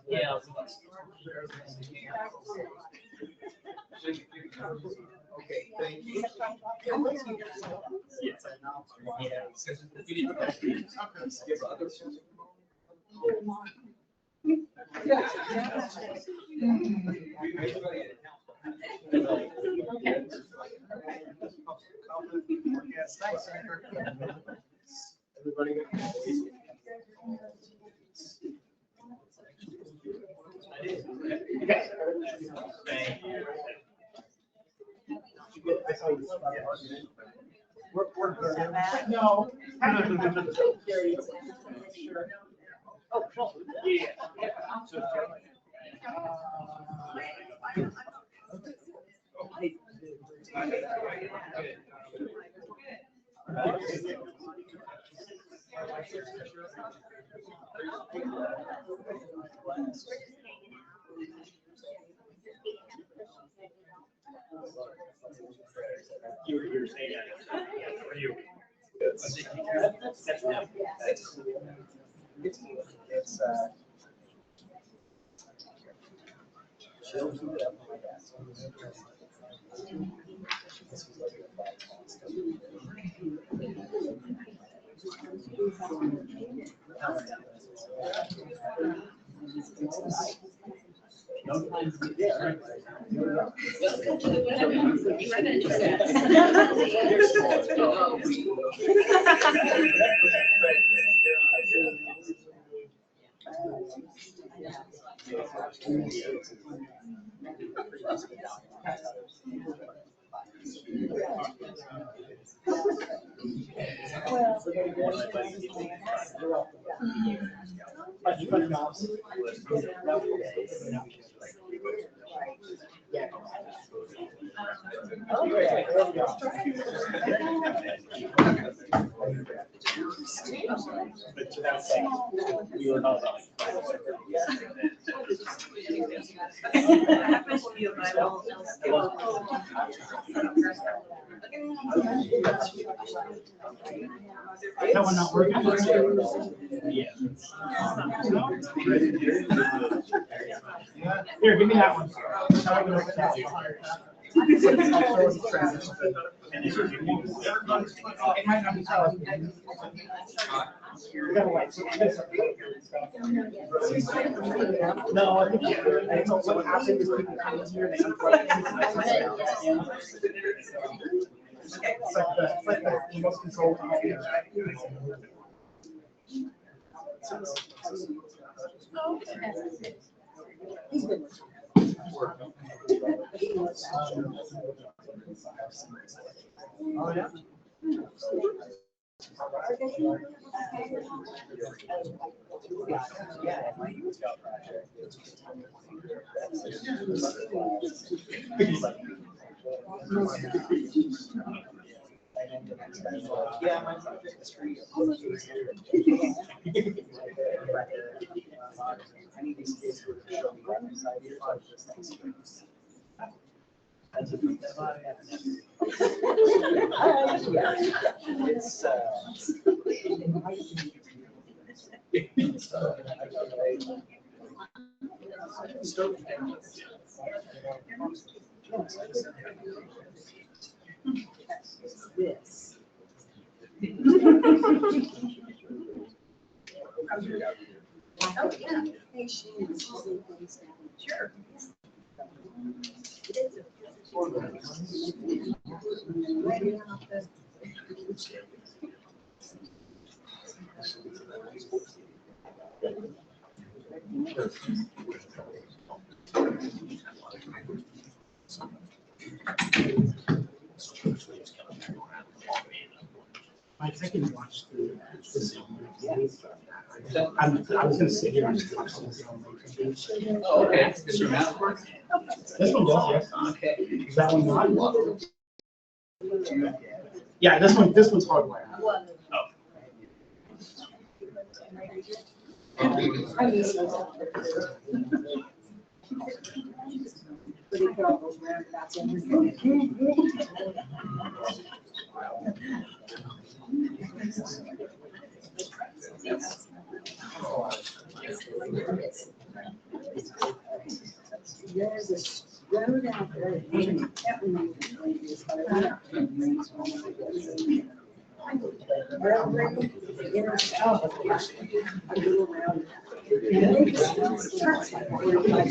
Yeah. Okay, thank you. Yes. Yes, thanks, Anchor. Everybody. Thank you. We're good. No. Oh, cool. Yeah. You were saying that. For you. It's Welcome to the webinar. that one not working. Yeah. Here, give me that one. It might not be telling. We're gonna wait. No, I think I know what happened is people come in here and they have it's like the remote control. Oh, yeah. Yeah, my project is free. I need these kids to show me what inside your project. It's this. Oh, yeah. Sure. My second watch through this. I was gonna sit here and just watch this. Oh, okay. Is your mouse work? This one does, yes. Okay. Is that one not? Yeah, this one's hardwired. Oh. But they put all those roundabouts in. There's this road out there. That one is dangerous, but I don't know. Railroad, a little round. Starts like 45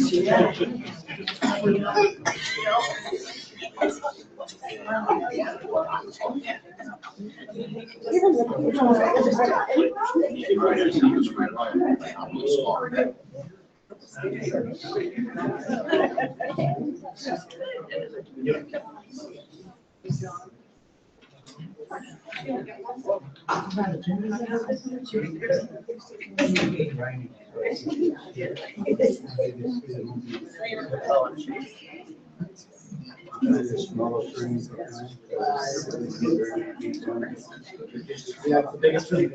Yeah, the biggest thing.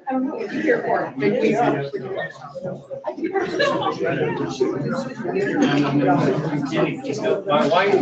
I don't know if you're here for it. Maybe we are. My wife.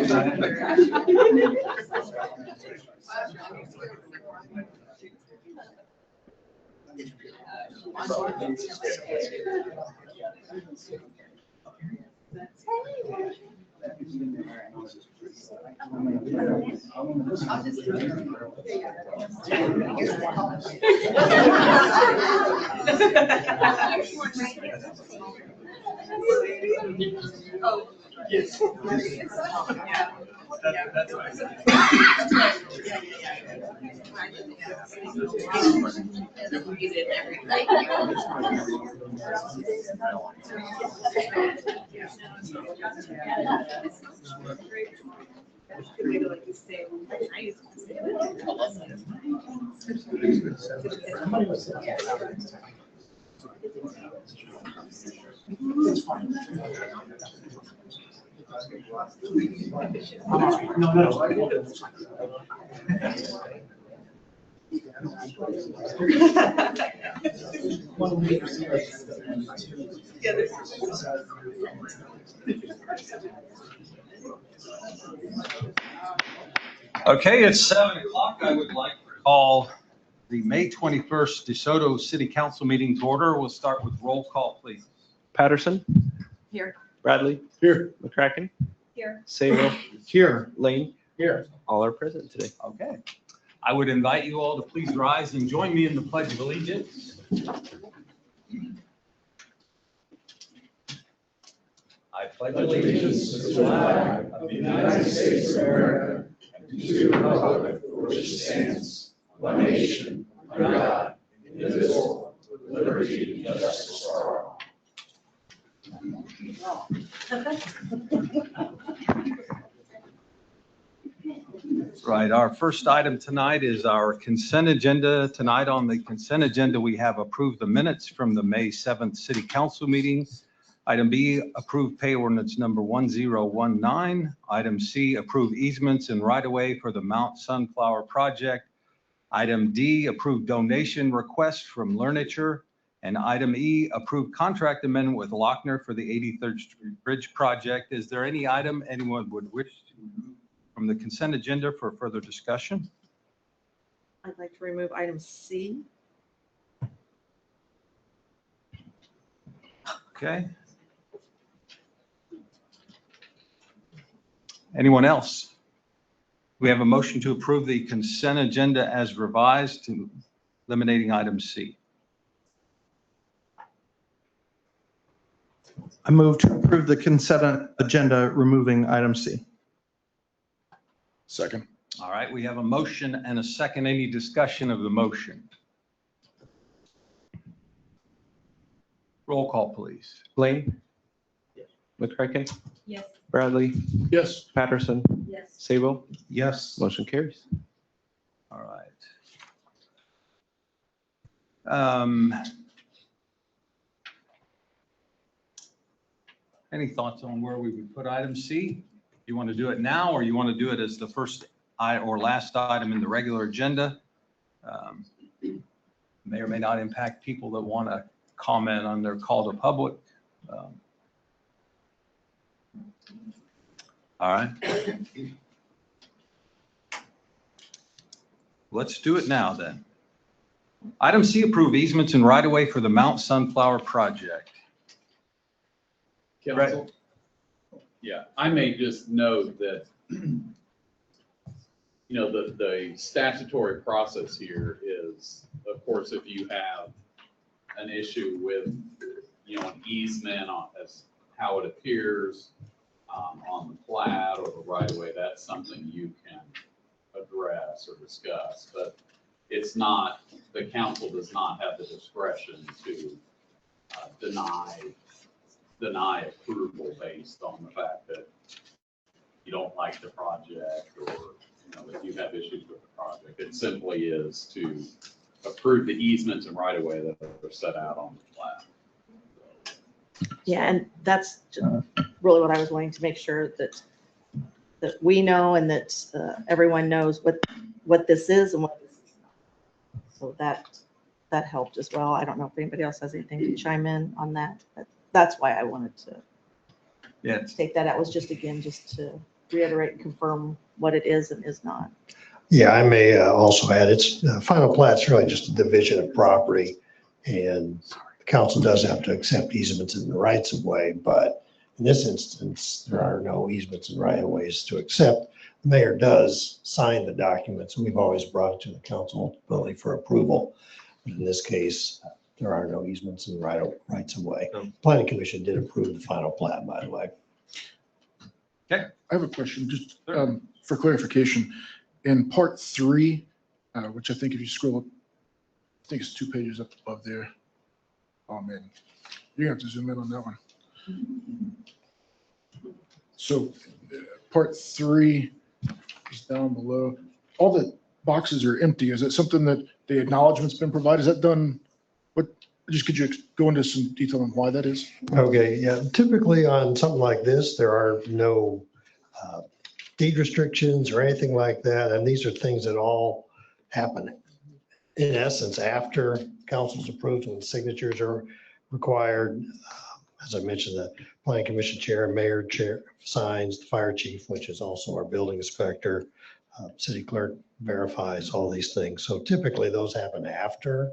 Oh, Yes. That's Okay, it's 7 o'clock. I would like to call the May 21st DeSoto City Council meeting to order. We'll start with roll call, please. Patterson. Here. Bradley. Here. McCracken. Here. Sable. Here. Lane. Here. All are present today. Okay. I would invite you all to please rise and join me in the Pledge of Allegiance. I pledge allegiance to the flag of the United States of America and to the republic for which it stands, one nation, under God, indivisible, with liberty and justice for all. Right, our first item tonight is our consent agenda. Tonight on the consent agenda, we have approved the minutes from the May 7th City Council meeting. Item B, approve pay ordinance number 1019. Item C, approve easements and right-of-way for the Mount Sunflower project. Item D, approve donation request from Lerniture. And item E, approve contract amendment with Lochner for the 83rd Street Bridge project. Is there any item anyone would wish to remove from the consent agenda for further discussion? I'd like to remove item C. Okay. Anyone else? We have a motion to approve the consent agenda as revised, to eliminating item C. I move to approve the consent agenda, removing item C. Second. All right, we have a motion and a second. Any discussion of the motion? Roll call, please. Lane. McCracken. Yes. Bradley. Yes. Patterson. Yes. Sable. Yes. Motion carries. All right. Any thoughts on where we would put item C? You want to do it now, or you want to do it as the first or last item in the regular agenda. May or may not impact people that want to comment on their call to public. All right. Let's do it now then. Item C, approve easements and right-of-way for the Mount Sunflower project. Council? Yeah, I may just note that, the statutory process here is, of course, if you have an issue with, an easement on as how it appears on the plat or the right of way, that's something you can address or discuss, but it's not, the council does not have the discretion to deny approval based on the fact that you don't like the project or, that you have issues with the project. It simply is to approve the easements and right of way that are set out on the plat. Yeah, and that's really what I was wanting to make sure that we know and that everyone knows what this is and what this is not. So that helped as well. I don't know if anybody else has anything to chime in on that. That's why I wanted to take that out, was just to reiterate and confirm what it is and is not. Yeah, I may also add, it's final plat's really just a division of property, and the council does have to accept easements and rights of way, but in this instance, there are no easements and right of ways to accept. The mayor does sign the documents. We've always brought it to the council ultimately for approval. But in this case, there are no easements and rights of way. Planning Commission did approve the final plat, by the way. I have a question, just for clarification. In part 3, which I think if you scroll up, I think it's 2 pages up above there. Oh man, you're gonna have to zoom in on that one. So part 3 is down below. All the boxes are empty. Is it something that the acknowledgement's been provided? Is that done? Could you go into some detail on why that is? Okay, yeah. Typically on something like this, there are no deed restrictions or anything like that. And these are things that all happen in essence after council's approved and signatures are required. As I mentioned, the Planning Commission chair, mayor chair signs, the fire chief, which is also our building inspector, city clerk verifies all these things. So typically those happen after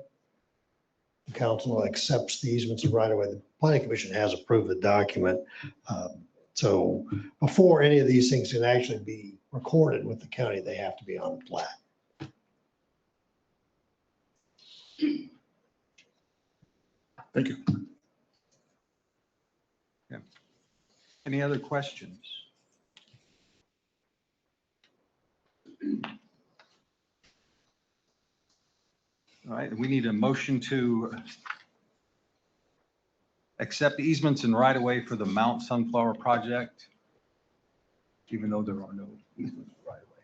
the council accepts the easements and right away. The Planning Commission has approved the document. So before any of these things can actually be recorded with the county, they have to be on the plat. Thank you. Yeah. Any other questions? All right, we need a motion to accept easements and right of way for the Mount Sunflower project, even though there are no easements right of way.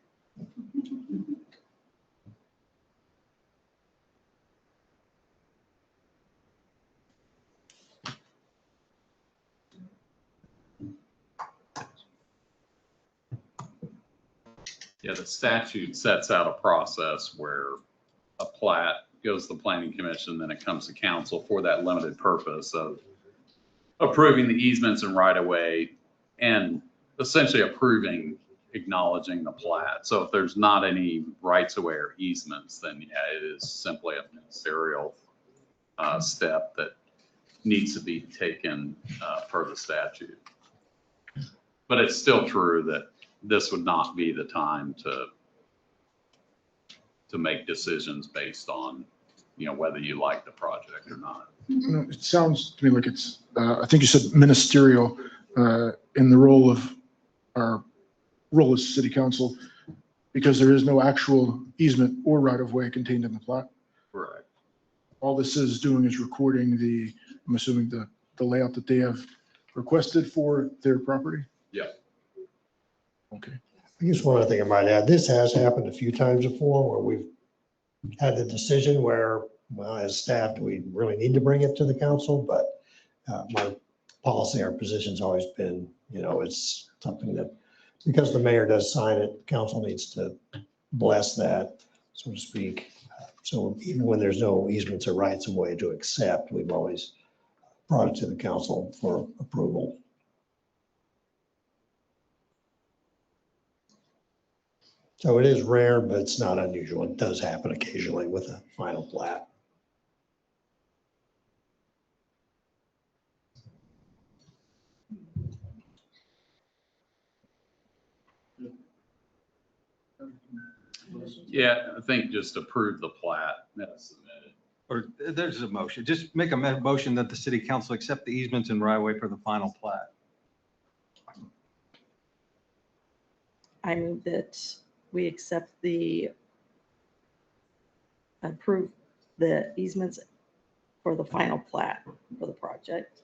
Yeah, the statute sets out a process where a plat goes to the Planning Commission, then it comes to council for that limited purpose of approving the easements and right of way and essentially acknowledging the plat. So if there's not any rights of way or easements, then yeah, it is simply a ministerial step that needs to be taken per the statute. But it's still true that this would not be the time to make decisions based on, whether you like the project or not. It sounds to me like it's, I think you said ministerial in the role of our role as city council, because there is no actual easement or right of way contained in the plat. Correct. All this is doing is recording I'm assuming the layout that they have requested for their property. Yeah. Okay. I guess one other thing I might add, this has happened a few times before where we've had the decision where, well, as staff, do we really need to bring it to the council? But my policy, our position's always been, it's something that because the mayor does sign it, council needs to bless that, so to speak. So even when there's no easements or rights of way to accept, we've always brought it to the council for approval. So it is rare, but it's not unusual. It does happen occasionally with a final plat. Yeah, I think just approve the plat that's submitted. Or there's a motion. Just make a motion that the city council accept the easements and right of way for the final plat. I move that we accept approve the easements for the final plat for the project.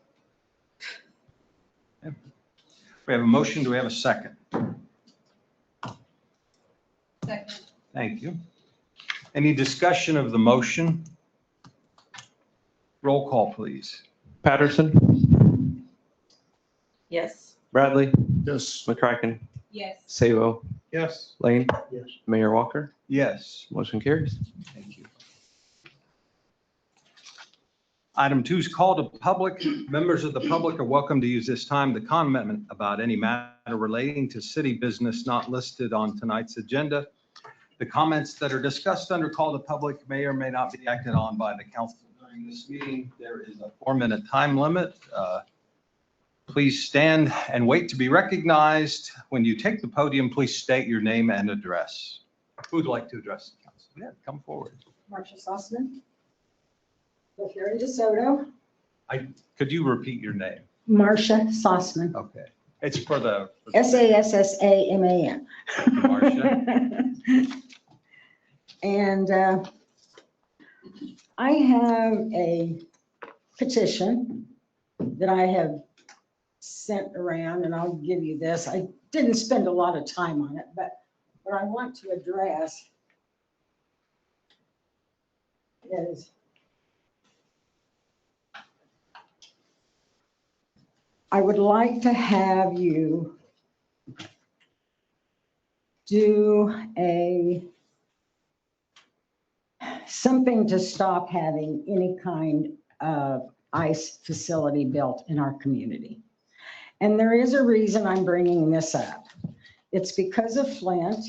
We have a motion. Do we have a second? Second. Thank you. Any discussion of the motion? Roll call, please. Patterson, Yes. Bradley, Yes. McCracken, Yes. Sabo, Yes. Lane, Yes. Mayor Walker. Yes. Motion carries. Thank you. Item 2 is call to public. Members of the public are welcome to use this time to comment about any matter relating to city business not listed on tonight's agenda. The comments that are discussed under call to public may or may not be acted on by the council during this meeting. There is a 4-minute time limit. Please stand and wait to be recognized. When you take the podium, please state your name and address. Who would like to address the council? Yeah, come forward. Marcia Sussman. Live here in Soto. Could you repeat your name? Marcia Sussman. Okay. It's for the. Sassaman. Marcia. And I have a petition that I have sent around, and I'll give you this. I didn't spend a lot of time on it, but what I want to address is I would like to have you do something to stop having any kind of ICE facility built in our community. And there is a reason I'm bringing this up. It's because of Flint,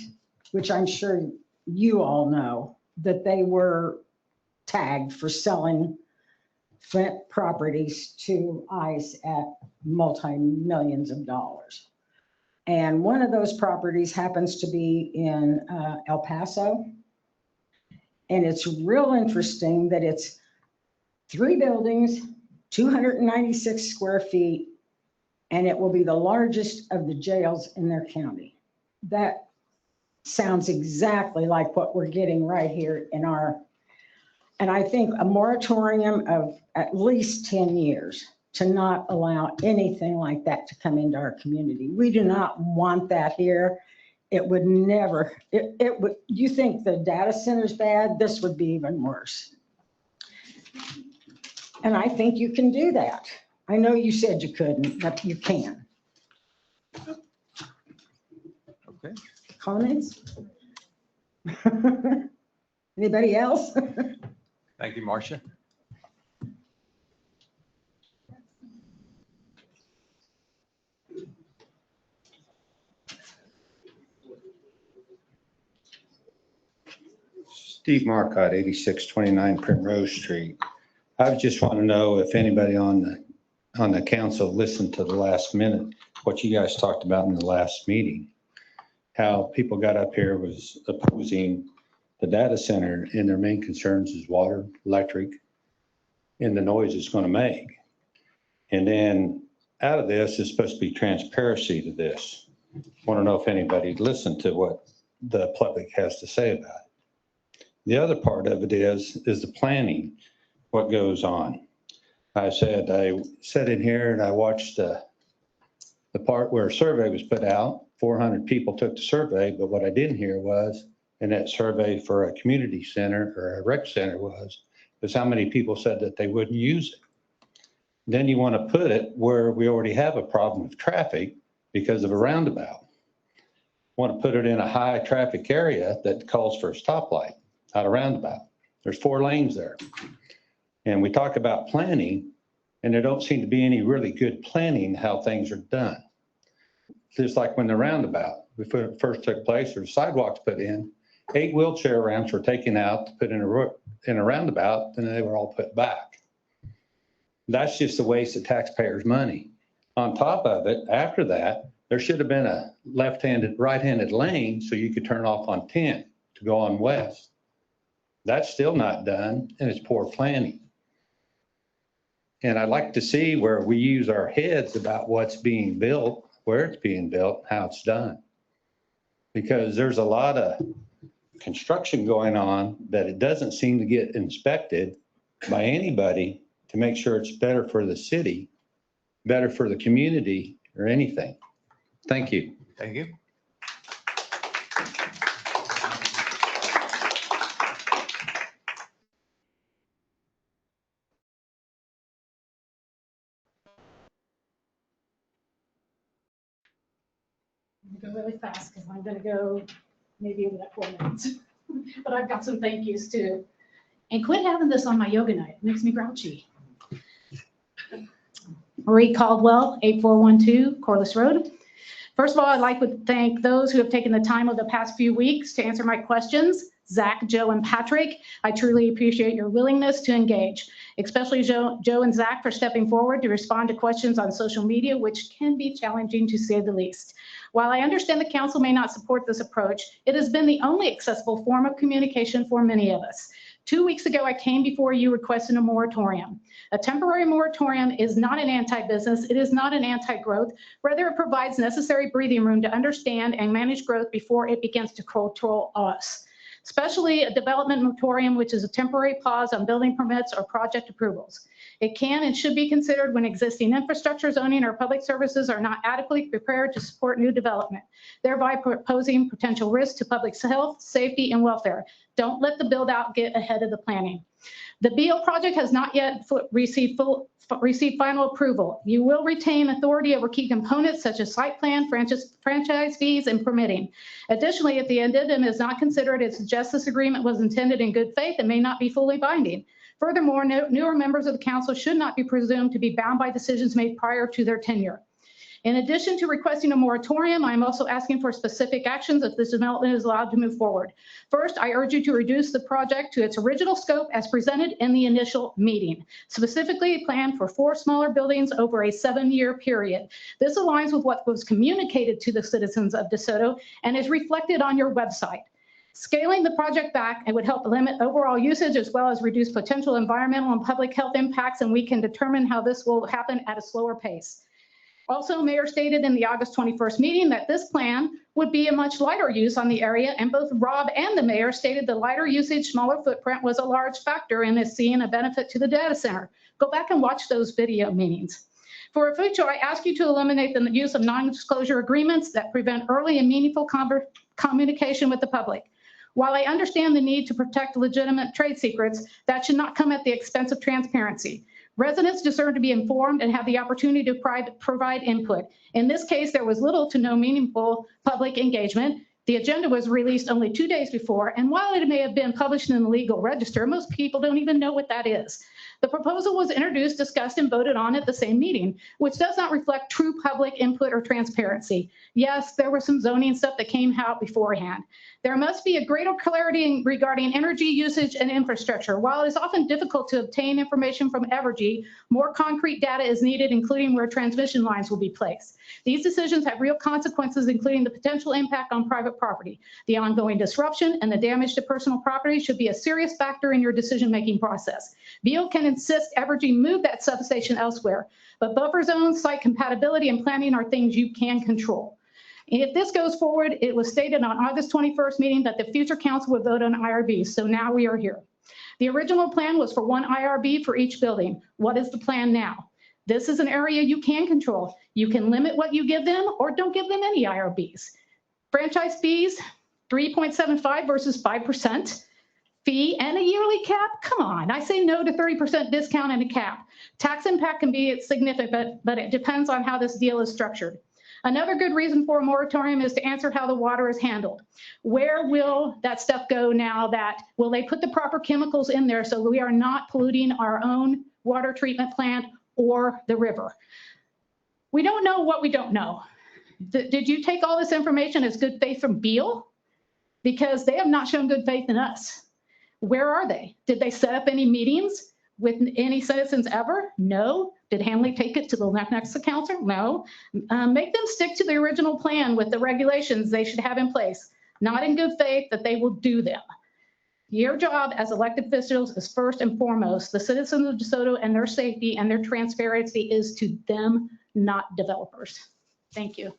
which I'm sure you all know, that they were tagged for selling Flint properties to ICE at multi-millions of dollars. And one of those properties happens to be in El Paso. And it's real interesting that it's 3 buildings, 296 square feet, and it will be the largest of the jails in their county. That sounds exactly like what we're getting right here in our, and I think a moratorium of at least 10 years to not allow anything like that to come into our community. We do not want that here. It would never, it would, you think the data center's bad, this would be even worse. And I think you can do that. I know you said you couldn't, but you can. Okay. Comments? Anybody else? Thank you, Marcia. Steve Marcotte, 8629 Primrose Street. I just want to know if anybody on the council listened to the last minute, what you guys talked about in the last meeting. How people got up here was opposing the data center, and their main concerns is water, electric, and the noise it's going to make. And then out of this is supposed to be transparency to this. Want to know if anybody listened to what the public has to say about it. The other part of it is the planning, what goes on. I sat in here and I watched the part where a survey was put out. 400 people took the survey, but what I didn't hear was, in that survey for a community center or a rec center was how many people said that they wouldn't use it. Then you want to put it where we already have a problem of traffic because of a roundabout. want to put it in a high traffic area that calls for a stoplight, not a roundabout. There's 4 lanes there. And we talk about planning, and there don't seem to be any really good planning how things are done. Just like when the roundabout first took place, there were sidewalks put in, 8 wheelchair ramps were taken out to put in a roundabout, and they were all put back. That's just a waste of taxpayers' money. On top of it, after that, there should have been a left-handed, right-handed lane so you could turn off on 10 to go on west. That's still not done, and it's poor planning. And I'd like to see where we use our heads about what's being built, where it's being built, how it's done. Because there's a lot of construction going on that it doesn't seem to get inspected by anybody to make sure it's better for the city, better for the community, or anything. Thank you. Thank you. I'm gonna go really fast because I'm gonna go maybe over that 4 minutes. But I've got some thank yous too. And quit having this on my yoga night. It makes me grouchy. Marie Caldwell, 8412 Corliss Road. First of all, I'd like to thank those who have taken the time over the past few weeks to answer my questions. Zach, Joe, and Patrick, I truly appreciate your willingness to engage, especially Joe and Zach for stepping forward to respond to questions on social media, which can be challenging to say the least. While I understand the council may not support this approach, it has been the only accessible form of communication for many of us. 2 weeks ago, I came before you requesting a moratorium. A temporary moratorium is not an anti-business. It is not an anti-growth. Rather, it provides necessary breathing room to understand and manage growth before it begins to control us. Especially a development moratorium, which is a temporary pause on building permits or project approvals. It can and should be considered when existing infrastructure, zoning, or public services are not adequately prepared to support new development, thereby posing potential risks to public health, safety, and welfare. Don't let the build out get ahead of the planning. The BO project has not yet received final approval. You will retain authority over key components such as site plan, franchise fees, and permitting. Additionally, if the addendum is not considered, it suggests this agreement was intended in good faith and may not be fully binding. Furthermore, newer members of the council should not be presumed to be bound by decisions made prior to their tenure. In addition to requesting a moratorium, I am also asking for specific actions if this development is allowed to move forward. First, I urge you to reduce the project to its original scope as presented in the initial meeting. Specifically, plan for 4 smaller buildings over a 7-year period. This aligns with what was communicated to the citizens of DeSoto and is reflected on your website. Scaling the project back, it would help limit overall usage as well as reduce potential environmental and public health impacts, and we can determine how this will happen at a slower pace. Also, Mayor stated in the August 21st meeting that this plan would be a much lighter use on the area, and both Rob and the mayor stated the lighter usage, smaller footprint was a large factor in this seeing a benefit to the data center. Go back and watch those video meetings. For a future, I ask you to eliminate the use of non-disclosure agreements that prevent early and meaningful communication with the public. While I understand the need to protect legitimate trade secrets, that should not come at the expense of transparency. Residents deserve to be informed and have the opportunity to provide input. In this case, there was little to no meaningful public engagement. The agenda was released only 2 days before, and while it may have been published in the legal register, most people don't even know what that is. The proposal was introduced, discussed, and voted on at the same meeting, which does not reflect true public input or transparency. Yes, there was some zoning stuff that came out beforehand. There must be a greater clarity regarding energy usage and infrastructure. While it is often difficult to obtain information from Evergy, more concrete data is needed, including where transmission lines will be placed. These decisions have real consequences, including the potential impact on private property. The ongoing disruption and the damage to personal property should be a serious factor in your decision-making process. VO can insist Evergy move that substation elsewhere, but buffer zones, site compatibility, and planning are things you can control. And if this goes forward, it was stated on August 21st meeting that the future council would vote on IRBs, so now we are here. The original plan was for 1 IRB for each building. What is the plan now? This is an area you can control. You can limit what you give them or don't give them any IRBs. Franchise fees, 3.75 versus 5%. Fee and a yearly cap? Come on, I say no to 30% discount and a cap. Tax impact can be significant, but it depends on how this deal is structured. Another good reason for a moratorium is to answer how the water is handled. Where will that stuff go now? Will they put the proper chemicals in there so we are not polluting our own water treatment plant or the river? We don't know what we don't know. Did you take all this information as good faith from Beal? Because they have not shown good faith in us. Where are they? Did they set up any meetings with any citizens ever? No. Did Hanley take it to the next council? No. Make them stick to the original plan with the regulations they should have in place, not in good faith that they will do them. Your job as elected officials is first and foremost, the citizens of DeSoto and their safety and their transparency is to them, not developers. Thank you.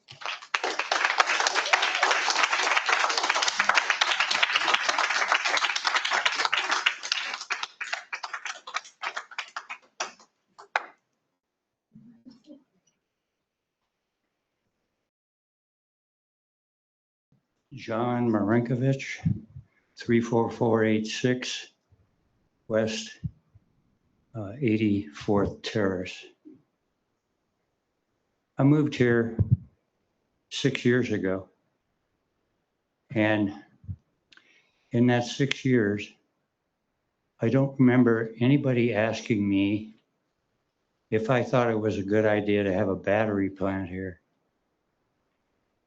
John Marinkovich, 34486 West 84th Terrace. I moved here 6 years ago. And in that 6 years, I don't remember anybody asking me if I thought it was a good idea to have a battery plant here.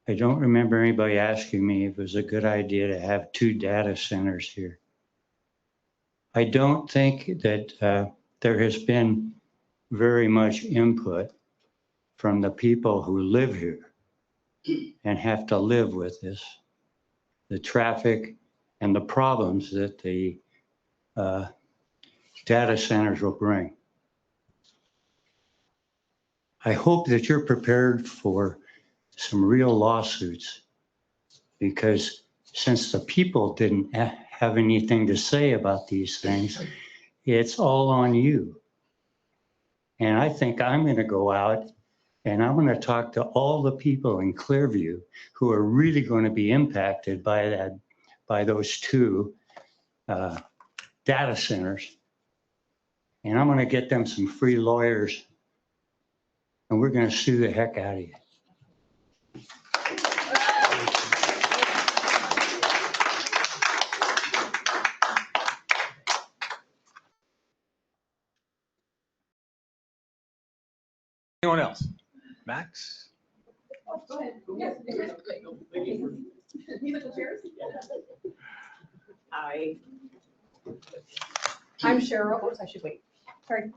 I don't remember anybody asking me if it was a good idea to have 2 data centers here. I don't think that there has been very much input from the people who live here and have to live with this, the traffic and the problems that the data centers will bring. I hope that you're prepared for some real lawsuits, because since the people didn't have anything to say about these things, it's all on you. And I think I'm going to go out and I'm going to talk to all the people in Clearview who are really going to be impacted by those 2 data centers. And I'm going to get them some free lawyers, and we're going to sue the heck out of you. Anyone else? Max? Go ahead. I'm Cheryl. Oops, I should wait. Sorry.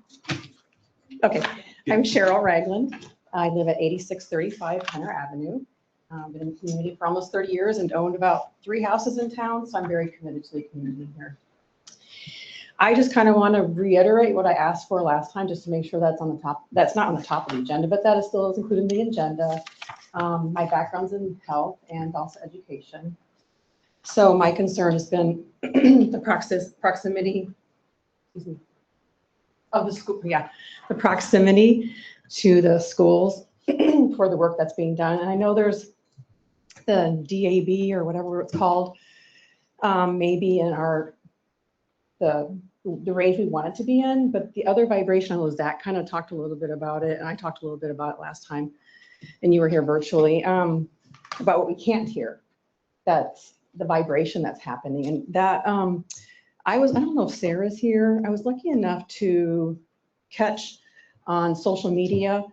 Okay, I'm Cheryl Ragland. I live at 8635 Hunter Avenue. I've been in the community for almost 30 years and owned about 3 houses in town, so I'm very committed to the community here. I just kind of want to reiterate what I asked for last time, just to make sure that's on the top. That's not on the top of the agenda, but that is still included in the agenda. My background's in health and also education. So my concern has been the proximity, excuse me, of the school. Yeah, the proximity to the schools for the work that's being done. And I know there's the DAB or whatever it's called, maybe in the range we want it to be in, but the other vibration, I know Zach kind of talked a little bit about it, and I talked a little bit about it last time, and you were here virtually, about what we can't hear. That's the vibration that's happening. And that, I don't know if Sarah's here. I was lucky enough to catch on social media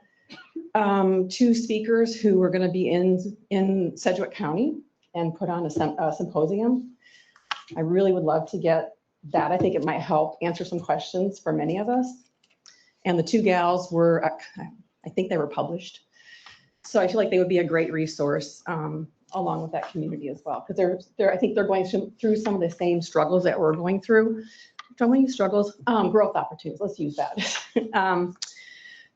2 speakers who were going to be in Sedgwick County and put on a symposium. I really would love to get that. I think it might help answer some questions for many of us. And the 2 gals were, I think they were published. So I feel like they would be a great resource along with that community as well. Because I think they're going through some of the same struggles that we're going through. Don't we use struggles? Growth opportunities, let's use that.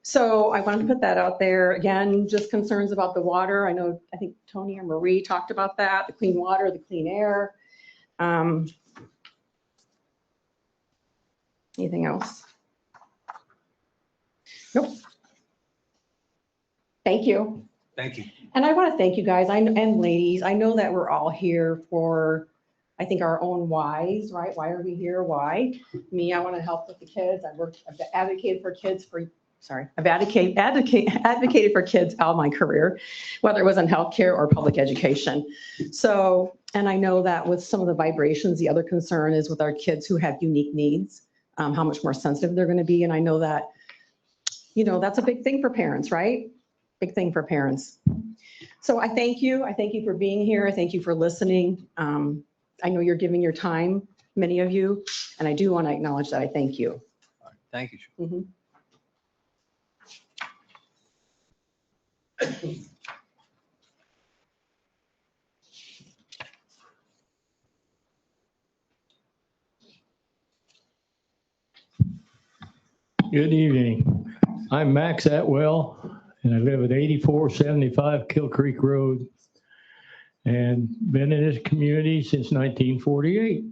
So I wanted to put that out there. Again, just concerns about the water. I think Tony or Marie talked about that, the clean water, the clean air. Anything else? Nope. Thank you. Thank you. And I want to thank you guys and ladies. I know that we're all here for, I think, our own whys, right? Why are we here? Why? Me, I want to help with the kids. I've advocated for kids for I've advocated for kids all my career, whether it was in healthcare or public education. So, and I know that with some of the vibrations, the other concern is with our kids who have unique needs, how much more sensitive they're going to be. And I know that, you know, that's a big thing for parents, right? Big thing for parents. So I thank you. I thank you for being here. I thank you for listening. I know you're giving your time, many of you, and I do want to acknowledge that. I thank you. Thank you. Mhm. Good evening. I'm Max Atwell, and I live at 8475 Kill Creek Road, and been in this community since 1948.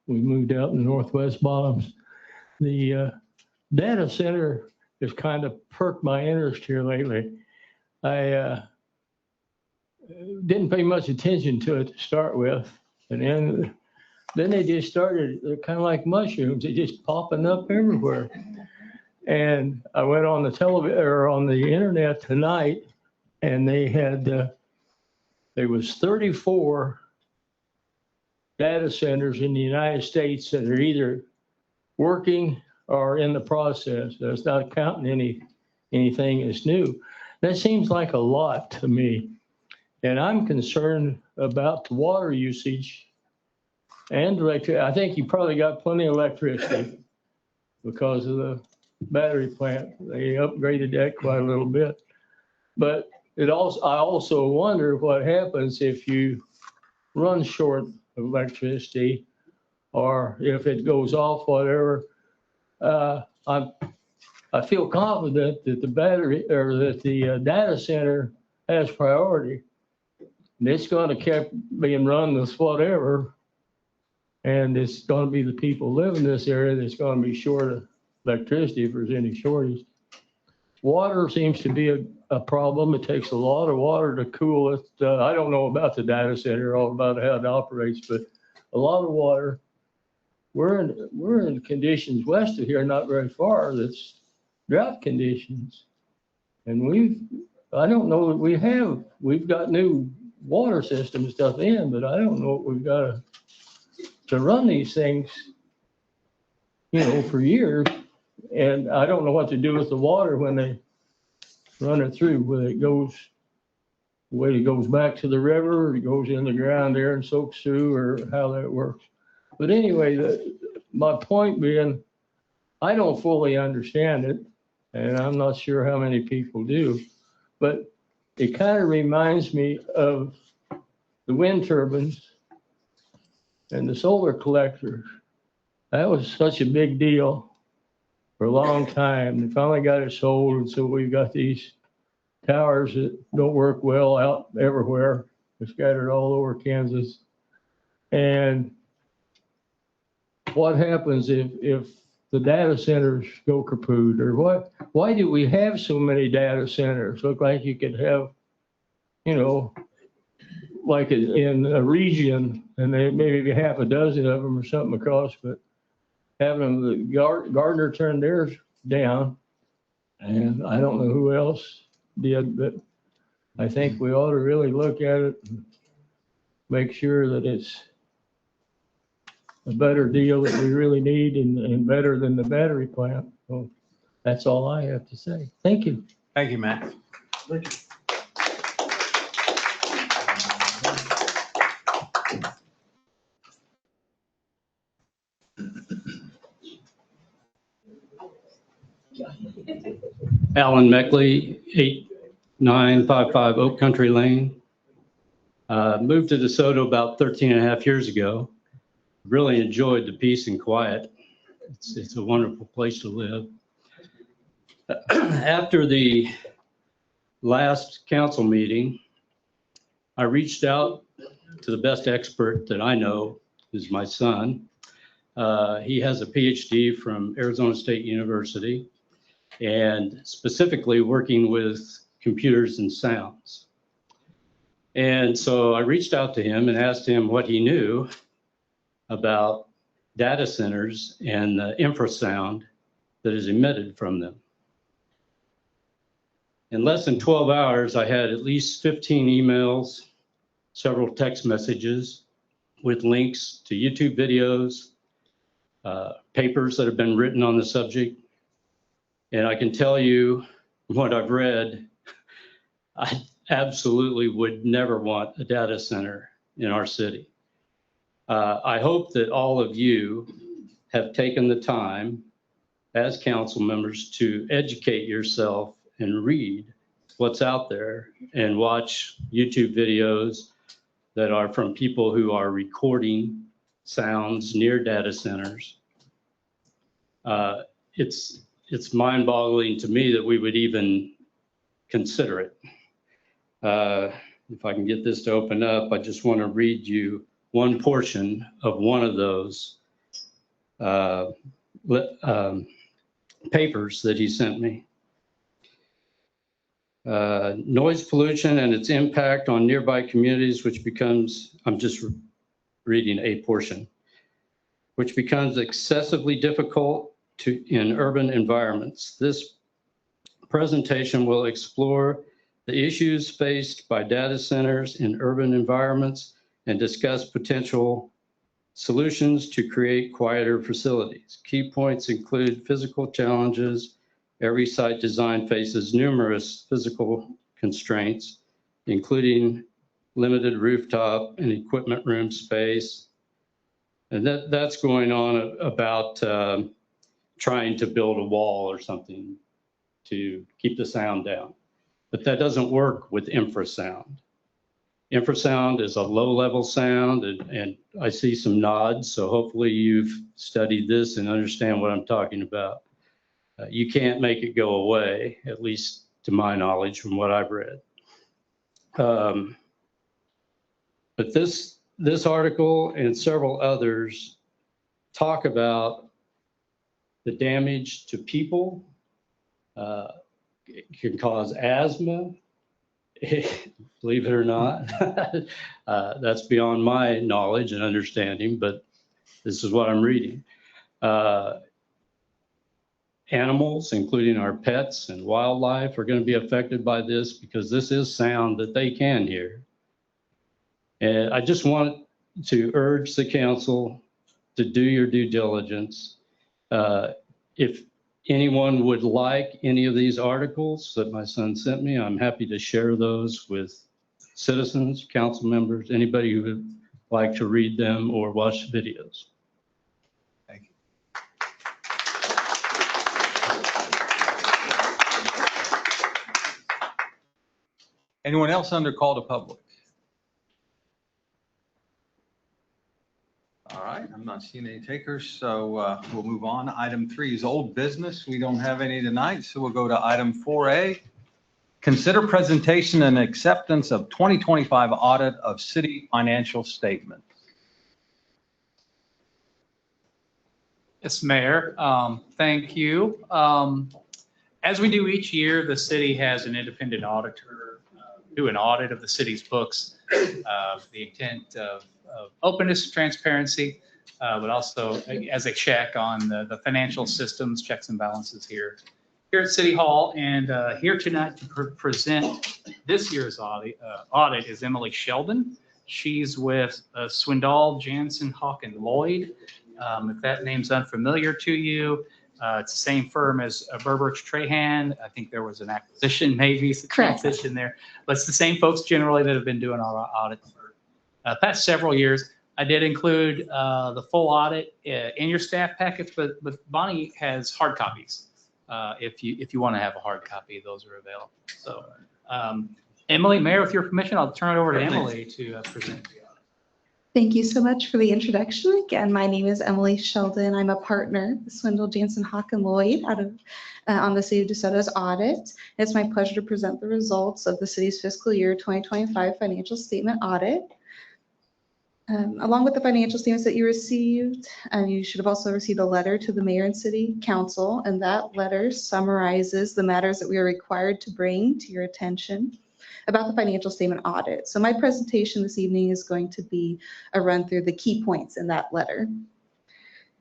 We moved out in the Northwest Bottoms. The data center has kind of perked my interest here lately. I didn't pay much attention to it to start with, and then they just started, they're kind of like mushrooms, they're just popping up everywhere. And I went on the television or on the internet tonight, and they had there was 34 data centers in the United States that are either working or in the process. That's not counting anything that's new. That seems like a lot to me. And I'm concerned about the water usage and electricity. I think you probably got plenty of electricity because of the battery plant. They upgraded that quite a little bit. But I also wonder what happens if you run short of electricity or if it goes off, whatever. I feel confident that the battery or that the data center has priority. And it's going to keep being run with whatever. And it's going to be the people living in this area that's going to be short of electricity if there's any shortage. Water seems to be a problem. It takes a lot of water to cool it. I don't know about the data center, all about how it operates, but a lot of water. We're in conditions west of here, not very far, that's drought conditions. And I don't know that we've got new water system stuff in, but I don't know what we've got to run these things, you know, for years. And I don't know what to do with the water when they run it through, whether it goes, the way it goes back to the river, or it goes in the ground there and soaks through, or how that works. But anyway, my point being, I don't fully understand it, and I'm not sure how many people do, but it kind of reminds me of the wind turbines and the solar collectors. That was such a big deal for a long time. They finally got it sold, and so we've got these towers that don't work well out everywhere. They're scattered all over Kansas. And what happens if the data centers go kaput, or why do we have so many data centers? Look like you could have, you know, like in a region, and they maybe half a dozen of them or something across, but having them, Gardner turned theirs down, and I don't know who else did, but I think we ought to really look at it and make sure that it's a better deal that we really need and better than the battery plant. So that's all I have to say. Thank you. Thank you, Matt. Thank you. Alan Meckley, 8955 Oak Country Lane. Moved to DeSoto about 13 and a half years ago. Really enjoyed the peace and quiet. It's a wonderful place to live. After the last council meeting, I reached out to the best expert that I know, who's my son. He has a PhD from Arizona State University, and specifically working with computers and sounds. And so I reached out to him and asked him what he knew about data centers and the infrasound that is emitted from them. In less than 12 hours, I had at least 15 emails, several text messages with links to YouTube videos, papers that have been written on the subject. And I can tell you what I've read, I absolutely would never want a data center in our city. I hope that all of you have taken the time as council members to educate yourself and read what's out there and watch YouTube videos that are from people who are recording sounds near data centers. It's mind-boggling to me that we would even consider it. If I can get this to open up, I just want to read you one portion of one of those papers that he sent me. Noise pollution and its impact on nearby communities, which becomes, I'm just reading a portion, which becomes excessively difficult in urban environments. This presentation will explore the issues faced by data centers in urban environments and discuss potential solutions to create quieter facilities. Key points include physical challenges. Every site design faces numerous physical constraints, including limited rooftop and equipment room space. And that's going on about trying to build a wall or something to keep the sound down. But that doesn't work with infrasound. Infrasound is a low-level sound, and I see some nods, so hopefully you've studied this and understand what I'm talking about. You can't make it go away, at least to my knowledge from what I've read. But this article and several others talk about the damage to people. It can cause asthma, believe it or not. That's beyond my knowledge and understanding, but this is what I'm reading. Animals, including our pets and wildlife, are going to be affected by this because this is sound that they can hear. And I just want to urge the council to do your due diligence. If anyone would like any of these articles that my son sent me, I'm happy to share those with citizens, council members, anybody who would like to read them or watch the videos. Thank you. Anyone else under call to public? All right, I'm not seeing any takers, so we'll move on. Item 3 is old business. We don't have any tonight, so we'll go to item 4A. Consider presentation and acceptance of 2025 audit of city financial statement. Yes, Mayor. Thank you. As we do each year, the city has an independent auditor do an audit of the city's books. The intent of openness, transparency, but also as a check on the financial systems, checks and balances here at City Hall. And here tonight to present this year's audit is Emily Sheldon. She's with Swindoll, Jansen, Hawk, and Lloyd. If that name's unfamiliar to you, it's the same firm as Burbridge Trahan. I think there was an acquisition, maybe some transition there, but it's the same folks generally that have been doing our audit for past several years. I did include the full audit in your staff packets, but Bonnie has hard copies. If you want to have a hard copy, those are available. So, Emily, Mayor, with your permission, I'll turn it over to Emily to present the audit. Thank you so much for the introduction. Again, my name is Emily Sheldon. I'm a partner with Swindoll, Jansen, Hawk, and Lloyd out of on the City of DeSoto's audit. It's my pleasure to present the results of the city's fiscal year 2025 financial statement audit. Along with the financial statements that you received, you should have also received a letter to the mayor and city council, and that letter summarizes the matters that we are required to bring to your attention about the financial statement audit. So my presentation this evening is going to be a run through the key points in that letter.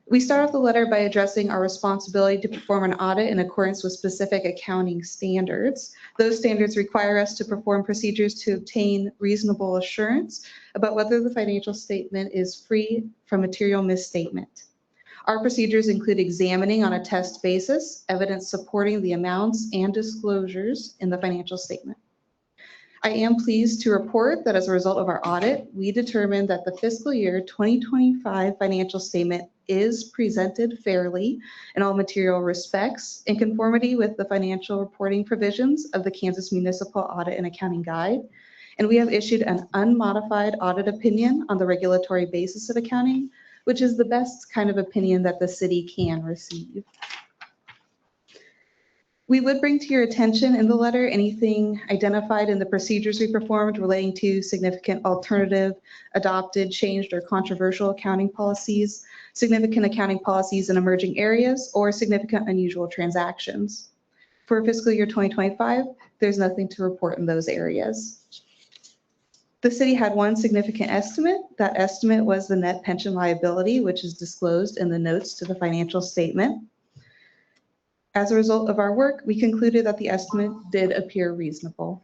We start off the letter by addressing our responsibility to perform an audit in accordance with specific accounting standards. Those standards require us to perform procedures to obtain reasonable assurance about whether the financial statement is free from material misstatement. Our procedures include examining on a test basis evidence supporting the amounts and disclosures in the financial statement. I am pleased to report that as a result of our audit, we determined that the fiscal year 2025 financial statement is presented fairly in all material respects in conformity with the financial reporting provisions of the Kansas Municipal Audit and Accounting Guide. And we have issued an unmodified audit opinion on the regulatory basis of accounting, which is the best kind of opinion that the city can receive. We would bring to your attention in the letter anything identified in the procedures we performed relating to significant alternative, adopted, changed, or controversial accounting policies, significant accounting policies in emerging areas, or significant unusual transactions. For fiscal year 2025, there's nothing to report in those areas. The city had one significant estimate. That estimate was the net pension liability, which is disclosed in the notes to the financial statement. As a result of our work, we concluded that the estimate did appear reasonable.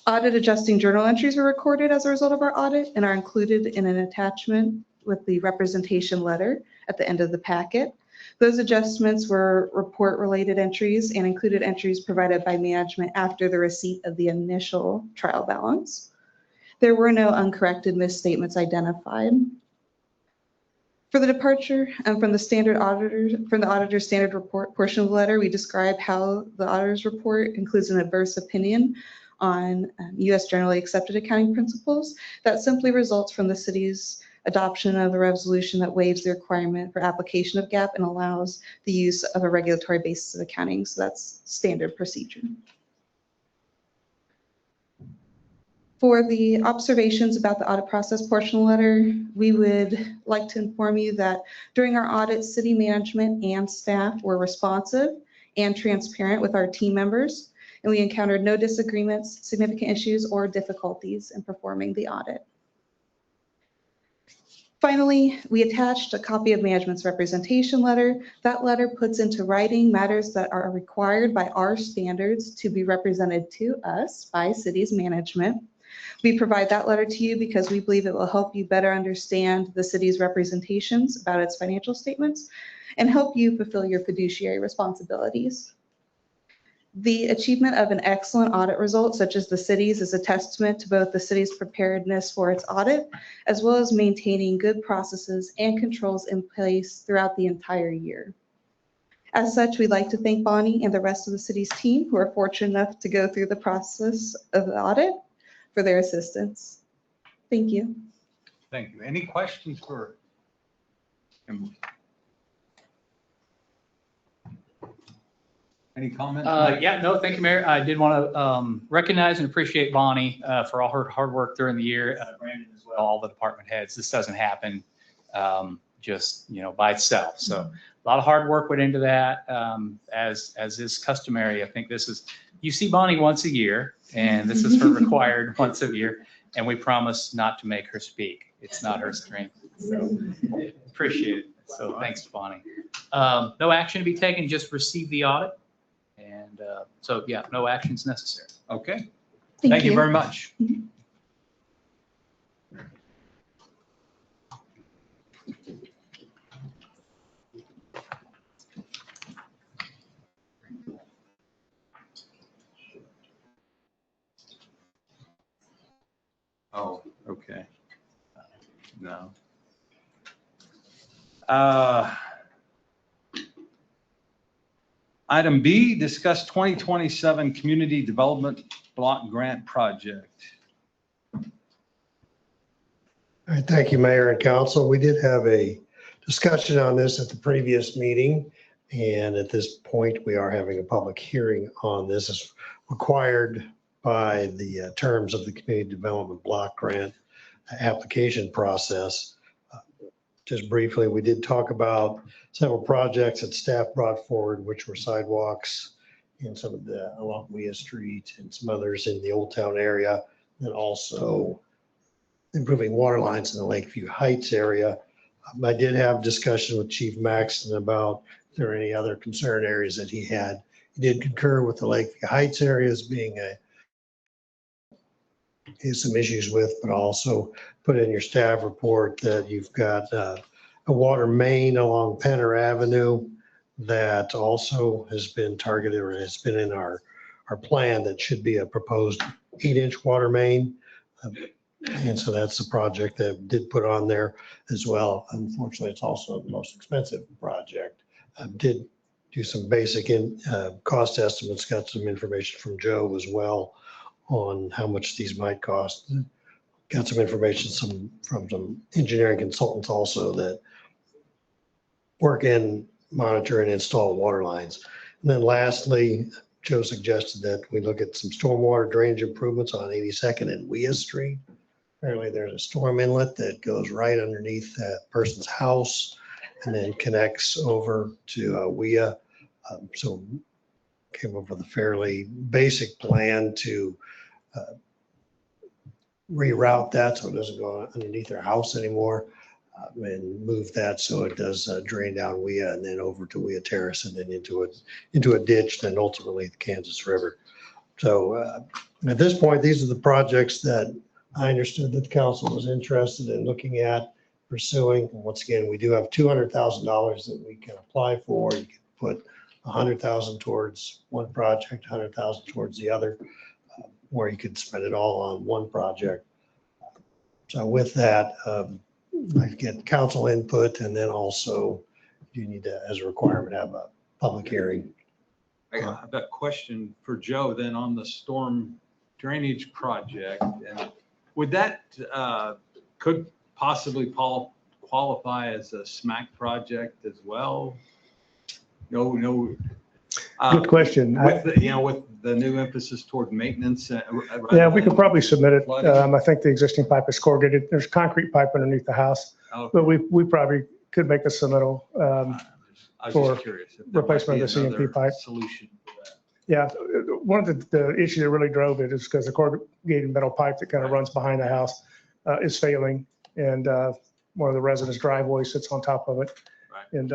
Audit adjusting journal entries were recorded as a result of our audit and are included in an attachment with the representation letter at the end of the packet. Those adjustments were report-related entries and included entries provided by management after the receipt of the initial trial balance. There were no uncorrected misstatements identified. For the departure from the auditor's standard report portion of the letter, we describe how the auditor's report includes an adverse opinion on U.S. generally accepted accounting principles that simply results from the city's adoption of a resolution that waives the requirement for application of GAAP and allows the use of a regulatory basis of accounting. So that's standard procedure. For the observations about the audit process portion of the letter, we would like to inform you that during our audit, city management and staff were responsive and transparent with our team members, and we encountered no disagreements, significant issues, or difficulties in performing the audit. Finally, we attached a copy of management's representation letter. That letter puts into writing matters that are required by our standards to be represented to us by city's management. We provide that letter to you because we believe it will help you better understand the city's representations about its financial statements and help you fulfill your fiduciary responsibilities. The achievement of an excellent audit result, such as the city's, is a testament to both the city's preparedness for its audit, as well as maintaining good processes and controls in place throughout the entire year. As such, we'd like to thank Bonnie and the rest of the city's team who are fortunate enough to go through the process of the audit for their assistance. Thank you. Thank you. Any questions for Emily? Any comments? Yeah, no, thank you, Mayor. I did want to recognize and appreciate Bonnie for all her hard work during the year. Brandon as well, all the department heads. This doesn't happen just by itself. So a lot of hard work went into that. As is customary, I think you see Bonnie once a year, and this is her required once a year. And we promise not to make her speak. It's not her strength. So appreciate it. So thanks, Bonnie. No action to be taken, just receive the audit. And so, yeah, no actions necessary. Okay. Thank you very much. Oh, okay. No. Item B, discuss 2027 Community Development Block Grant Project. All right, thank you, Mayor and Council. We did have a discussion on this at the previous meeting, and at this point, we are having a public hearing on this as required by the terms of the Community Development Block Grant application process. Just briefly, we did talk about several projects that staff brought forward, which were sidewalks in some of the along Wea Street and some others in the Old Town area, and also improving water lines in the Lakeview Heights area. I did have discussion with Chief Maxton about if there are any other concern areas that he had. He did concur with the Lakeview Heights areas being he has some issues with, but also put in your staff report that you've got a water main along Penner Avenue that also has been targeted or has been in our plan that should be a proposed 8-inch water main. And so that's the project that did put on there as well. Unfortunately, it's also the most expensive project. Did do some basic cost estimates, got some information from Joe as well on how much these might cost. Got some information from some engineering consultants also that work in, monitor and install water lines. And then lastly, Joe suggested that we look at some stormwater drainage improvements on 82nd and Wea Street. Apparently there's a storm inlet that goes right underneath that person's house and then connects over to Wea. So came up with a fairly basic plan to reroute that so it doesn't go underneath their house anymore, and move that so it does drain down Wea and then over to Wea Terrace and then into a ditch, then ultimately the Kansas River. So at this point, these are the projects that I understood that the council was interested in looking at pursuing. And once again, we do have $200,000 that we can apply for. You can put 100,000 towards one project, 100,000 towards the other, or you could spend it all on one project. So with that, I get council input, and then also you need to, as a requirement, have a public hearing. I have a question for Joe then on the storm drainage project. And would that could possibly qualify as a SMAC project as well? No. Good question. With the new emphasis toward maintenance. Yeah, we could probably submit it. I think the existing pipe is corrugated. There's concrete pipe underneath the house, but we probably could make a submittal for replacement of the CMP pipe. Solution for that. Yeah, one of the issues that really drove it is because the corrugated metal pipe that kind of runs behind the house is failing, and one of the residents' driveway sits on top of it, and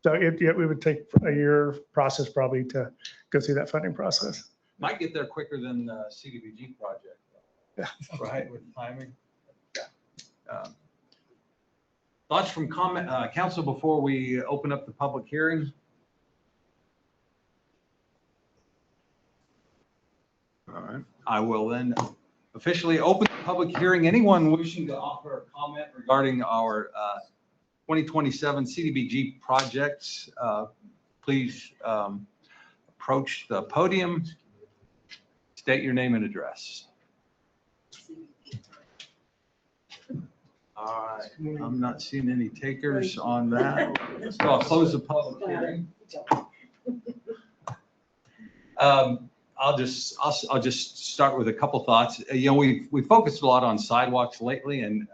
so we would take a year process probably to go through that funding process. Might get there quicker than the CDBG project, though. Yeah. Right, with timing. Yeah. Thoughts from council before we open up the public hearing? All right. I will then officially open the public hearing. Anyone wishing to offer a comment regarding our 2027 CDBG projects, please approach the podium, state your name and address. All right, I'm not seeing any takers on that. So I'll close the public hearing. I'll just start with a couple thoughts. We focused a lot on sidewalks lately, and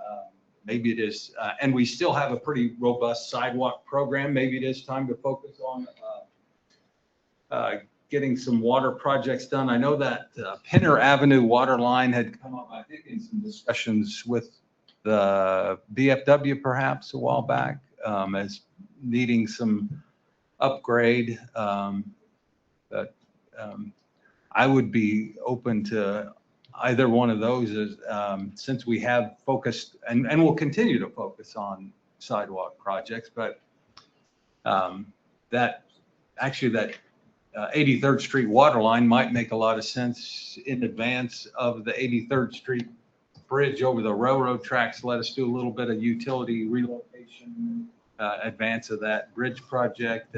maybe it is, and we still have a pretty robust sidewalk program. Maybe it is time to focus on getting some water projects done. I know that Penner Avenue water line had come up, I think, in some discussions with the BFW perhaps a while back, as needing some upgrade. But I would be open to either one of those, as, since we have focused and will continue to focus on sidewalk projects, but that 83rd Street water line might make a lot of sense in advance of the 83rd Street bridge over the railroad tracks. Let us do a little bit of utility relocation, advance of that bridge project,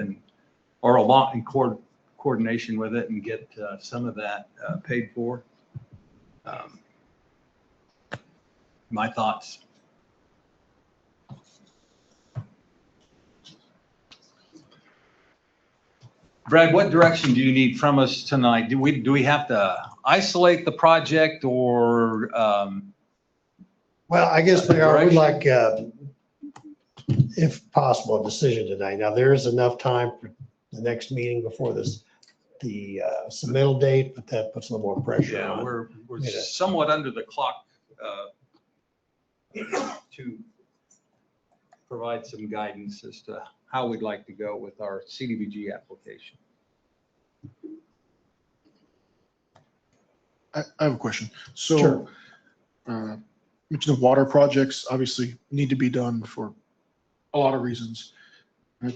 or a lot in coordination with it, and get some of that paid for. My thoughts. Brad, what direction do you need from us tonight? Do we have to isolate the project, or? Well, I guess I would like, if possible, a decision tonight. Now, there is enough time for the next meeting before the submittal date, but that puts a little more pressure on. We're somewhat under the clock to provide some guidance as to how we'd like to go with our CDBG application. I have a question. So, mentioned the water projects obviously need to be done for a lot of reasons. I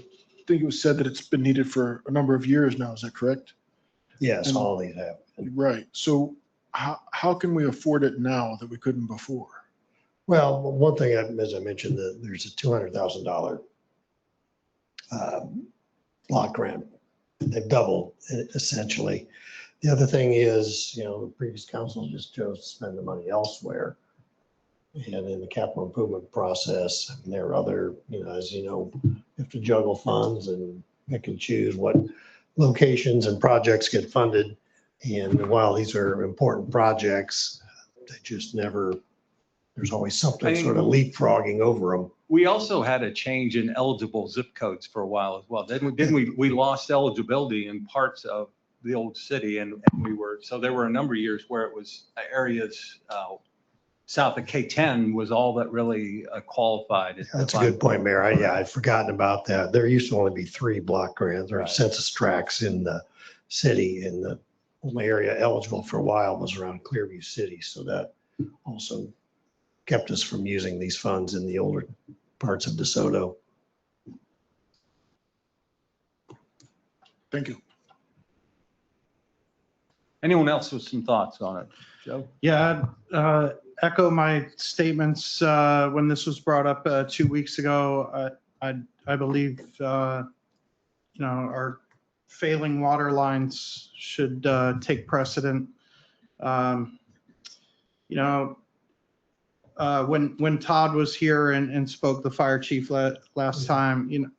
think it was said that it's been needed for a number of years now. Is that correct? Yes, And- all these have. Right. So how can we afford it now that we couldn't before? Well, one thing, as I mentioned, there's a $200,000 block grant. They've doubled essentially. The other thing is, the previous council just chose to spend the money elsewhere. And in the capital improvement process, there are other, as you know, you have to juggle funds and pick and choose what locations and projects get funded. And while these are important projects, they just never, there's always something sort of leapfrogging over them. We also had a change in eligible zip codes for a while as well. Didn't we? We lost eligibility in parts of the old city, and so there were a number of years where it was areas south of K10 was all that really qualified. That's a good point, Mayor. I'd forgotten about that. There used to only be 3 block grants or census tracts in the city, and the only area eligible for a while was around Clearview City. So that also kept us from using these funds in the older parts of DeSoto. Thank you. Anyone else with some thoughts on it? Joe? Yeah, echo my statements when this was brought up 2 weeks ago. I believe our failing water lines should take precedent. When Todd was here and spoke, the fire chief last time,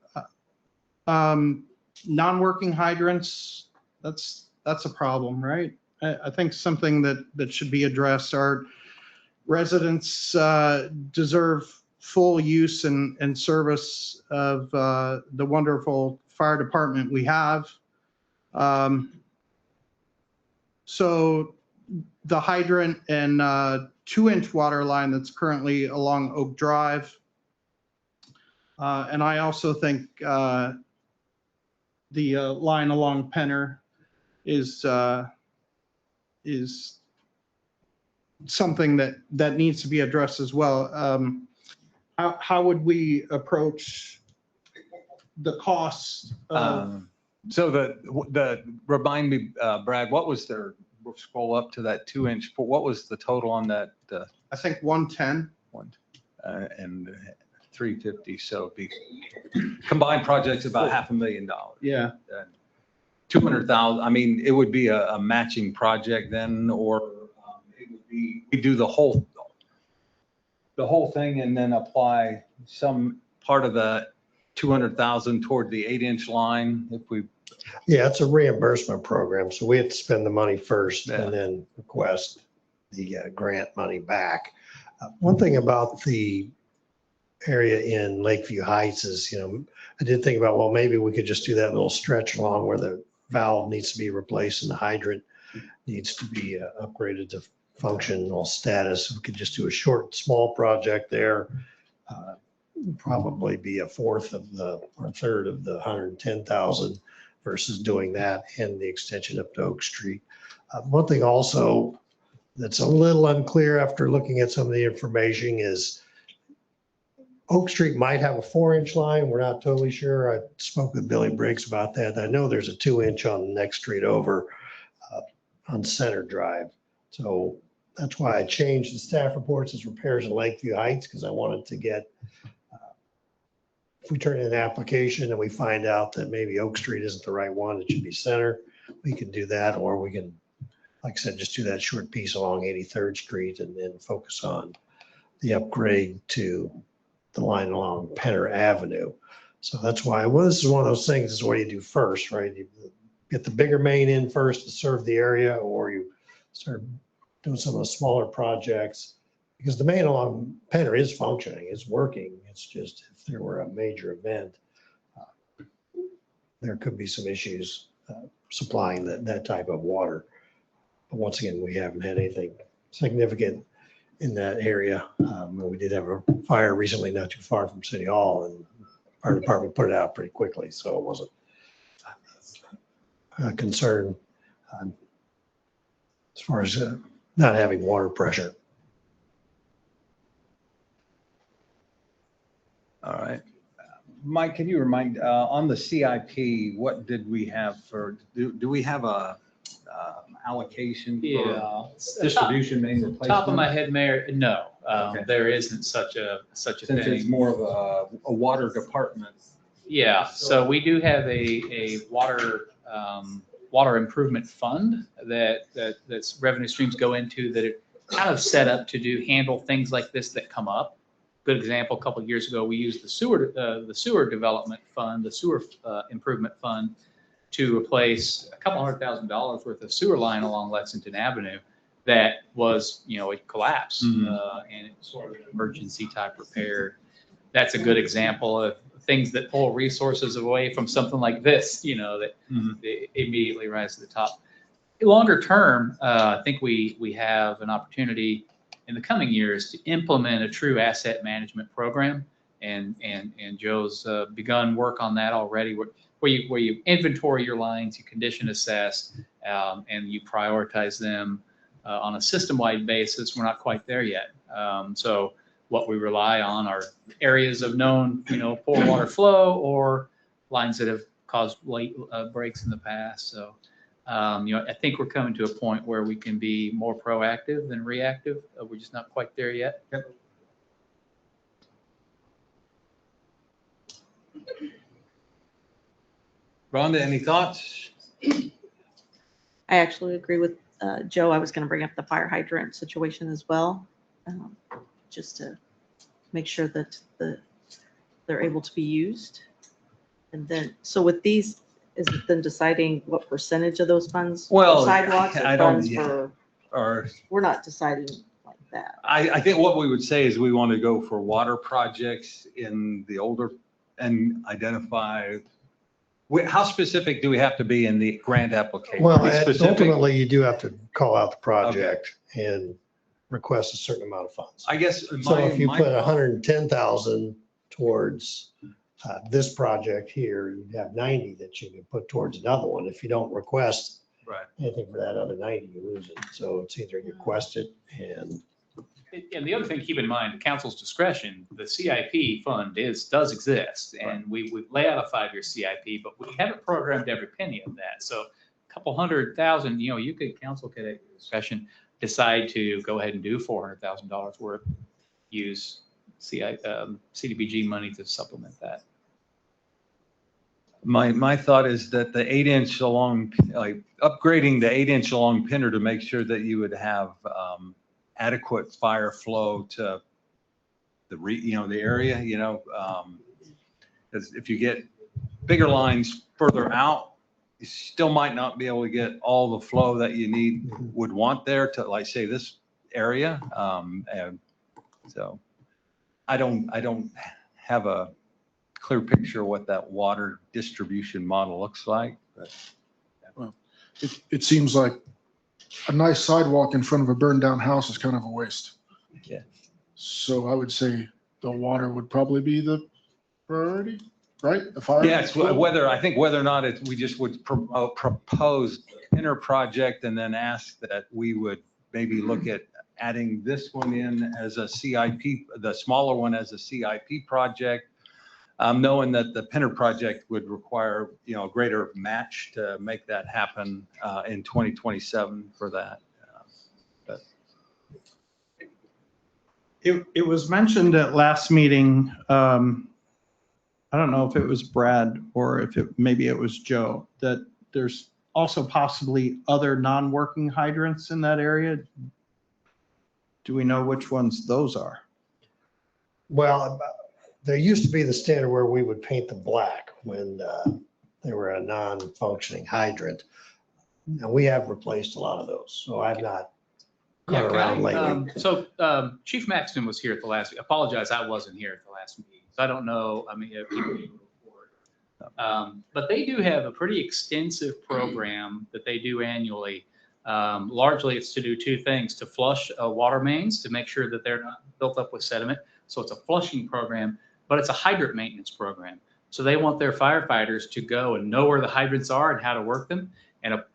non-working hydrants, that's a problem, right? I think something that should be addressed. Our residents deserve full use and service of the wonderful fire department we have. So the hydrant and 2-inch water line that's currently along Oak Drive. And I also think the line along Penner is something that needs to be addressed as well. How would we approach the costs? So remind me, Brad, what was their, we'll scroll up to that 2-inch, what was the total on that? I think 110. And 350, so it'd be combined projects about $500,000. Yeah. 200,000, I mean, it would be a matching project then, or it would be, we do the whole thing and then apply some part of the 200,000 toward the 8-inch line if we. Yeah, it's a reimbursement program. So we have to spend the money first and then request the grant money back. One thing about the area in Lakeview Heights is, I did think about, well, maybe we could just do that little stretch along where the valve needs to be replaced and the hydrant needs to be upgraded to functional status. We could just do a short, small project there. Probably be a fourth of or a third of the 110,000 versus doing that and the extension up to Oak Street. One thing also that's a little unclear after looking at some of the information is Oak Street might have a 4-inch line. We're not totally sure. I spoke with Billy Briggs about that. I know there's a 2-inch on the next street over on Center Drive. So that's why I changed the staff reports as repairs in Lakeview Heights, because I wanted to get, if we turn in an application and we find out that maybe Oak Street isn't the right one, it should be Center, we can do that. Or we can, like I said, just do that short piece along 83rd Street and then focus on the upgrade to the line along Penner Avenue. So that's why, well, this is one of those things, is what do you do first, right? You get the bigger main in first to serve the area, or you start doing some of the smaller projects, because the main along Penner is functioning, it's working. It's just if there were a major event, there could be some issues supplying that type of water. But once again, we haven't had anything significant in that area. We did have a fire recently, not too far from City Hall, and our department put it out pretty quickly, so it wasn't a concern as far as not having water pressure. All right. Mike, can you remind, on the CIP, what did we have for, do we have a allocation for distribution main replacement? Top of my head, Mayor, no, Okay. there isn't such a Since thing. it's more of a water department. Yeah, so we do have a water improvement fund that's revenue streams go into that are kind of set up to handle things like this that come up. Good example, a couple of years ago, we used the sewer development fund, the sewer improvement fund, to replace $200,000 worth of sewer line along Lexington Avenue that was, it collapsed, and it was sort of an emergency type repair. That's a good example of things that pull resources away from something like this, that they immediately rise to the top. Longer term, I think we have an opportunity in the coming years to implement a true asset management program, and Joe's begun work on that already, where you inventory your lines, you condition assess, and you prioritize them on a system-wide basis. We're not quite there yet. So what we rely on are areas of known, poor water flow or lines that have caused late breaks in the past. So, I think we're coming to a point where we can be more proactive than reactive. We're just not quite there yet. Yep. Rhonda, any thoughts? I actually agree with Joe. I was going to bring up the fire hydrant situation as well, just to make sure that they're able to be used. And then, so with these, is it then deciding what percentage of those funds for sidewalks or funds for, or we're not deciding like that. I think what we would say is we want to go for water projects in the older and identify, how specific do we have to be in the grant application? Well, Specific? ultimately, you do have to call out the project and request a certain amount of funds. I guess. So if you put 110,000 towards this project here, you'd have 90 that you could put towards another one. If you don't request anything for that other 90, you lose it. So it's either you request it and. And the other thing to keep in mind, the council's discretion, the CIP fund does exist, and we lay out a 5-year CIP, but we haven't programmed every penny of that. So a couple $100,000, council could at your discretion decide to go ahead and do $400,000 worth, use CDBG money to supplement that. My thought is that the 8-inch along, like upgrading the 8-inch along pinner to make sure that you would have adequate fire flow to the area, because if you get bigger lines further out, you still might not be able to get all the flow that you would want there to, like, say, this area. And so I don't have a clear picture of what that water distribution model looks like. But well, it seems like a nice sidewalk in front of a burned down house is kind of a waste. Yeah. So I would say the water would probably be the priority, right? The fire. Yeah, it's whether or not we just would propose inner project and then ask that we would maybe look at adding this one in as a CIP, the smaller one as a CIP project, knowing that the Pinner project would require, a greater match to make that happen in 2027 for that. But It was mentioned at last meeting, I don't know if it was Brad or if maybe it was Joe, that there's also possibly other non-working hydrants in that area. Do we know which ones those are? Well, there used to be the standard where we would paint them black when they were a non-functioning hydrant. And we have replaced a lot of those. So I've not gone around lately. Chief Maxton was here at the last, apologize, I wasn't here at the last meeting. So I don't know, people report. But they do have a pretty extensive program that they do annually Largely, it's to do two things: to flush water mains to make sure that they're not built up with sediment. So it's a flushing program, but it's a hydrant maintenance program. So they want their firefighters to go and know where the hydrants are and how to work them. And a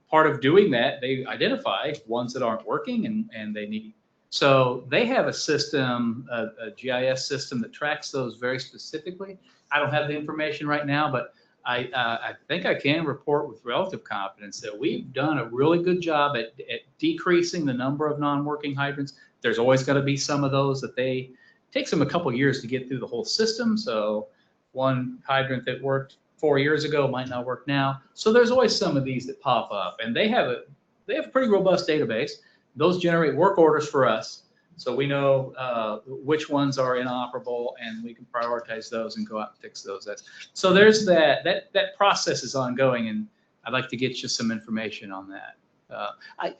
part of doing that, they identify ones that aren't working and they need. So they have a system, a GIS system that tracks those very specifically. I don't have the information right now, but I think I can report with relative confidence that we've done a really good job at decreasing the number of non-working hydrants. There's always going to be some of those that takes them a couple years to get through the whole system. So one hydrant that worked 4 years ago might not work now. So there's always some of these that pop up, and they have a pretty robust database. Those generate work orders for us. So we know which ones are inoperable, and we can prioritize those and go out and fix those. So there's that process is ongoing, and I'd like to get you some information on that. I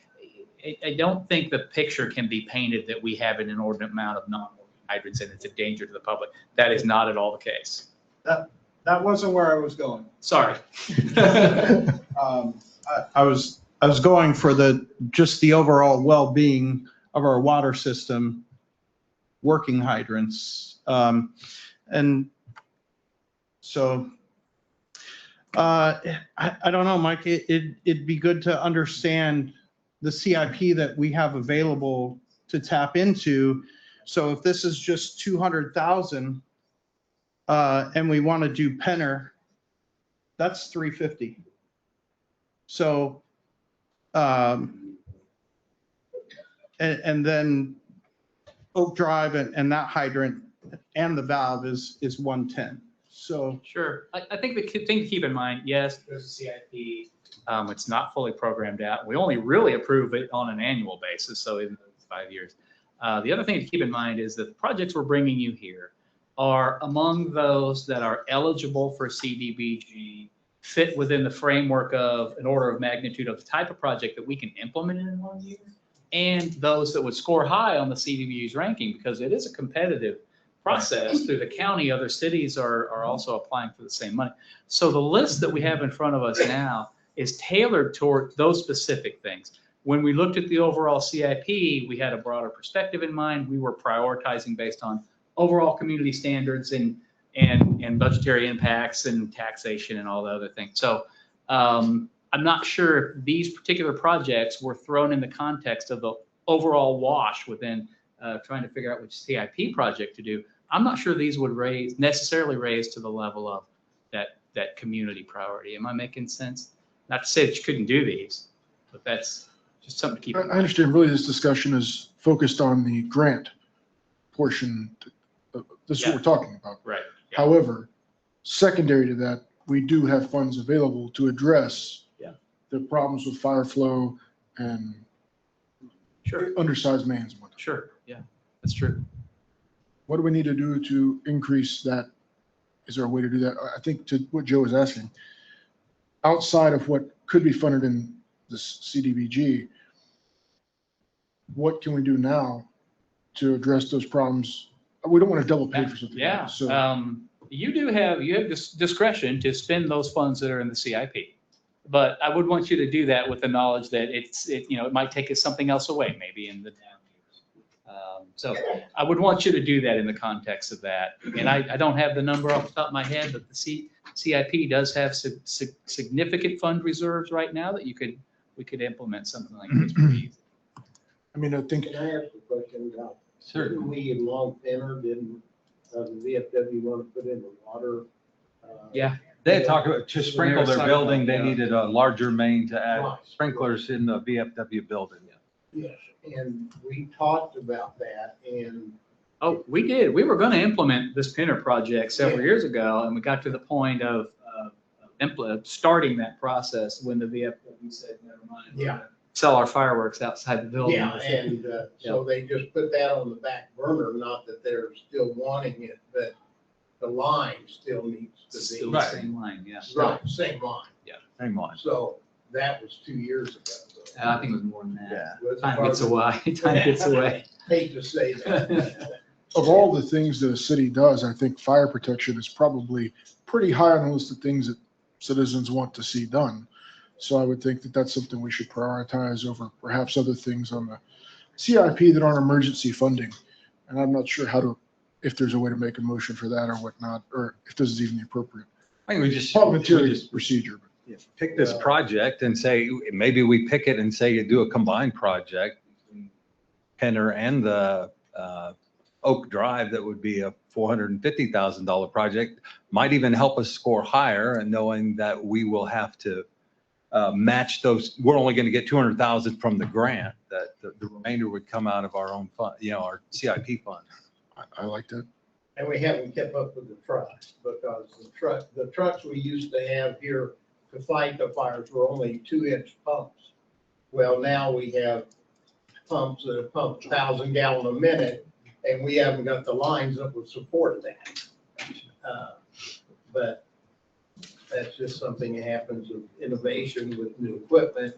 don't think the picture can be painted that we have an inordinate amount of non-working hydrants and it's a danger to the public. That is not at all the case. That wasn't where I was going. Sorry. I was going for just the overall well-being of our water system, working hydrants. And so I don't know, Mike, it'd be good to understand the CIP that we have available to tap into. So if this is just 200,000 and we want to do Penner, that's 350. So and then Oak Drive and that hydrant and the valve is 110. So sure. I think the thing to keep in mind, yes, there's a CIP. It's not fully programmed out. We only really approve it on an annual basis, so in 5 years. The other thing to keep in mind is that the projects we're bringing you here are among those that are eligible for CDBG, fit within the framework of an order of magnitude of the type of project that we can implement in 1 year, and those that would score high on the CDBG's ranking, because it is a competitive process through the county. Other cities are also applying for the same money. So the list that we have in front of us now is tailored toward those specific things. When we looked at the overall CIP, we had a broader perspective in mind. We were prioritizing based on overall community standards and budgetary impacts and taxation and all the other things. So I'm not sure if these particular projects were thrown in the context of the overall wash within trying to figure out which CIP project to do. I'm not sure these would necessarily raise to the level of that community priority. Am I making sense? Not to say that you couldn't do these, but that's just something to keep in mind. I understand really this discussion is focused on the grant portion. This is what we're talking about. Right. Yeah. However, secondary to that, we do have funds available to address the problems with fire flow and undersized mains and whatnot. Sure. Yeah, that's true. What do we need to do to increase that? Is there a way to do that? I think to what Joe is asking, outside of what could be funded in the CDBG, what can we do now to address those problems? We don't want to double pay for something. Yeah. So you have discretion to spend those funds that are in the CIP, but I would want you to do that with the knowledge that it might take us something else away, maybe in the down years. So I would want you to do that in the context of that. And I don't have the number off the top of my head, but the CIP does have significant fund reserves right now that we could implement something like this pretty easy. I mean, I think. Can I ask a question about? Sure. Didn't we in Long Penner, didn't the VFW want to put in the water? Yeah. They had talked about to sprinkle their building, they needed a larger main to add sprinklers in the VFW building. Yes, and we talked about that, and Oh, we did. We were going to implement this Penner project several years ago, and we got to the point of starting that process when the VFW said, never mind. Yeah. Sell our fireworks outside the building. yeah, and so they just put that on the back burner, not that they're still wanting it, but the line still needs to be. Still the same line, yeah. Right, same line. Yeah. Same line. So that was 2 years ago. I think it was more than that. Yeah. Time gets away. Time gets away. Hate to say that. Of all the things that a city does, I think fire protection is probably pretty high on the list of things that citizens want to see done. So I would think that that's something we should prioritize over perhaps other things on the CIP that aren't emergency funding. And I'm not sure if there's a way to make a motion for that or whatnot, or if this is even the appropriate I think we just parliamentary procedure. pick this project and say, maybe we pick it and say you do a combined project. Penner and the Oak Drive, that would be a $450,000 project, might even help us score higher, and knowing that we will have to match those. We're only going to get 200,000 from the grant, that the remainder would come out of our own fund, our CIP fund. I like that. And we haven't kept up with the trucks, because the trucks we used to have here to fight the fires were only 2-inch pumps. Well, now we have pumps that pump 1,000 gallon a minute, and we haven't got the lines that would support that. But that's just something that happens with innovation with new equipment.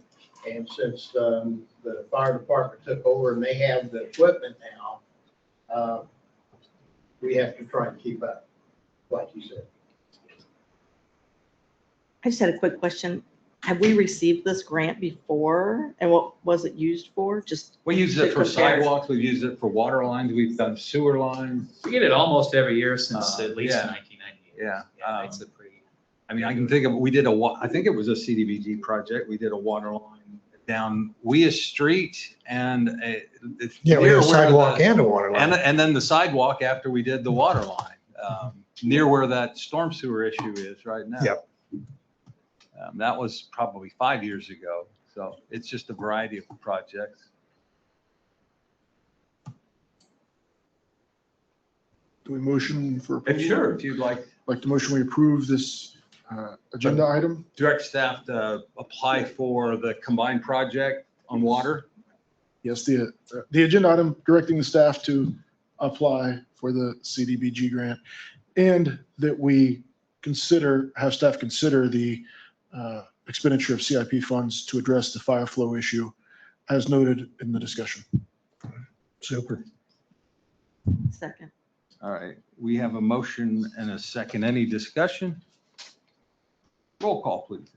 And since the fire department took over and they have the equipment now, we have to try and keep up, like you said. I just had a quick question. Have we received this grant before, and what was it used for? We use it for sidewalks, we use it for water lines, we've done sewer lines. We get it almost every year since at least 1998. Yeah. It's a pretty. I mean, I can think of, I think it was a CDBG project. We did a water line down Wea Street, and we had a sidewalk and a water line. And then the sidewalk after we did the water line, near where that storm sewer issue is right now. Yep. That was probably 5 years ago. So it's just a variety of projects. Do we motion for approval? Sure, if you'd like. Like the motion, we approve this agenda item? Direct staff to apply for the combined project on water. Yes, the agenda item directing the staff to apply for the CDBG grant, and that we have staff consider the expenditure of CIP funds to address the fire flow issue as noted in the discussion. Super. Second. All right, we have a motion and a second. Any discussion? Roll call, please.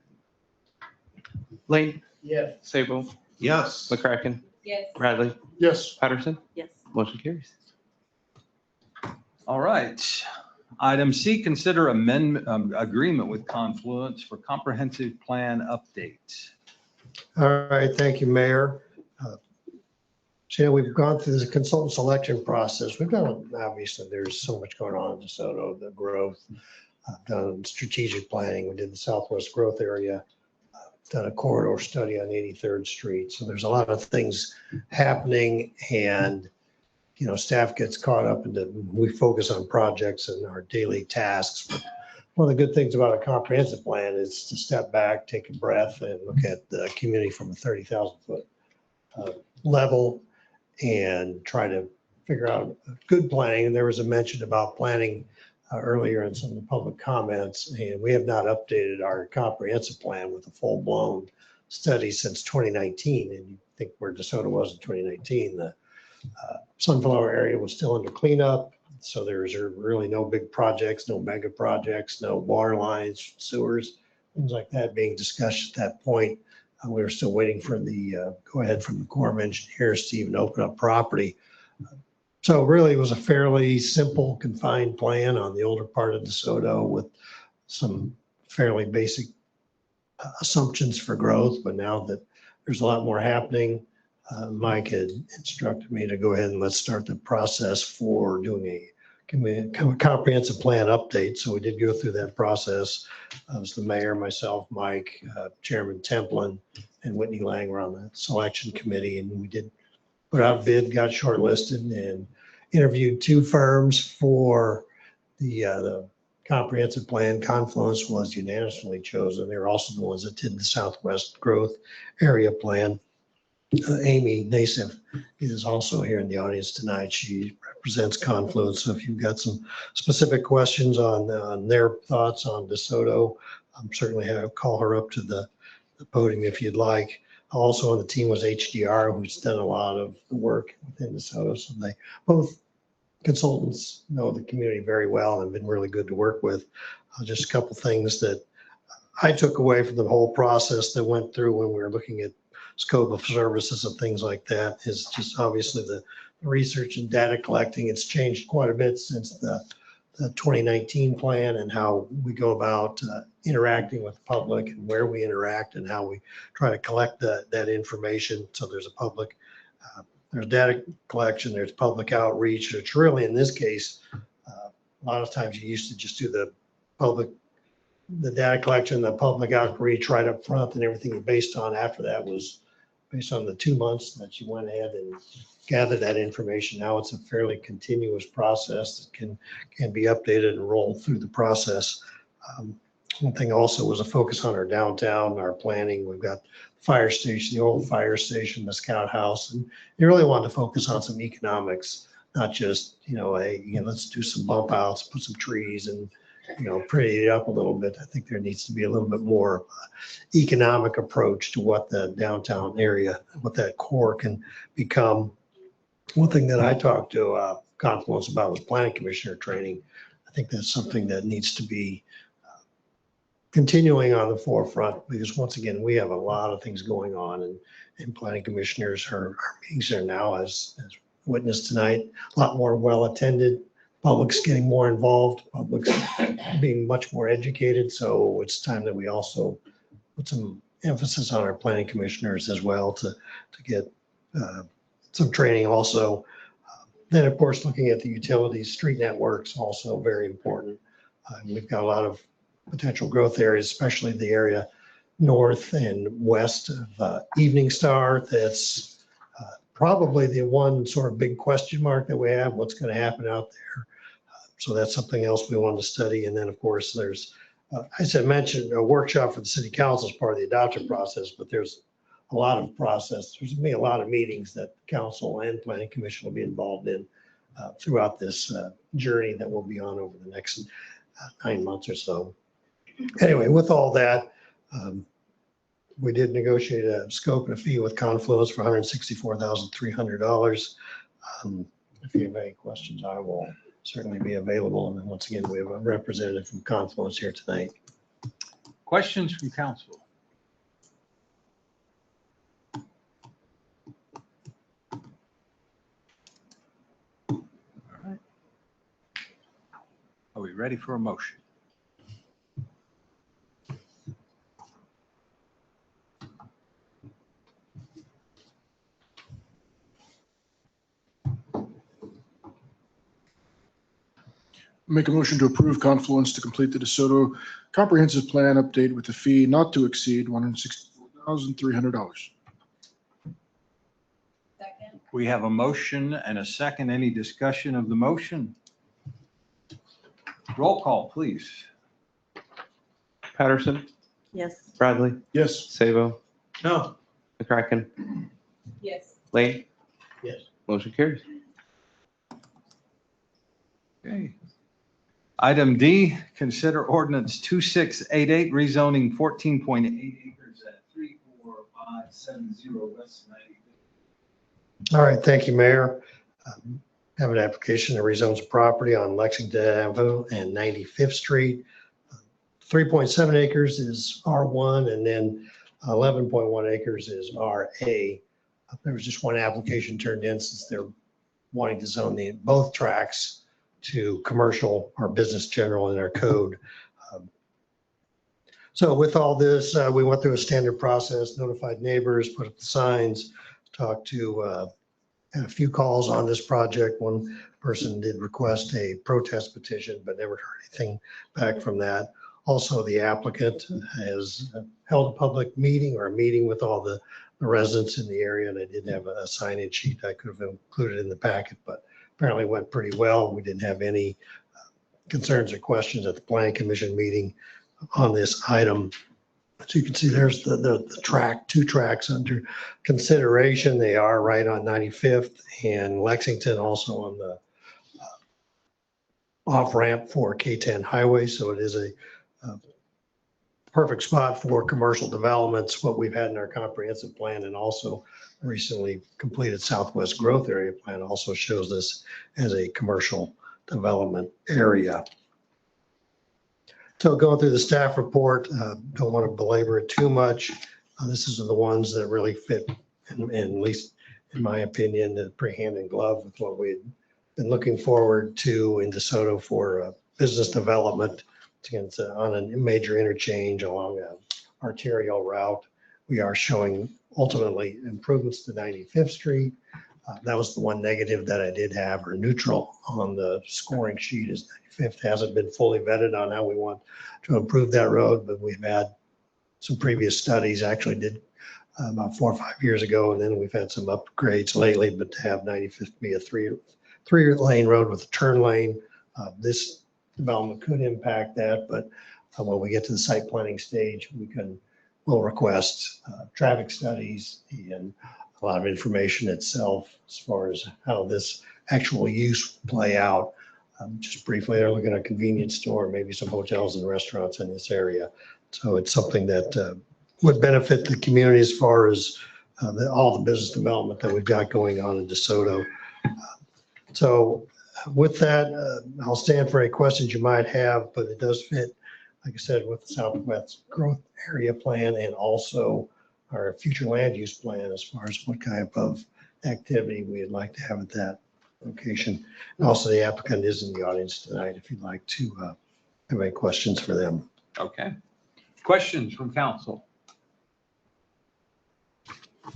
Lane, Yes. Sable, Yes. McCracken, Yes. Bradley, Yes. Patterson, Yes. motion carries. All right. Item C, consider agreement with Confluence for comprehensive plan update. All right, thank you, Mayor. We've gone through the consultant selection process. We've done, obviously, there's so much going on in DeSoto, the growth. Done strategic planning. We did the Southwest growth area, done a corridor study on 83rd Street. So there's a lot of things happening, and staff gets caught up we focus on projects and our daily tasks. But one of the good things about a comprehensive plan is to step back, take a breath, and look at the community from a 30,000 foot level and try to figure out good planning. And there was a mention about planning earlier in some of the public comments, and we have not updated our comprehensive plan with a full-blown study since 2019. And you think where DeSoto was in 2019, the Sunflower area was still under cleanup. So there's really no big projects, no mega projects, no water lines, sewers, things like that being discussed at that point. We were still waiting for the go-ahead from the Corps of Engineers to even open up property. So really, it was a fairly simple, confined plan on the older part of DeSoto with some fairly basic assumptions for growth. But now that there's a lot more happening, Mike had instructed me to go ahead and let's start the process for doing a comprehensive plan update. So we did go through that process. It was the mayor, myself, Mike, Chairman Templin, and Whitney Lang were on the selection committee, and we did put out a bid, got shortlisted, and interviewed 2 firms for the comprehensive plan. Confluence was unanimously chosen. They were also the ones that did the Southwest growth area plan. Amy Nassif is also here in the audience tonight. She represents Confluence. So if you've got some specific questions on their thoughts on DeSoto, I'm certainly call her up to the podium if you'd like. Also on the team was HDR, who's done a lot of the work within DeSoto. So they both consultants know the community very well and have been really good to work with. Just a couple things that I took away from the whole process that went through when we were looking at scope of services and things like that is just obviously the research and data collecting. It's changed quite a bit since the 2019 plan and how we go about interacting with the public and where we interact and how we try to collect that information. So there's a public, there's data collection, there's public outreach. It's really, in this case, a lot of times you used to just do the data collection, the public outreach right up front, and everything based on after that was based on the 2 months that you went ahead and gathered that information. Now it's a fairly continuous process that can be updated and rolled through the process. One thing also was a focus on our downtown, our planning. We've got the fire station, the old fire station, the scout house, and you really want to focus on some economics, not just, let's do some bump outs, put some trees and, pretty it up a little bit. I think there needs to be a little bit more economic approach to what the downtown area, what that core can become. One thing that I talked to Confluence about was planning commissioner training. I think that's something that needs to be continuing on the forefront because once again, we have a lot of things going on and planning commissioners, our meetings are now as witnessed tonight, a lot more well attended. Public's getting more involved, public's being much more educated. So it's time that we also put some emphasis on our planning commissioners as well to get some training also. Then of course, looking at the utilities, street networks, also very important. We've got a lot of potential growth areas, especially the area north and west of Evening Star. That's probably the one sort of big question mark that we have, what's going to happen out there. So that's something else we want to study. And then of course there's, I mentioned a workshop for the city council as part of the adoption process, but there's a lot of process. There's going to be a lot of meetings that council and planning commission will be involved in throughout this journey that we'll be on over the next 9 months or so. Anyway, with all that, we did negotiate a scope and a fee with Confluence for $164,300. If you have any questions, I will certainly be available. And then once again, we have a representative from Confluence here tonight. Questions from council? All right. Are we ready for a motion? Make a motion to approve Confluence to complete the DeSoto comprehensive plan update with a fee not to exceed $164,300. We have a motion and a second. Any discussion of the motion? Roll call, please. Patterson, Yes. Bradley, Yes. Sabo, No. McCracken, Yes. Lane. Yes. Motion carries. Okay. Item D, consider ordinance 2688 rezoning 14.8 acres at 34570 West 95th. All right, thank you, Mayor. Have an application to rezone some property on Lexington Avenue and 95th Street. 3.7 acres is R1 and then 11.1 acres is RA. There was just one application turned in since they're wanting to zone both tracks to commercial or business general in our code. So with all this, we went through a standard process, notified neighbors, put up the signs, talked to, had a few calls on this project. One person did request a protest petition, but never heard anything back from that. Also, the applicant has held a public meeting or a meeting with all the residents in the area, and I did have a sign-in sheet I could have included in the packet, but apparently went pretty well. We didn't have any concerns or questions at the planning commission meeting on this item. So you can see there's the track, 2 tracks under consideration. They are right on 95th and Lexington, also on the off ramp for K10 highway. So it is a perfect spot for commercial developments, what we've had in our comprehensive plan, and also recently completed Southwest Growth Area Plan also shows this as a commercial development area. So going through the staff report, don't want to belabor it too much. This is the ones that really fit, and at least in my opinion, pretty hand in glove with what we'd been looking forward to in DeSoto for business development. It's on a major interchange along an arterial route. We are showing ultimately improvements to 95th Street. That was the one negative that I did have, or neutral on the scoring sheet, is 95th hasn't been fully vetted on how we want to improve that road, but we've had some previous studies, actually did about 4 or 5 years ago, and then we've had some upgrades lately, but to have 95th be a three-lane road with a turn lane, this development could impact that, but when we get to the site planning stage, we'll request traffic studies and a lot of information itself as far as how this actual use play out. Just briefly, they're looking at a convenience store, maybe some hotels and restaurants in this area. So it's something that would benefit the community as far as all the business development that we've got going on in DeSoto. So with that, I'll stand for any questions you might have, but it does fit, like I said, with the Southwest Growth Area Plan and also our future land use plan as far as what kind of activity we'd like to have at that location. And also the applicant is in the audience tonight if you'd like to have any questions for them. Okay. Questions from council? I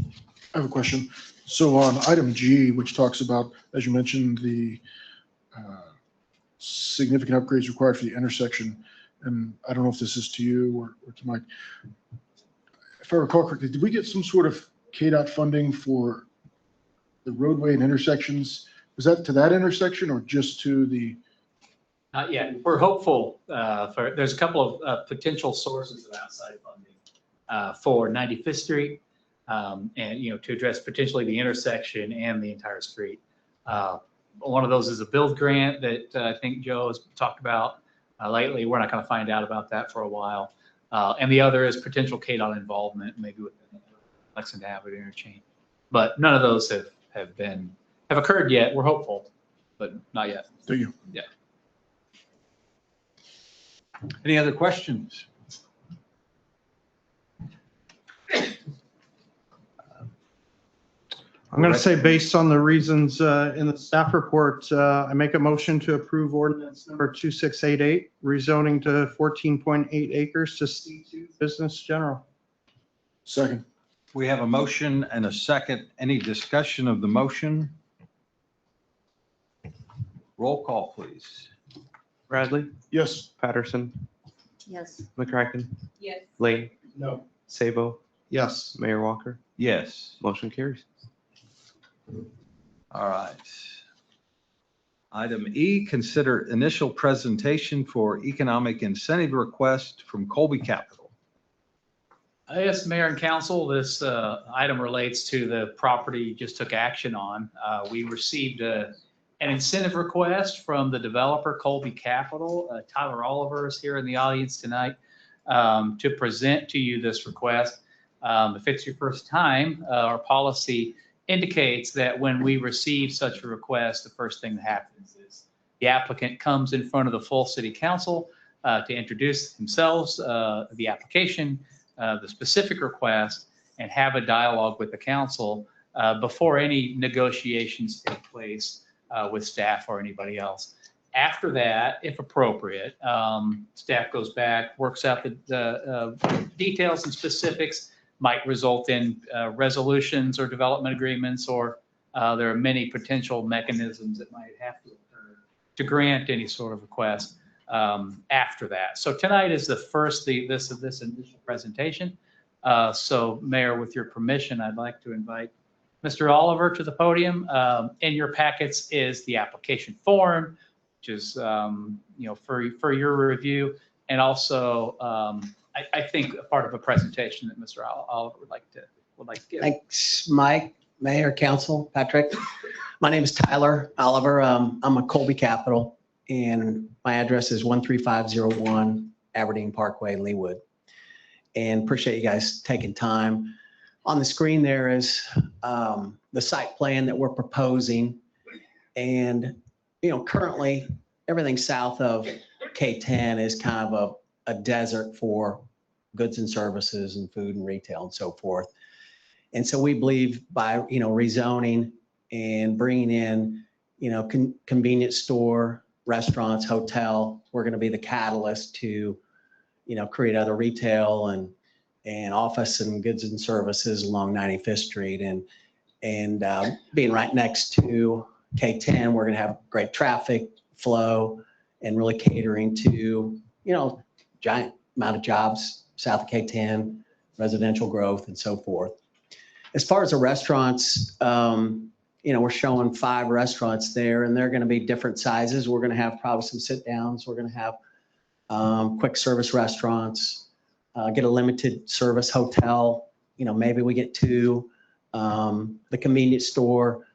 have a question. So on item G, which talks about, as you mentioned, the significant upgrades required for the intersection, and I don't know if this is to you or to Mike. If I recall correctly, did we get some sort of KDOT funding for the roadway and intersections? Was that to that intersection or just to the? Yeah, we're hopeful there's a couple of potential sources of outside funding for 95th Street and, to address potentially the intersection and the entire street. One of those is a build grant that I think Joe has talked about lately. We're not going to find out about that for a while. And the other is potential KDOT involvement, maybe with the Lexington Avenue interchange. But none of those have occurred yet. We're hopeful, but not yet. Thank you. Yeah. Any other questions? I'm going to say, based on the reasons in the staff report, I make a motion to approve ordinance number 2688, rezoning to 14.8 acres to C2 Business General. Second. We have a motion and a second. Any discussion of the motion? Roll call, please. Bradley? Yes. Patterson? Yes. McCracken? Yes. Lane? No. Sabo? Yes. Mayor Walker? Yes. Motion carries. All right. Item E, consider initial presentation for economic incentive request from Colby Capital. Yes, Mayor and Council, this item relates to the property you just took action on. We received an incentive request from the developer Colby Capital. Tyler Oliver is here in the audience tonight to present to you this request. If it's your first time, our policy indicates that when we receive such a request, the first thing that happens is the applicant comes in front of the full city council to introduce themselves, the application, the specific request, and have a dialogue with the council before any negotiations take place with staff or anybody else. After that, if appropriate, staff goes back, works out the details and specifics, might result in resolutions or development agreements, or there are many potential mechanisms that might have to occur to grant any sort of request after that. So tonight is the first this initial presentation. So Mayor, with your permission, I'd like to invite Mr. Oliver to the podium. In your packets is the application form, which is for your review, and also I think a part of a presentation that Mr. Oliver would like to give. Thanks, Mike, Mayor, Council, Patrick. My name is Tyler Oliver. I'm a Colby Capital, and my address is 13501 Aberdeen Parkway, Leawood. And appreciate you guys taking time. On the screen there is the site plan that we're proposing. And, currently everything south of K10 is kind of a desert for goods and services and food and retail and so forth. And so we believe by, rezoning and bringing in, convenience store, restaurants, hotel, we're going to be the catalyst to, create other retail and office and goods and services along 95th Street. And being right next to K10, we're going to have great traffic flow and really catering to, giant amount of jobs south of K10, residential growth and so forth. As far as the restaurants, we're showing 5 restaurants there, and they're going to be different sizes. We're going to have probably some sit downs. We're going to have quick service restaurants, get a limited service hotel. Maybe we get 2. The convenience store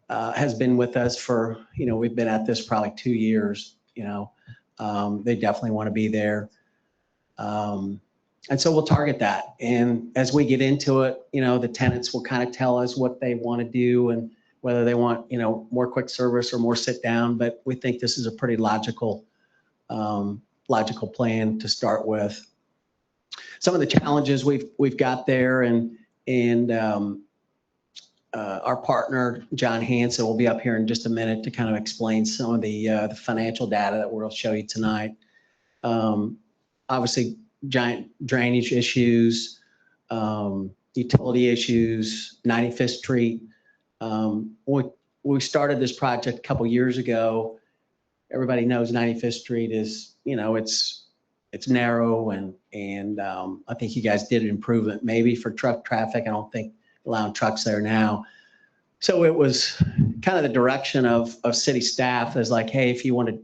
has been with us for, we've been at this probably 2 years. They definitely want to be there. And so we'll target that. And as we get into it, the tenants will kind of tell us what they want to do and whether they want, more quick service or more sit down. But we think this is a pretty logical plan to start with. Some of the challenges we've got there, and our partner, John Hanson, will be up here in just a minute to kind of explain some of the financial data that we'll show you tonight. Obviously, giant drainage issues, utility issues, 95th Street. When we started this project a couple years ago, everybody knows 95th Street is, it's narrow and I think you guys did an improvement maybe for truck traffic. I don't think allowing trucks there now. So it was kind of the direction of city staff is like, hey, if you want to,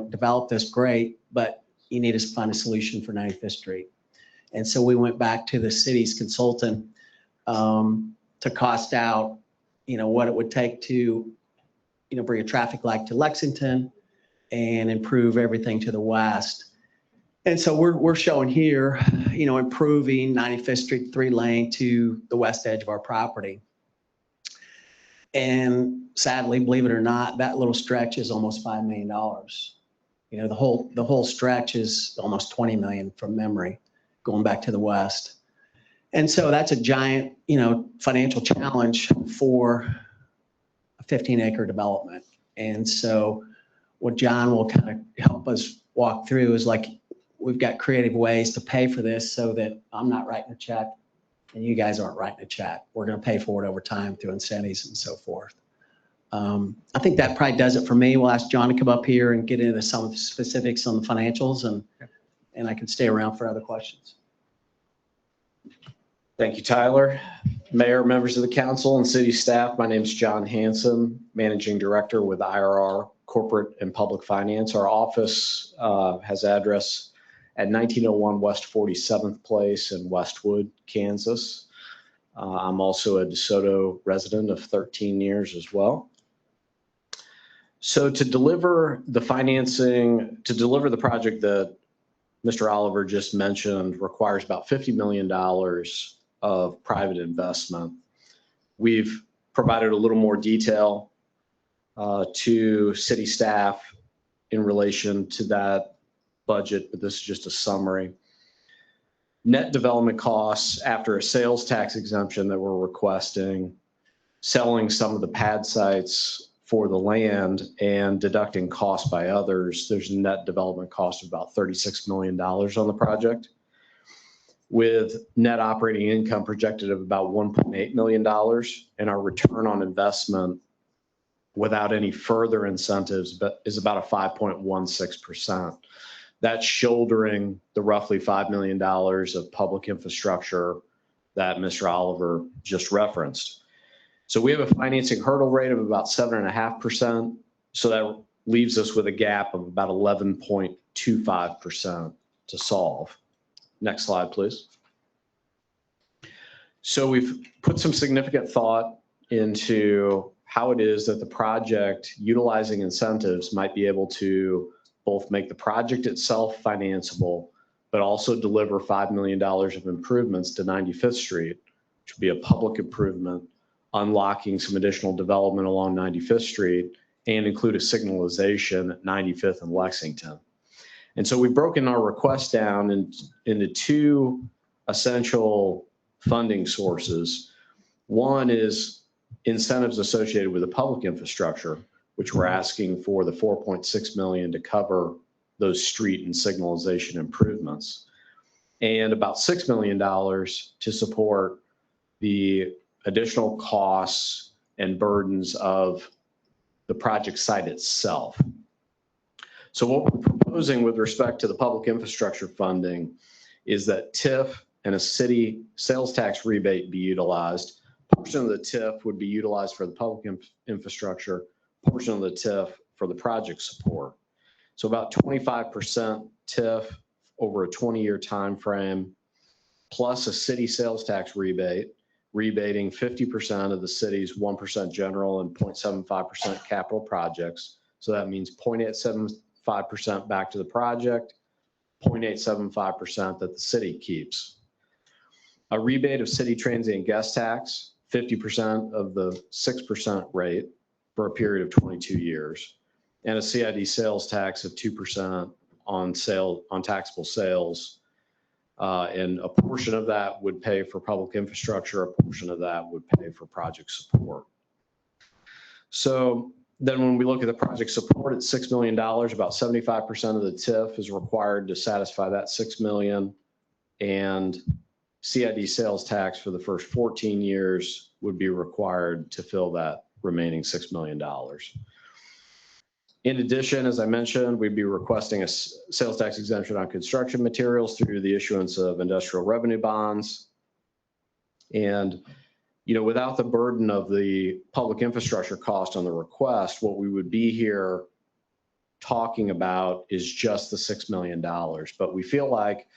develop this, great, but you need to find a solution for 95th Street. And so we went back to the city's consultant to cost out, what it would take to, bring a traffic light to Lexington and improve everything to the west. And so we're showing here, improving 95th Street 3-lane to the west edge of our property. And sadly, believe it or not, that little stretch is almost $5 million. The whole stretch is almost 20 million from memory, going back to the west. And so that's a giant, financial challenge for a 15-acre development. And so what John will kind of help us walk through is like, we've got creative ways to pay for this so that I'm not writing a check and you guys aren't writing a check. We're going to pay for it over time through incentives and so forth. I think that probably does it for me. We'll ask John to come up here and get into some of the specifics on the financials, and I can stay around for other questions. Thank you, Tyler. Mayor, members of the council, and city staff, my name is John Hanson, Managing Director with IRR Corporate and Public Finance. Our office has address at 1901 West 47th Place in Westwood, Kansas. I'm also a DeSoto resident of 13 years as well. So to deliver the financing, to deliver the project that Mr. Oliver just mentioned requires about $50 million of private investment. We've provided a little more detail to city staff in relation to that budget, but this is just a summary. Net development costs after a sales tax exemption that we're requesting, selling some of the pad sites for the land and deducting costs by others, there's a net development cost of about $36 million on the project, with net operating income projected of about $1.8 million, and our return on investment without any further incentives is about a 5.16%. That's shouldering the roughly $5 million of public infrastructure that Mr. Oliver just referenced. So we have a financing hurdle rate of about 7.5%. So that leaves us with a gap of about 11.25% to solve. Next slide, please. So we've put some significant thought into how it is that the project, utilizing incentives, might be able to both make the project itself financeable, but also deliver $5 million of improvements to 95th Street, which would be a public improvement, unlocking some additional development along 95th Street, and include a signalization at 95th and Lexington. And so we've broken our request down into two essential funding sources. One is incentives associated with the public infrastructure, which we're asking for the 4.6 million to cover those street and signalization improvements, and about $6 million to support the additional costs and burdens of the project site itself. So what we're proposing with respect to the public infrastructure funding is that TIF and a city sales tax rebate be utilized. Portion of the TIF would be utilized for the public infrastructure, portion of the TIF for the project support. So about 25% TIF over a 20-year time frame, plus a city sales tax rebate, rebating 50% of the city's 1% general and 0.75% capital projects. So that means 0.875% back to the project, 0.875% that the city keeps. A rebate of city transient guest tax, 50% of the 6% rate for a period of 22 years, and a CID sales tax of 2% on taxable sales. And a portion of that would pay for public infrastructure, a portion of that would pay for project support. So then when we look at the project support at $6 million, about 75% of the TIF is required to satisfy that $6 million, and CID sales tax for the first 14 years would be required to fill that remaining $6 million. In addition, as I mentioned, we'd be requesting a sales tax exemption on construction materials through the issuance of industrial revenue bonds. And, you know, without the burden of the public infrastructure cost on the request, what we would be here talking about is just the $6 million. But we feel like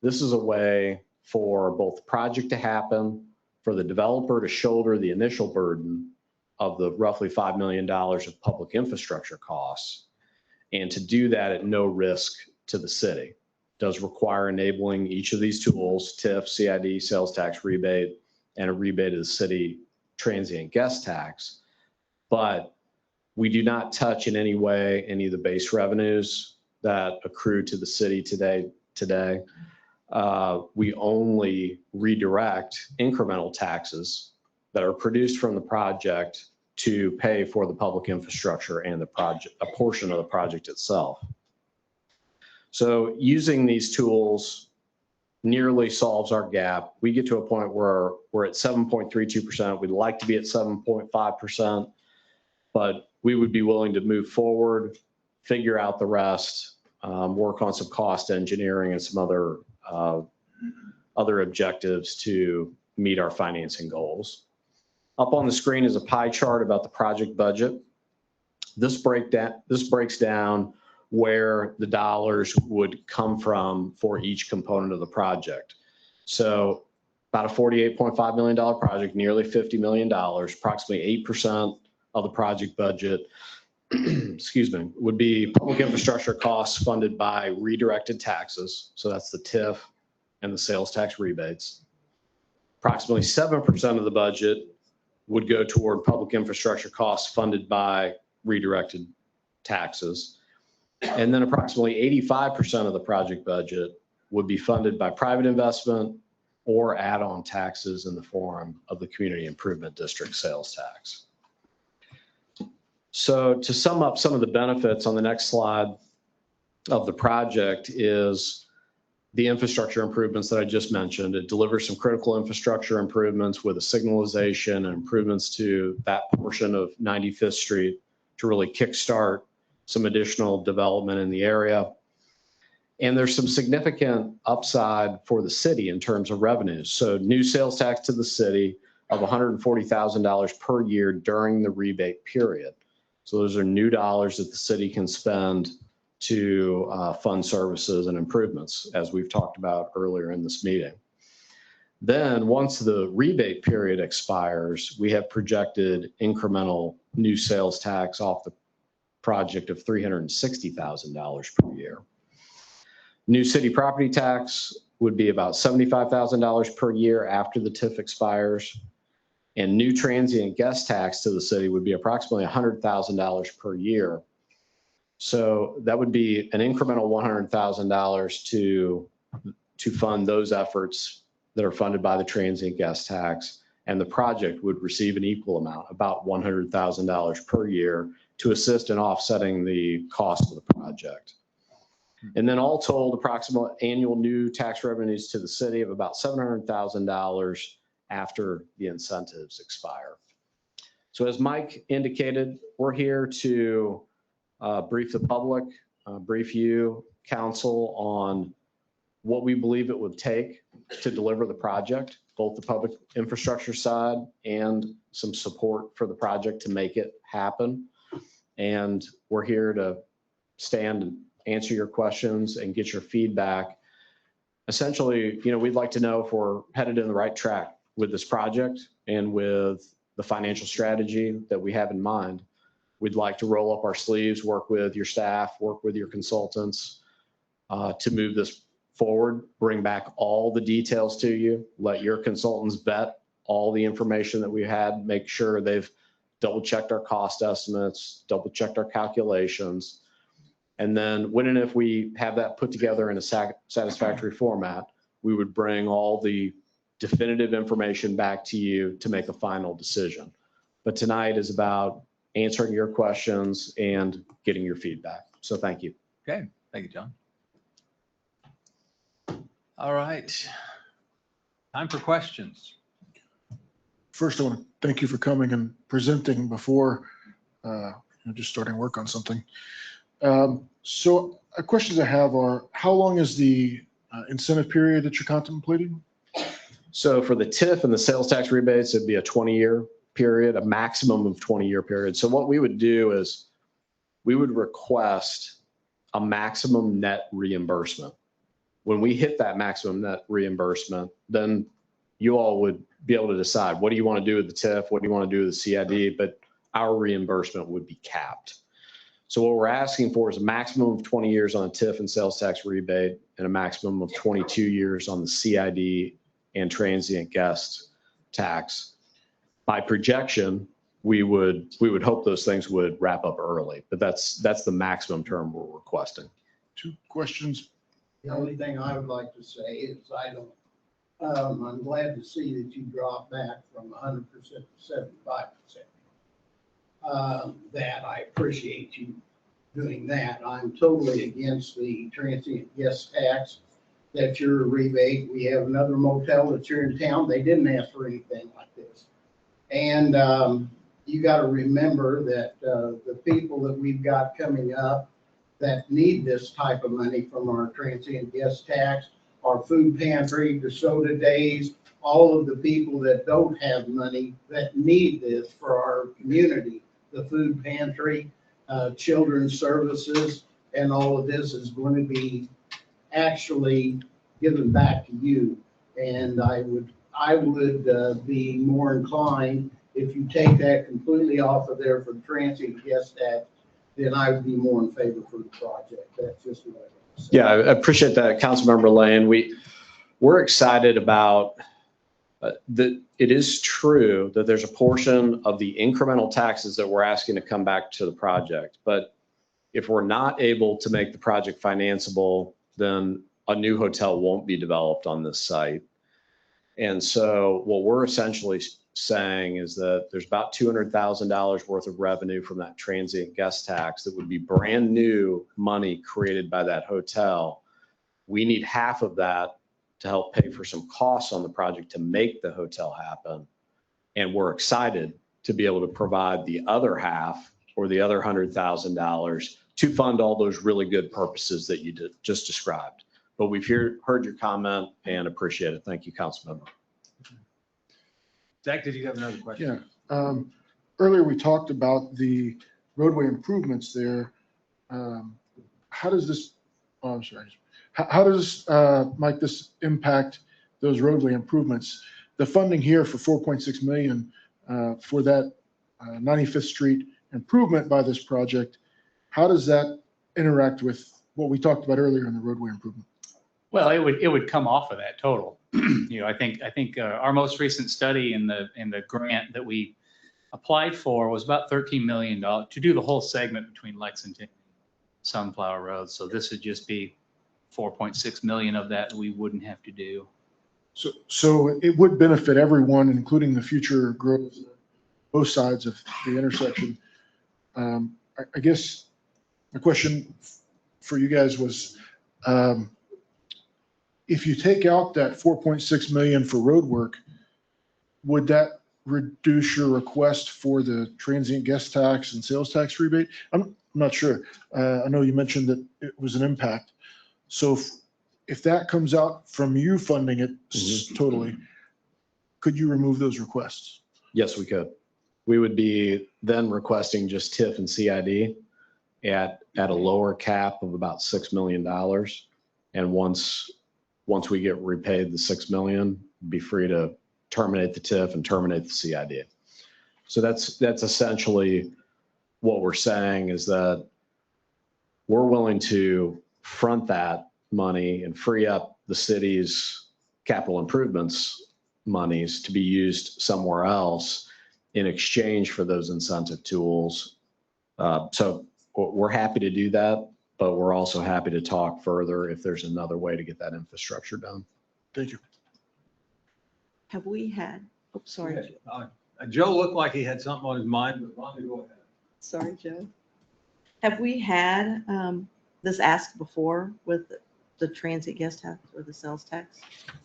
this is a way for both the project to happen, for the developer to shoulder the initial burden of the roughly $5 million of public infrastructure costs, and to do that at no risk to the city. It does require enabling each of these tools, TIF, CID, sales tax rebate, and a rebate of the city transient guest tax. But we do not touch in any way any of the base revenues that accrue to the city today. We only redirect incremental taxes that are produced from the project to pay for the public infrastructure and the project, a portion of the project itself. So using these tools nearly solves our gap. We get to a point where we're at 7.32%. We'd like to be at 7.5%, but we would be willing to move forward, figure out the rest, work on some cost engineering and some other objectives to meet our financing goals. Up on the screen is a pie chart about the project budget. This breaks down where the dollars would come from for each component of the project. So about a $48.5 million project, nearly $50 million, approximately 8% of the project budget, excuse me, would be public infrastructure costs funded by redirected taxes. So that's the TIF and the sales tax rebates. Approximately 7% of the budget would go toward public infrastructure costs funded by redirected taxes. And then approximately 85% of the project budget would be funded by private investment or add-on taxes in the form of the Community Improvement District sales tax. So to sum up some of the benefits on the next slide of the project is the infrastructure improvements that I just mentioned. It delivers some critical infrastructure improvements with a signalization and improvements to that portion of 95th Street to really kickstart some additional development in the area. And there's some significant upside for the city in terms of revenues. So new sales tax to the city of $140,000 per year during the rebate period. So those are new dollars that the city can spend to fund services and improvements, as we've talked about earlier in this meeting. Then once the rebate period expires, we have projected incremental new sales tax off the project of $360,000 per year. New city property tax would be about $75,000 per year after the TIF expires. And new transient guest tax to the city would be approximately $100,000 per year So that would be an incremental $100,000 to fund those efforts that are funded by the transient guest tax. And the project would receive an equal amount, about $100,000 per year, to assist in offsetting the cost of the project. And then all told, approximate annual new tax revenues to the city of about $700,000 after the incentives expire. So as Mike indicated, we're here to brief the public, brief you, council, on what we believe it would take to deliver the project, both the public infrastructure side and some support for the project to make it happen. And we're here to stand and answer your questions and get your feedback. Essentially, we'd like to know if we're headed in the right track with this project and with the financial strategy that we have in mind. We'd like to roll up our sleeves, work with your staff, work with your consultants to move this forward, bring back all the details to you, let your consultants vet all the information that we had, make sure they've double checked our cost estimates, double checked our calculations. And then when and if we have that put together in a satisfactory format, we would bring all the definitive information back to you to make a final decision. But tonight is about answering your questions and getting your feedback. So thank you. Okay, thank you, John. All right, time for questions. First, I want to thank you for coming and presenting before just starting work on something. So questions I have are, how long is the incentive period that you're contemplating? So for the TIF and the sales tax rebates, it'd be a 20-year period, a maximum of 20-year period. So what we would do is we would request a maximum net reimbursement. When we hit that maximum net reimbursement, then you all would be able to decide, what do you want to do with the TIF? What do you want to do with the CID? But our reimbursement would be capped. So what we're asking for is a maximum of 20 years on a TIF and sales tax rebate and a maximum of 22 years on the CID and transient guest tax. By projection, we would hope those things would wrap up early, but that's the maximum term we're requesting. Two questions. The only thing I would like to say is I'm glad to see that you dropped back from 100% to 75%. That I appreciate you doing that. I'm totally against the transient guest tax. That's your rebate. We have another motel that's here in town. They didn't ask for anything like this. And you got to remember that the people that we've got coming up that need this type of money from our transient guest tax, our food pantry, the soda days, all of the people that don't have money that need this for our community, the food pantry, children's services, and all of this is going to be actually given back to you. And I would be more inclined if you take that completely off of there for the transient guest tax, then I would be more in favor for the project. That's just what I want to say. Yeah, I appreciate that, Councilmember Lane. We're excited about that. It is true that there's a portion of the incremental taxes that we're asking to come back to the project. But if we're not able to make the project financeable, then a new hotel won't be developed on this site. And so what we're essentially saying is that there's about $200,000 worth of revenue from that transient guest tax that would be brand new money created by that hotel. We need half of that to help pay for some costs on the project to make the hotel happen. And we're excited to be able to provide the other half or the other $100,000 to fund all those really good purposes that you just described. But we've heard your comment and appreciate it. Thank you, Councilmember. Zach, did you have another question? Yeah. Earlier we talked about the roadway improvements there. How does this, I'm sorry. How does, Mike, this impact those roadway improvements? The funding here for $4.6 million for that 95th Street improvement by this project, how does that interact with what we talked about earlier in the roadway improvement? Well, it would come off of that total. I think our most recent study in the grant that we applied for was about $13 million to do the whole segment between Lexington Sunflower Road. So this would just be 4.6 million of that we wouldn't have to do. So it would benefit everyone, including the future growth, both sides of the intersection. I guess my question for you guys was, if you take out that 4.6 million for road work, would that reduce your request for the transient guest tax and sales tax rebate? I'm not sure. I know you mentioned that it was an impact. So if that comes out from you funding it totally, could you remove those requests? Yes, we could. We would be then requesting just TIF and CID at a lower cap of about $6 million. And once we get repaid the 6 million, be free to terminate the TIF and terminate the CID. So that's essentially what we're saying, is that we're willing to front that money and free up the city's capital improvements monies to be used somewhere else in exchange for those incentive tools. So we're happy to do that, but we're also happy to talk further if there's another way to get that infrastructure done. Thank you. Have we had, oh, sorry. Joe looked like he had something on his mind, but Rhonda, go ahead. Sorry, Joe. Have we had this asked before with the transit guest tax or the sales tax?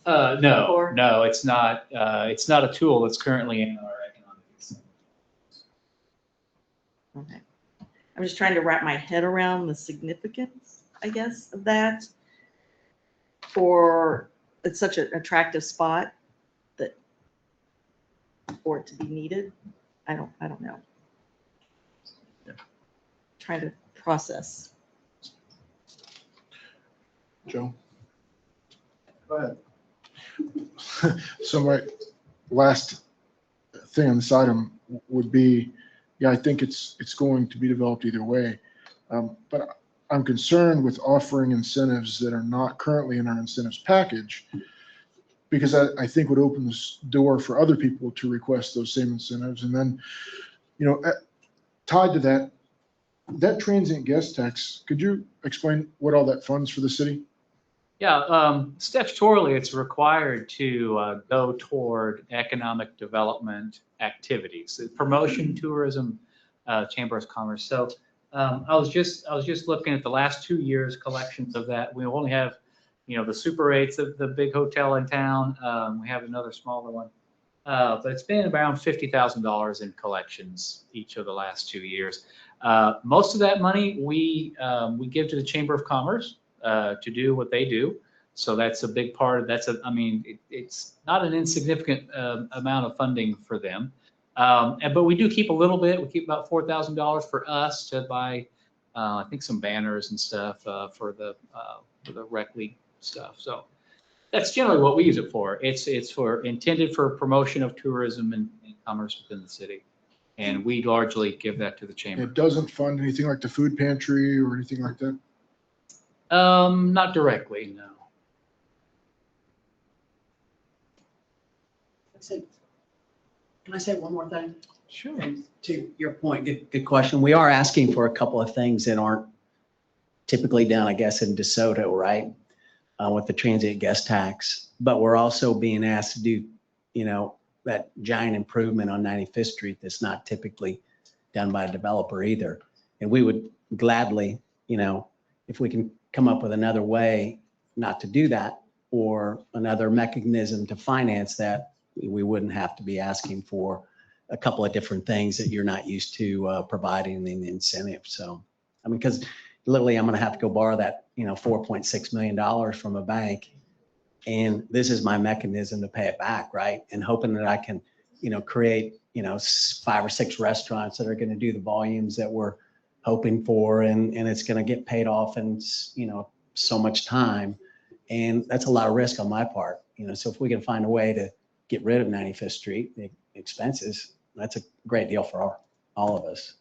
No, it's not. It's not a tool that's currently in our economic incentives. Okay. I'm just trying to wrap my head around the significance, I guess, of that. For it's such an attractive spot that for it to be needed. I don't know. Yeah. Trying to process. Joe? Go ahead. So my last thing on this item would be, yeah, I think it's going to be developed either way. But I'm concerned with offering incentives that are not currently in our incentives package, because I think would open this door for other people to request those same incentives. And then, tied to that transient guest tax, could you explain what all that funds for the city? Yeah, statutorily, it's required to go toward economic development activities, promotion, tourism, Chamber of Commerce. So I was just looking at the last 2 years collections of that. We only have, the Super 8's the big hotel in town. We have another smaller one, but it's been around $50,000 in collections each of the last 2 years. Most of that money we give to the Chamber of Commerce to do what they do. So that's a big part. It's not an insignificant amount of funding for them. But we do keep a little bit. We keep about $4,000 for us to buy, I think, some banners and stuff for the rec league stuff. So that's generally what we use it for. It's intended for promotion of tourism and commerce within the city. And we largely give that to the chamber. It doesn't fund anything like the food pantry or anything like that? Not directly, no. Can I say one more thing? Sure. And to your point, good question. We are asking for a couple of things that aren't typically done, I guess, in DeSoto, right? With the transient guest tax. But we're also being asked to do, that giant improvement on 95th Street that's not typically done by a developer either. And we would gladly, if we can come up with another way not to do that, or another mechanism to finance that, we wouldn't have to be asking for a couple of different things that you're not used to providing in the incentive. So, because literally I'm going to have to go borrow that, $4.6 million from a bank. And this is my mechanism to pay it back, right? And hoping that I can, create, 5 or 6 restaurants that are going to do the volumes that we're hoping for, and it's going to get paid off in, so much time. And that's a lot of risk on my part, so if we can find a way to get rid of 95th Street, the expenses, that's a great deal for all of us.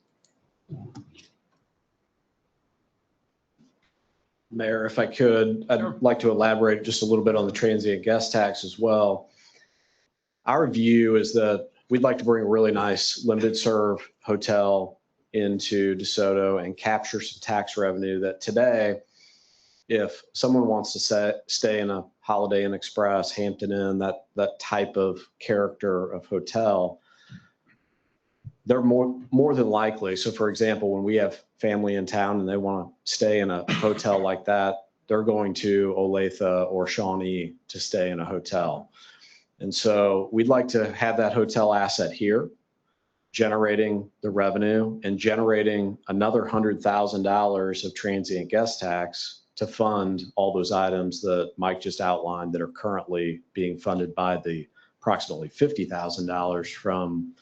Mayor, if I could, I'd like to elaborate just a little bit on the transient guest tax as well. Our view is that we'd like to bring a really nice limited serve hotel into DeSoto and capture some tax revenue that today, if someone wants to stay in a Holiday Inn Express, Hampton Inn, that type of character of hotel, they're more than likely. So for example, when we have family in town and they want to stay in a hotel like that, they're going to Olathe or Shawnee to stay in a hotel. And so we'd like to have that hotel asset here, generating the revenue and generating another $100,000 of transient guest tax to fund all those items that Mike just outlined that are currently being funded by the approximately $50,000 from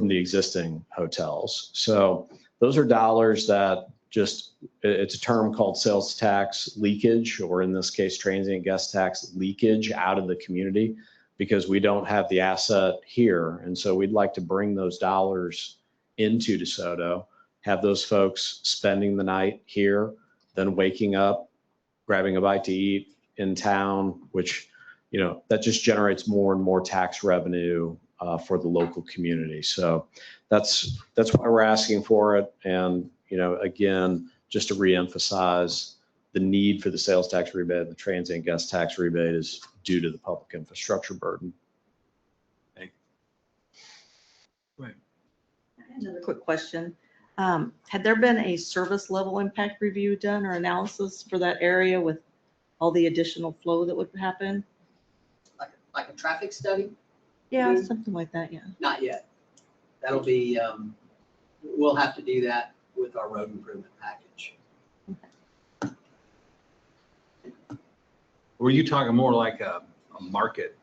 the existing hotels. So those are dollars that it's a term called sales tax leakage, or in this case, transient guest tax leakage out of the community, because we don't have the asset here. And so we'd like to bring those dollars into DeSoto, have those folks spending the night here, then waking up, grabbing a bite to eat in town, which, that just generates more and more tax revenue for the local community. So that's why we're asking for it. And, again, just to reemphasize, the need for the sales tax rebate, the transient guest tax rebate, is due to the public infrastructure burden. Another quick question. Had there been a service level impact review done or analysis for that area with all the additional flow that would happen? Like a traffic study? Yeah, something like that, yeah. Not yet. That'll be, we'll have to do that with our road improvement package. Were you talking more like a market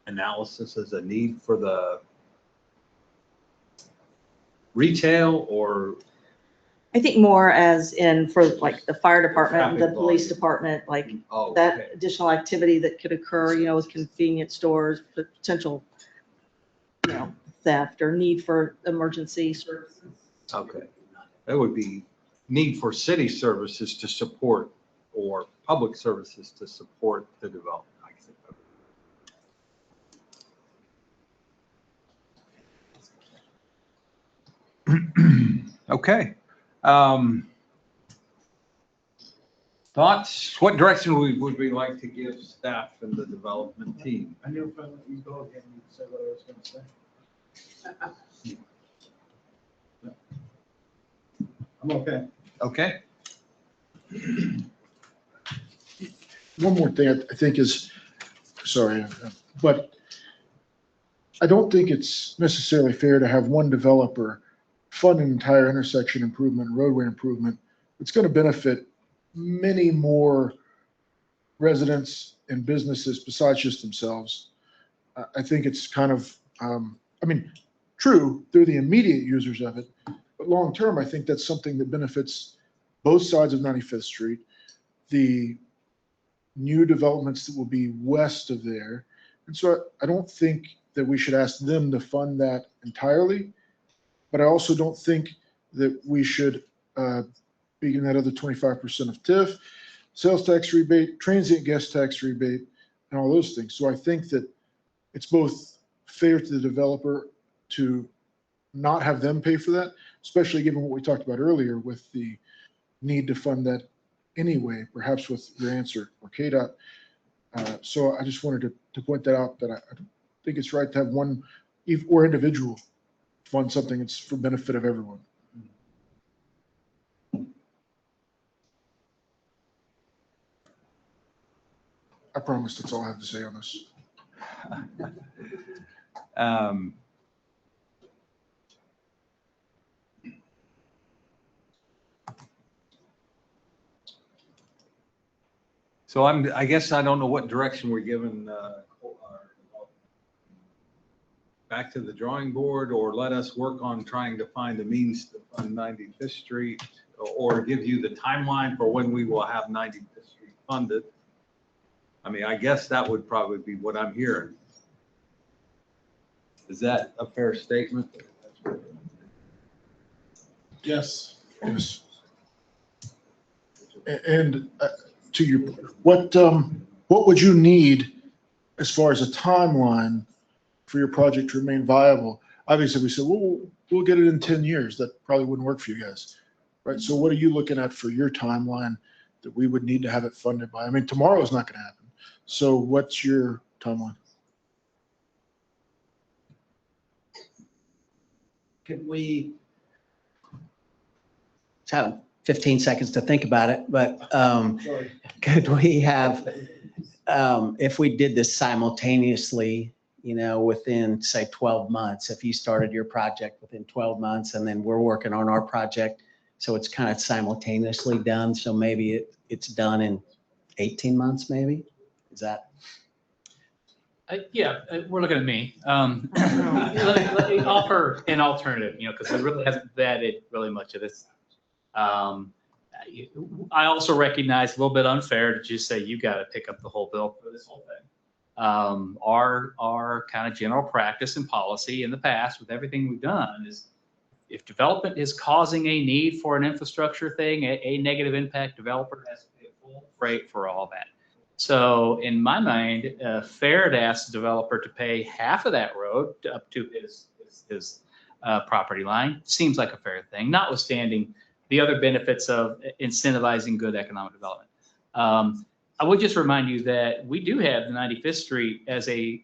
analysis as a need for the retail, or? I think more as in for like the fire department, Traffic the police volume. department, like Oh, that okay. additional activity that could occur, with convenience stores, potential, theft or need for emergency services. Okay. That would be need for city services to support, or public services to support the development. I think. Okay. Thoughts? What direction would we like to give staff and the development team? I knew if I let you go again, you'd say what I was going to say. I'm okay. Okay. One more thing I think is, sorry, but I don't think it's necessarily fair to have one developer fund an entire intersection improvement, roadway improvement. It's going to benefit many more residents and businesses besides just themselves. I think it's kind of, true, they're the immediate users of it, but long-term, I think that's something that benefits both sides of 95th Street, the new developments that will be west of there. And so I don't think that we should ask them to fund that entirely, but I also don't think that we should be getting that other 25% of TIF, sales tax rebate, transient guest tax rebate, and all those things. So I think that it's both fair to the developer to not have them pay for that, especially given what we talked about earlier with the need to fund that anyway, perhaps with grants or KDOT. So I just wanted to point that out, that I think it's right to have one or individual fund something that's for benefit of everyone. I promise that's all I have to say on this. So I guess I don't know what direction we're giving back to the drawing board, or let us work on trying to find the means to fund 95th Street, or give you the timeline for when we will have 95th Street funded. I guess that would probably be what I'm hearing. Is that a fair statement? Yes. Yes. And to your, what would you need as far as a timeline for your project to remain viable? obviously we said, we'll get it in 10 years. That probably wouldn't work for you guys, right? So what are you looking at for your timeline that we would need to have it funded by? I mean, tomorrow is not going to happen. So what's your timeline? Could we just have 15 seconds to think about it, but could we have, if we did this simultaneously, within say 12 months, if you started your project within 12 months and then we're working on our project, so it's kind of simultaneously done. So maybe it's done in 18 months, maybe? Is that? Yeah, we're looking at me. Let me offer an alternative, because we really haven't vetted really much of this. I also recognize a little bit unfair to just say you got to pick up the whole bill for this whole thing. Our kind of general practice and policy in the past with everything we've done is if development is causing a need for an infrastructure thing, a negative impact developer has to pay full freight for all that. So in my mind, fair to ask the developer to pay half of that road up to his property line seems like a fair thing, notwithstanding the other benefits of incentivizing good economic development. I would just remind you that we do have the 95th Street as a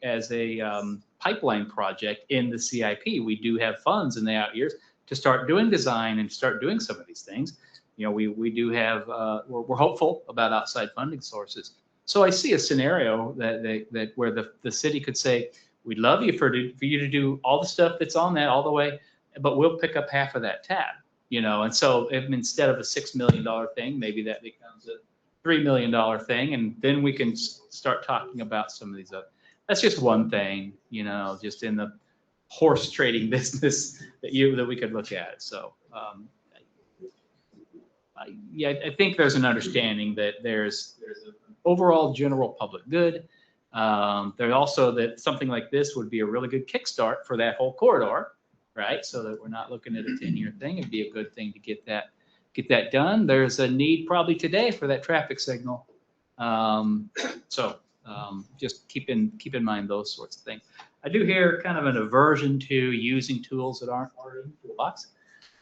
pipeline project in the CIP. We do have funds in the out years to start doing design and start doing some of these things. We do have, we're hopeful about outside funding sources. So I see a scenario that where the city could say, we'd love you for you to do all the stuff that's on that all the way, but we'll pick up half of that tab, and so if instead of a $6 million thing, maybe that becomes a $3 million thing, and then we can start talking about some of these other. That's just one thing, just in the horse trading business that we could look at. So I think there's an understanding that there's an overall general public good. There's also that something like this would be a really good kickstart for that whole corridor, right? So that we're not looking at a 10-year thing. It'd be a good thing to get that done. There's a need probably today for that traffic signal. Just keep in mind those sorts of things. I do hear kind of an aversion to using tools that aren't already in the toolbox.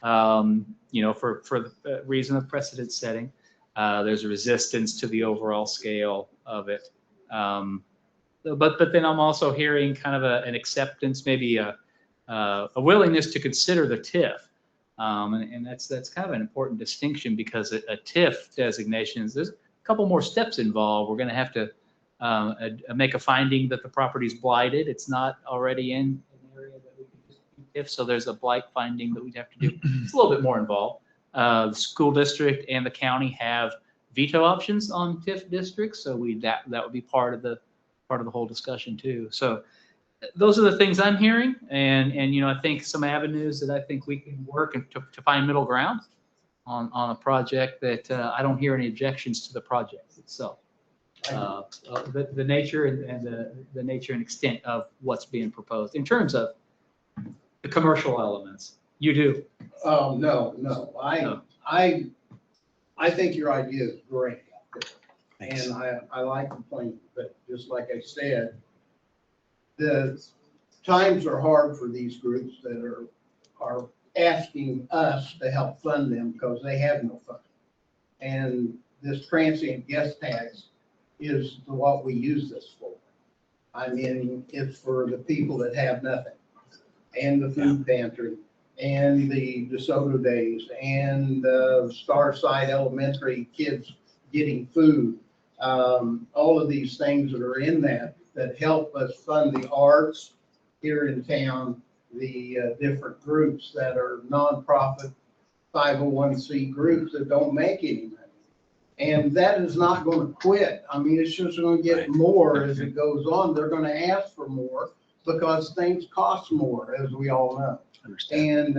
For the reason of precedent setting. There's a resistance to the overall scale of it. But then I'm also hearing kind of an acceptance, maybe a willingness to consider the TIF. And that's kind of an important distinction because a TIF designation is there's a couple more steps involved. We're going to have to make a finding that the property is blighted. It's not already in an area that we can just do TIF, so there's a blight finding that we'd have to do. It's a little bit more involved. The school district and the county have veto options on TIF districts, so that would be part of the whole discussion too. So those are the things I'm hearing, and I think some avenues that I think we can work and to find middle ground on a project that I don't hear any objections to the project itself. The nature and the nature and extent of what's being proposed in terms of the commercial elements. You do. Oh, no. I think your idea is great. Thanks. And I like the plan, but just like I said, the times are hard for these groups that are asking us to help fund them because they have no funding. And this transient guest tax is what we use this for. I mean, it's for the people that have nothing, and the food pantry, and the DeSoto days, and the Starside Elementary kids getting food. All of these things that are in that help us fund the arts here in town, the different groups that are nonprofit 501c groups that don't make any money. And that is not going to quit. I mean, it's just going to get more as it goes on. They're going to ask for more because things cost more, as we all know. And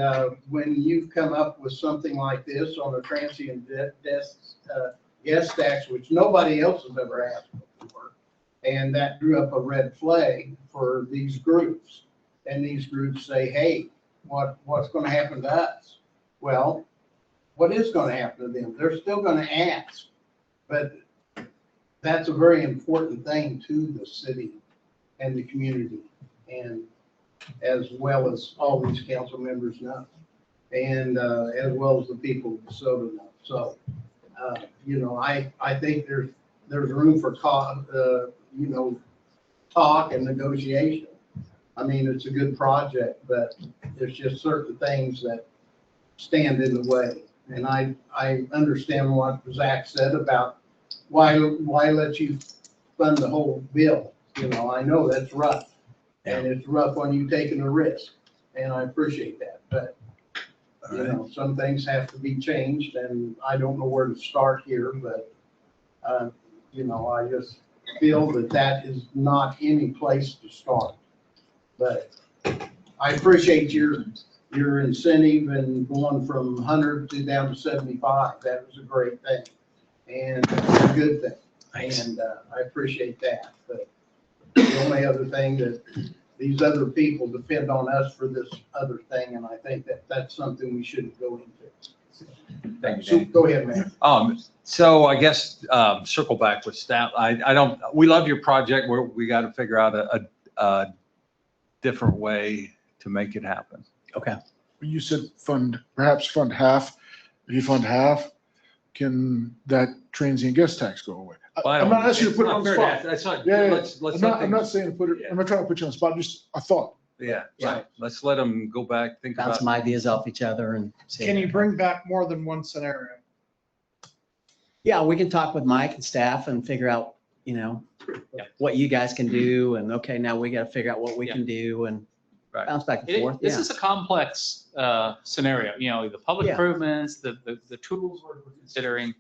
when you come up with something like this on a transient guest tax, which nobody else has ever asked for, and that drew up a red flag for these groups. And these groups say, hey, what's going to happen to us? Well, what is going to happen to them? They're still going to ask. But that's a very important thing to the city and the community. And as well as all these council members know, and as well as the people of DeSoto know. So, you know, I think there's room for you know, talk and negotiation. I mean, it's a good project, but there's just certain things that stand in the way. And I understand what Zach said about why let you fund the whole bill. You know, I know that's rough, and it's rough on you taking a risk, and I appreciate that. But you know, some things have to be changed, and I don't know where to start here, but you know, I just feel that is not any place to start. But I appreciate your incentive and going from 100 to down to 75. That was a great thing, and a good thing. And I appreciate that. But the only other thing that these other people depend on us for this other thing, and I think that's something we shouldn't go into. Thank you, So Dan. go ahead, man. So I guess circle back with staff. We love your project. We got to figure out a different way to make it happen. Okay. You said perhaps fund half. If you fund half, can that transient guest tax go away? I'm not asking you to put it on the spot. That's not. Yeah, Let's I'm not saying to put it, I'm not trying to put you on the spot, just a thought. Yeah, right. Let's let them go back, think Bounce about. some ideas off each other and see. Can you bring back more than one scenario? Yeah, we can talk with Mike and staff and figure out, you know, what you guys can do. And okay, now we got to figure out what we can do and bounce back and forth. This is a complex scenario, you know, the public improvements, the tools we're considering.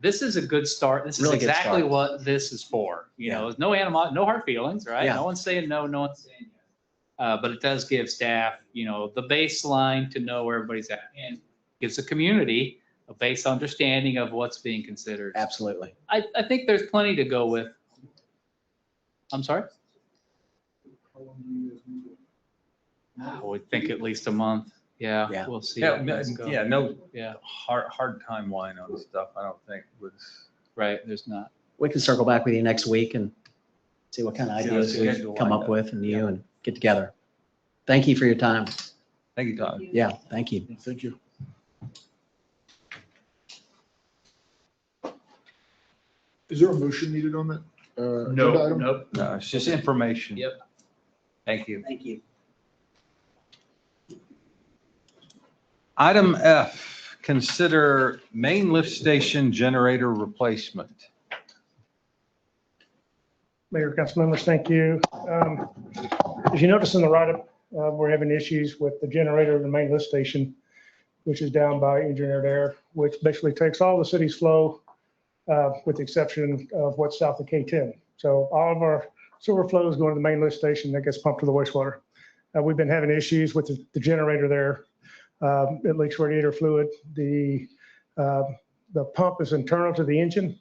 This is a good start. This is Really good exactly start. what this is for. You know, there's no no hard feelings, right? Yeah. No one's saying no, no one's saying yes. But it does give staff, you know, the baseline to know where everybody's at, and gives the community a base understanding of what's being considered. Absolutely. I think there's plenty to go with. I'm sorry? I would think at least a month. Yeah, we'll see. how things go. No Yeah. hard timeline on stuff. I don't think was right. There's not. We can circle back with you next week and see what kind of See ideas the we schedule come lined up up. with and you and get together. Thank you for your time. Thank you, Todd. Yeah, thank you. Thank you. Is there a motion needed on that? agenda item? Nope. No, it's just information. Yep. Thank you. Thank you. Item F, consider main lift station generator replacement. Mayor, council members, thank you. As you notice in the write-up, we're having issues with the generator of the main lift station, which is down by engineered air, which basically takes all the city's flow with the exception of what's south of K10. So all of our sewer flow is going to the main lift station that gets pumped to the wastewater. We've been having issues with the generator there. It leaks radiator fluid. The pump is internal to the engine,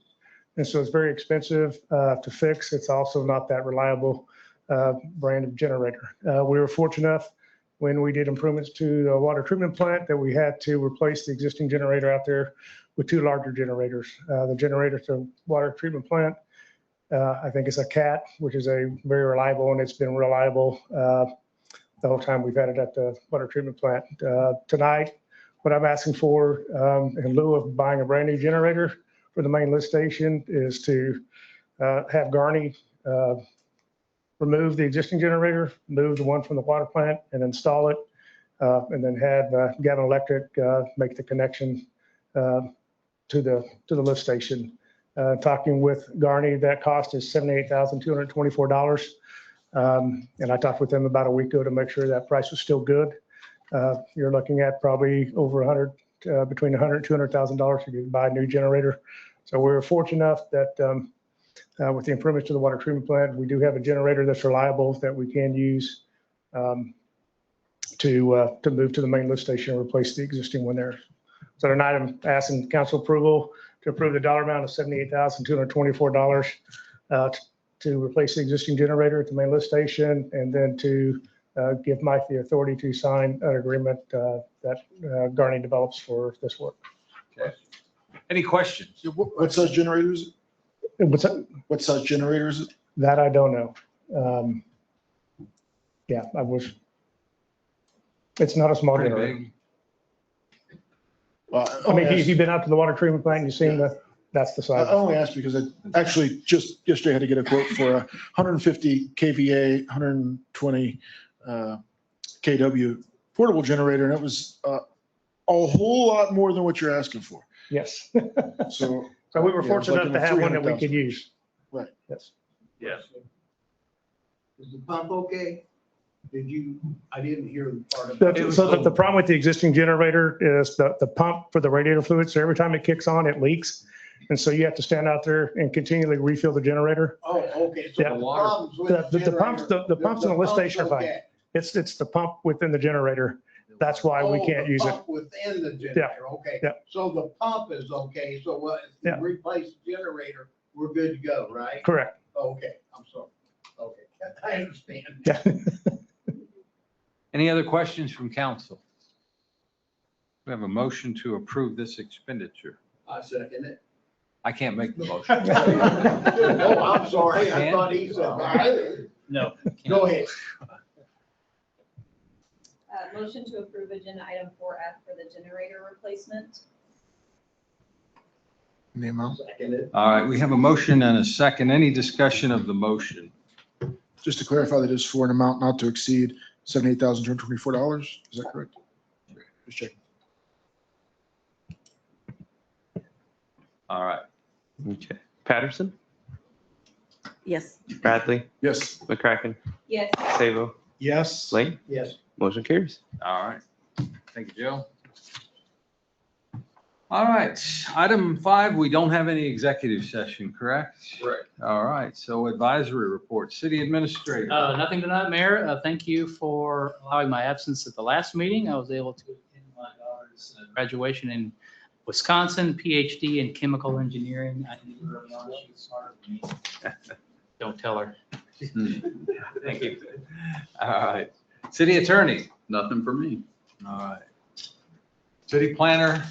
and so it's very expensive to fix. It's also not that reliable brand of generator. We were fortunate enough when we did improvements to the water treatment plant that we had to replace the existing generator out there with two larger generators. The generator to water treatment plant, I think it's a CAT, which is a very reliable, and it's been reliable the whole time we've had it at the water treatment plant. Tonight, what I'm asking for in lieu of buying a brand new generator for the main lift station is to have Garney remove the existing generator, move the one from the water plant and install it, and then have Gavin Electric make the connection to the lift station. Talking with Garney, that cost is $78,224. And I talked with them about a week ago to make sure that price was still good. You're looking at probably over between $100,000 and $200,000 to buy a new generator. So we're fortunate enough that with the improvements to the water treatment plant, we do have a generator that's reliable that we can use to move to the main lift station and replace the existing one there. So tonight I'm asking council approval to approve the dollar amount of $78,224 to replace the existing generator at the main lift station, and then to give Mike the authority to sign an agreement that Garney develops for this work. Okay. Any questions? What size generator is it? What's that? What size generator is it? That I don't know. Yeah, I was. It's not a small Pretty generator. big. Well, I mean, if you've been out to the water treatment plant, and you've seen that's the I size. only asked because I actually just yesterday had to get a quote for a 150 kVA, 120 kW portable generator, and it was a whole lot more than what you're asking for. Yes. So, So we were yeah, it was fortunate like enough to have one that we could 300,000. use. Right. Yes. Yeah. Is the pump okay? I didn't hear the part about. So the problem with the existing generator is the pump for the radiator fluid. So every time it kicks on, it leaks. And so you have to stand out there and continually refill the generator. Oh, okay, so Yeah. the problems with the The pumps, generator. the pumps in the lift station are fine. okay. It's the pump within the generator. That's why we Oh, can't the use it. pump within the generator, okay. Yeah. So the pump is okay, so what, if Yeah. you replace the generator, we're good to go, right? Correct. Okay, I'm sorry. Okay, I understand. Yeah. Any other questions from council? We have a motion to approve this expenditure. I second it. I can't make the motion. Oh, I'm sorry, I thought he said that. No. Go ahead. Motion to approve agenda item 4F for the generator replacement. The amount? Second it. All right, we have a motion and a second. Any discussion of the motion? Just to clarify, that is for an amount not to exceed $78,224. Is that correct? Just checking. All right. Okay. Patterson, Yes. Bradley, Yes. McCracken, Yes. Sabo, Yes. Lane, Yes. motion carries. All right. Thank you, Joe. All right, item 5, we don't have any executive session, correct? Correct. All right, so advisory report, city administrator. Nothing tonight, Mayor. Thank you for allowing my absence at the last meeting. I was able to attend my daughter's graduation in Wisconsin, PhD in chemical engineering. I knew early on she was smarter than me. Don't tell her. Thank you. All right, city attorney. Nothing for me. All right. City planner.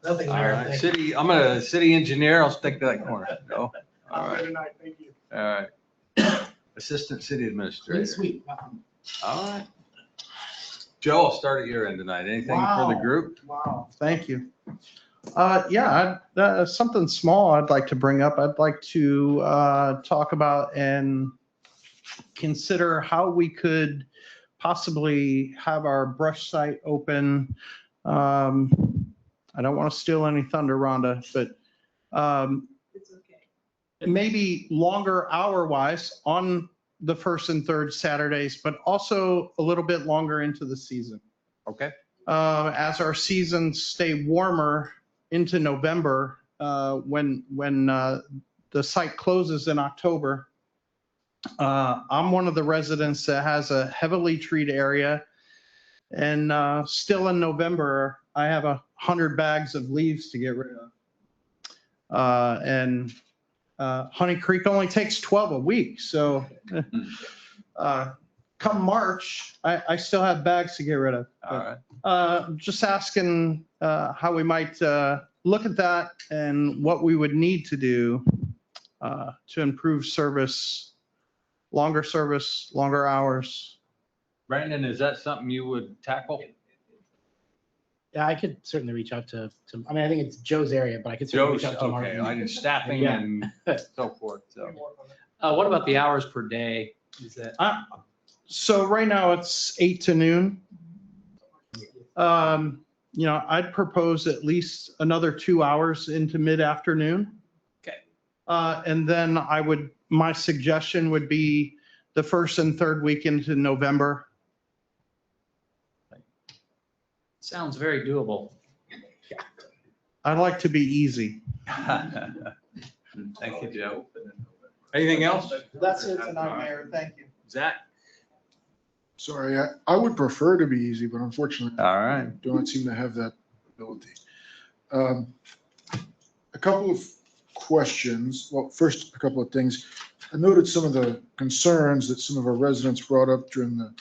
Nothing All there. right, city engineer, I'll stick to that corner. No. All right, Thank you. all right. Assistant city administrator. Sweet. All right. Joe, I'll start at your end tonight. Anything for the Wow. group? Wow, thank you. Something small I'd like to bring up. I'd like to talk about and consider how we could possibly have our brush site open. I don't want to steal any thunder, Rhonda, but It's okay. maybe longer hour-wise on the first and third Saturdays, but also a little bit longer into the season. Okay. As our seasons stay warmer into November, when the site closes in October, I'm one of the residents that has a heavily treated area. And still in November, I have 100 bags of leaves to get rid of. And Honey Creek only takes 12 a week. So come March, I still have bags to get rid of. All right. Just asking how we might look at that and what we would need to do to improve service, longer hours. Brandon, is that something you would tackle? Yeah, I could certainly reach out to, I mean, I think it's Joe's area, but I could certainly Joe's, reach out to okay, Martin. I did staffing Yeah. and so forth, so. What about the hours per day? Is that? So right now it's 8 to noon. I'd propose at least another 2 hours into mid-afternoon. Okay. And then my suggestion would be the first and third week into November. Sounds very doable. I'd like to be easy. Thank you, Joe. Anything else? That's it tonight, Mayor. Thank you. Zach? Sorry, I would prefer to be easy, but unfortunately, All right. I don't seem to have that ability. A couple of questions. Well, first, a couple of things. I noted some of the concerns that some of our residents brought up during the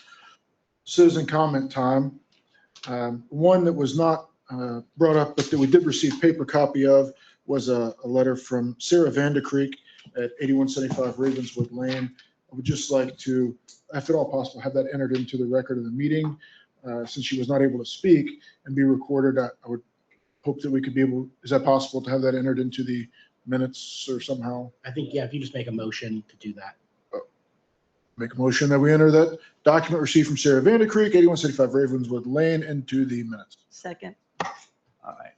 citizen comment time. One that was not brought up, but that we did receive paper copy of, was a letter from Sarah Vandekreek at 8175 Ravenswood Lane. I would just like to, if at all possible, have that entered into the record of the meeting. Since she was not able to speak and be recorded, I would hope that we could be able, is that possible to have that entered into the minutes or somehow? I think, yeah, if you just make a motion to do that. Make a motion that we enter that document received from Sarah Vandercreek, 8175 Ravenswood Lane, into the minutes. Second. All right.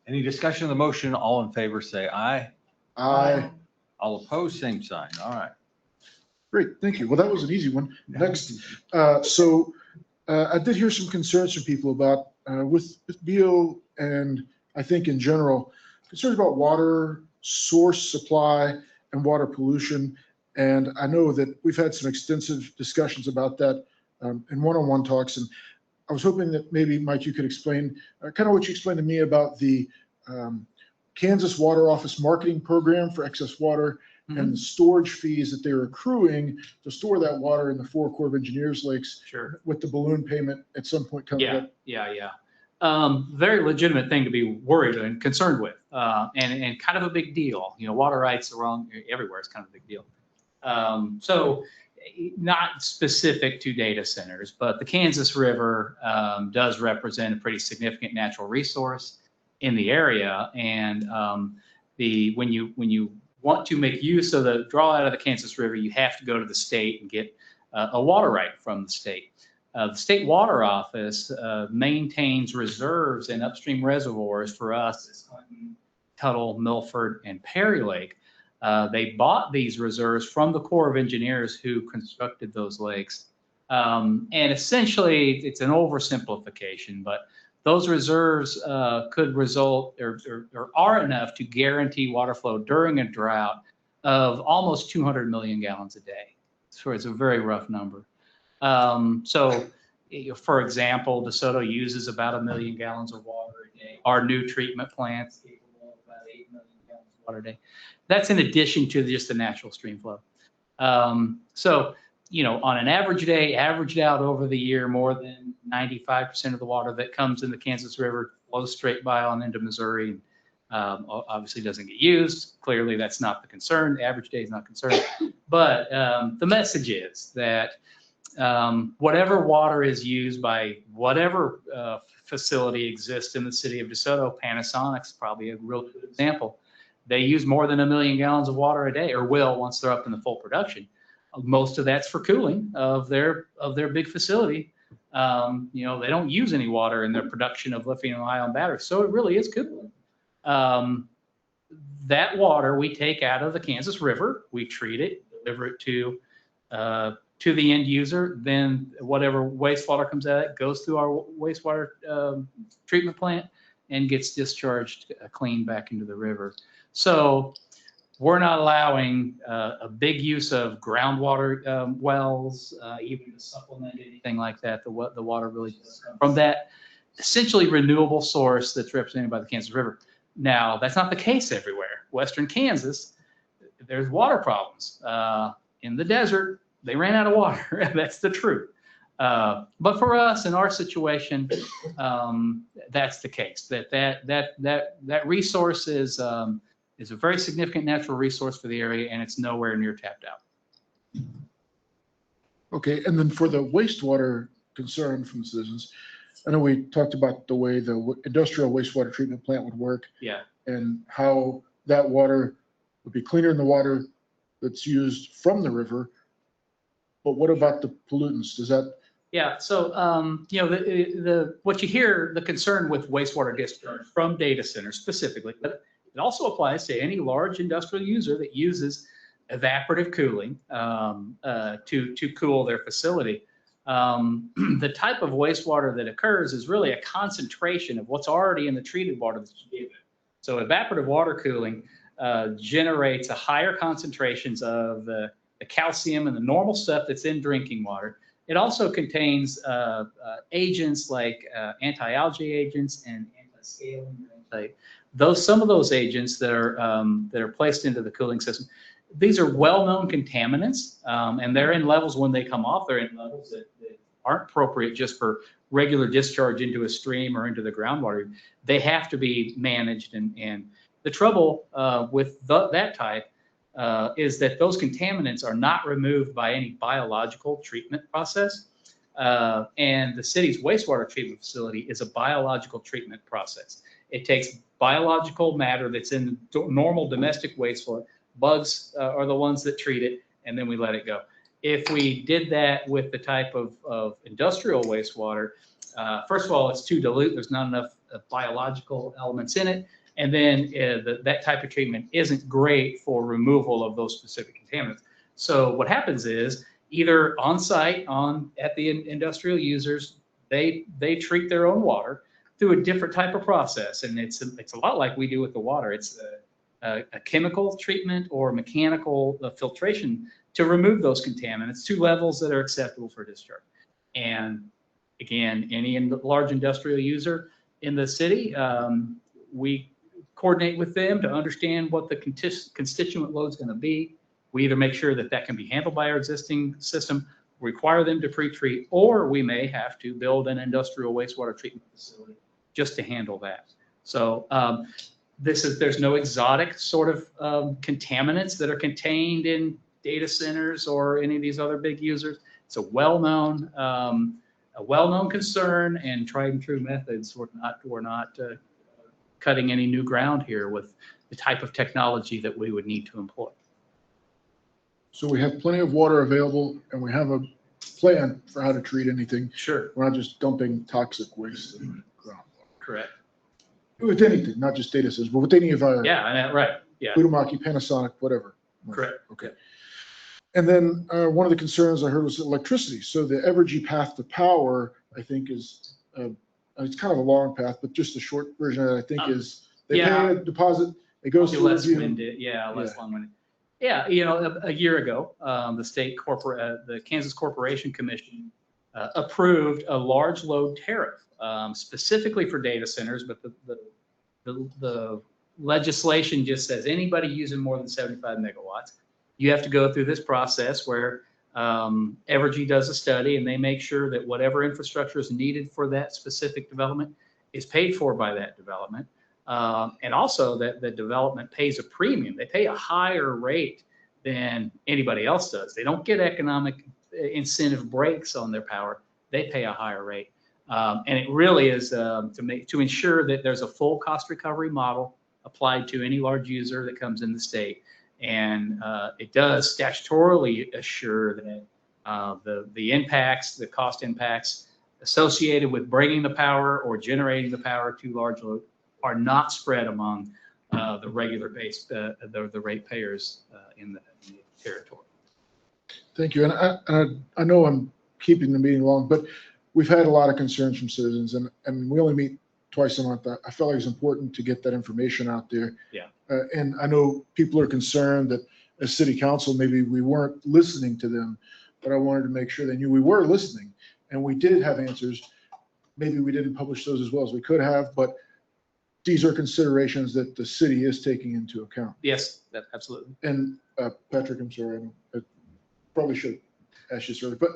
Any discussion of the motion? All in favor, say aye. Aye. All opposed, same sign. All right. Great, thank you. Well, that was an easy one. Next, I did hear some concerns from people about, with Beal and I think in general, concerns about water source supply and water pollution. And I know that we've had some extensive discussions about that in one-on-one talks. And I was hoping that maybe, Mike, you could explain kind of what you explained to me about the Kansas Water Office marketing program for excess water and the storage fees that they're accruing to store that water in the 4 Corps of Engineers lakes. Sure. With the balloon payment at some point coming up. Yeah. Very legitimate thing to be worried and concerned with, and kind of a big deal. You know, water rights around everywhere is kind of a big deal. So not specific to data centers, but the Kansas River does represent a pretty significant natural resource in the area. And when you want to make use of the draw out of the Kansas River, you have to go to the state and get a water right from the state. The State Water Office maintains reserves in upstream reservoirs for us, Tuttle, Milford, and Perry Lake. They bought these reserves from the Corps of Engineers who constructed those lakes. And essentially, it's an oversimplification, but those reserves could result or are enough to guarantee water flow during a drought of almost 200 million gallons a day. So it's a very rough number. So, for example, DeSoto uses about 1 million gallons of water a day. Our new treatment plants capable of about 8 million gallons of water a day. That's in addition to just the natural stream flow. So, you know, on an average day, averaged out over the year, more than 95% of the water that comes in the Kansas River flows straight by on into Missouri. Obviously doesn't get used. Clearly, that's not the concern. The average day is not concerned. But the message is that whatever water is used by whatever facility exists in the city of DeSoto, Panasonic's probably a real good example. They use more than 1 million gallons of water a day, or will once they're up in the full production. Most of that's for cooling of their big facility. You know, they don't use any water in their production of lithium-ion batteries, so it really is cooling. That water we take out of the Kansas River, we treat it, deliver it to the end user. Then whatever wastewater comes out, it goes through our wastewater treatment plant and gets discharged clean back into the river. So we're not allowing a big use of groundwater wells, even to supplement anything like that. The water really does come from that essentially renewable source that's represented by the Kansas River. Now, that's not the case everywhere. Western Kansas, there's water problems. In the desert, they ran out of water. That's the truth. But for us, in our situation, that's the case. That resource is a very significant natural resource for the area, and it's nowhere near tapped out. Okay, and then for the wastewater concern from the citizens, I know we talked about the way the industrial wastewater treatment plant would work. Yeah. And how that water would be cleaner than the water that's used from the river. But what about the pollutants? Does that? Yeah, so you know, what you hear, the concern with wastewater discharge from data centers specifically, but it also applies to any large industrial user that uses evaporative cooling to cool their facility. The type of wastewater that occurs is really a concentration of what's already in the treated water that you give it. So evaporative water cooling generates a higher concentrations of the calcium and the normal stuff that's in drinking water. It also contains agents like anti-algae agents and anti-scaling. Some of those agents that are placed into the cooling system. These are well-known contaminants, and they're in levels when they come off. They're in levels that aren't appropriate just for regular discharge into a stream or into the groundwater. They have to be managed, and the trouble with that type is that those contaminants are not removed by any biological treatment process. And the city's wastewater treatment facility is a biological treatment process. It takes biological matter that's in normal domestic wastewater. Bugs are the ones that treat it, and then we let it go. If we did that with the type of industrial wastewater, first of all, it's too dilute. There's not enough biological elements in it. And then that type of treatment isn't great for removal of those specific contaminants. So what happens is either on site at the industrial users, they treat their own water through a different type of process. And it's a lot like we do with the water. It's a chemical treatment or mechanical filtration to remove those contaminants to levels that are acceptable for discharge. And again, any large industrial user in the city, we coordinate with them to understand what the constituent load is going to be. We either make sure that can be handled by our existing system, require them to pre-treat, or we may have to build an industrial wastewater treatment facility just to handle that. So there's no exotic sort of contaminants that are contained in data centers or any of these other big users. It's a well-known concern and tried and true methods. We're not cutting any new ground here with the type of technology that we would need to employ. So we have plenty of water available and we have a plan for how to treat anything. Sure. We're not just dumping toxic waste in the ground. Correct. With anything, not just data centers, but with any of our. Yeah, right. Yeah. Budamaki, Panasonic, whatever. Correct. Okay. And then one of the concerns I heard was electricity. So the Evergy path to power, I think is, it's kind of a long path, but just the short version of it, I think is they pay a deposit, it goes to less review. winded. Yeah, less long-winded. Yeah, a year ago, the Kansas Corporation Commission approved a large load tariff specifically for data centers, but the legislation just says anybody using more than 75 megawatts, you have to go through this process where Evergy does a study and they make sure that whatever infrastructure is needed for that specific development is paid for by that development. And also that the development pays a premium. They pay a higher rate than anybody else does. They don't get economic incentive breaks on their power. They pay a higher rate. And it really is to ensure that there's a full cost recovery model applied to any large user that comes in the state. And it does statutorily assure that the cost impacts associated with bringing the power or generating the power to large load are not spread among the regular base, the ratepayers in the territory. Thank you. And I know I'm keeping the meeting long, but we've had a lot of concerns from citizens and we only meet twice a month. I felt like it was important to get that information out there. Yeah. And I know people are concerned that as city council, maybe we weren't listening to them, but I wanted to make sure they knew we were listening and we did have answers. Maybe we didn't publish those as well as we could have, but these are considerations that the city is taking into account. Yes, absolutely. And Patrick, I'm sorry, I probably should ask you this earlier, but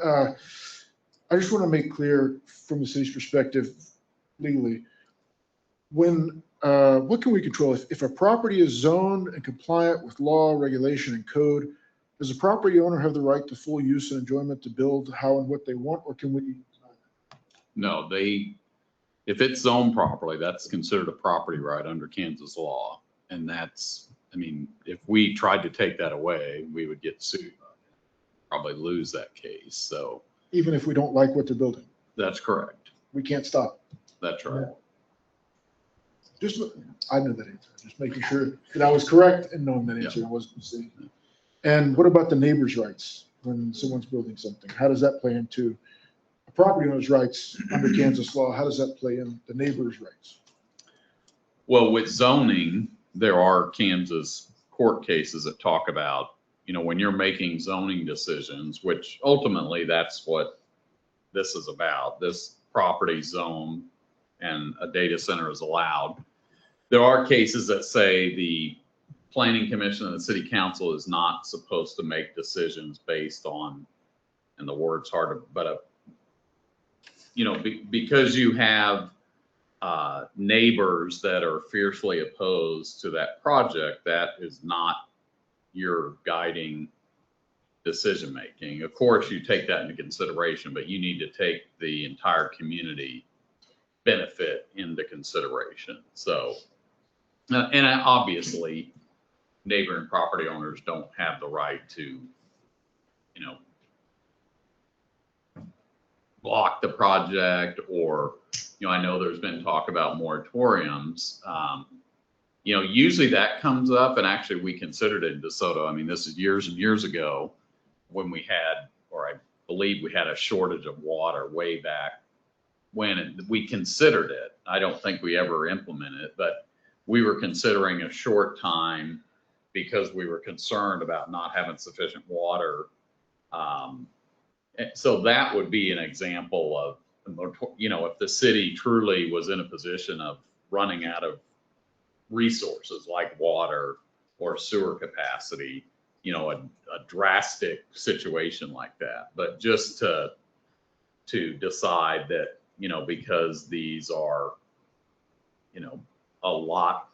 I just want to make clear from the city's perspective legally, what can we control? If a property is zoned and compliant with law, regulation, and code, does the property owner have the right to full use and enjoyment to build how and what they want, or can we? No, if it's zoned properly, that's considered a property right under Kansas law. And if we tried to take that away, we would get sued, probably lose that case. So even if we don't like what they're building? That's correct. We can't stop. That's right. I know that answer. Just making sure that I was correct in knowing that answer. Yeah. I wasn't mistaken. And what about the neighbor's rights when someone's building something? How does that play into a property owner's rights under Kansas law? How does that play in the neighbor's rights? Well, with zoning, there are Kansas court cases that talk about, when you're making zoning decisions, which ultimately that's what this is about. This property zone and a data center is allowed. There are cases that say the planning commission and the city council is not supposed to make decisions based on, and the word's hard, but because you have neighbors that are fiercely opposed to that project, that is not your guiding decision-making. Of course, you take that into consideration, but you need to take the entire community benefit into consideration. So, and obviously, neighboring property owners don't have the right to, block the project, or, I know there's been talk about moratoriums. Usually that comes up, and actually we considered it in DeSoto. I mean, this is years and years ago when we had, or I believe we had a shortage of water way back when we considered it. I don't think we ever implemented it, but we were considering a short time because we were concerned about not having sufficient water. So that would be an example of, if the city truly was in a position of running out of resources like water or sewer capacity, a drastic situation like that. But just to decide that, because these are, a lot,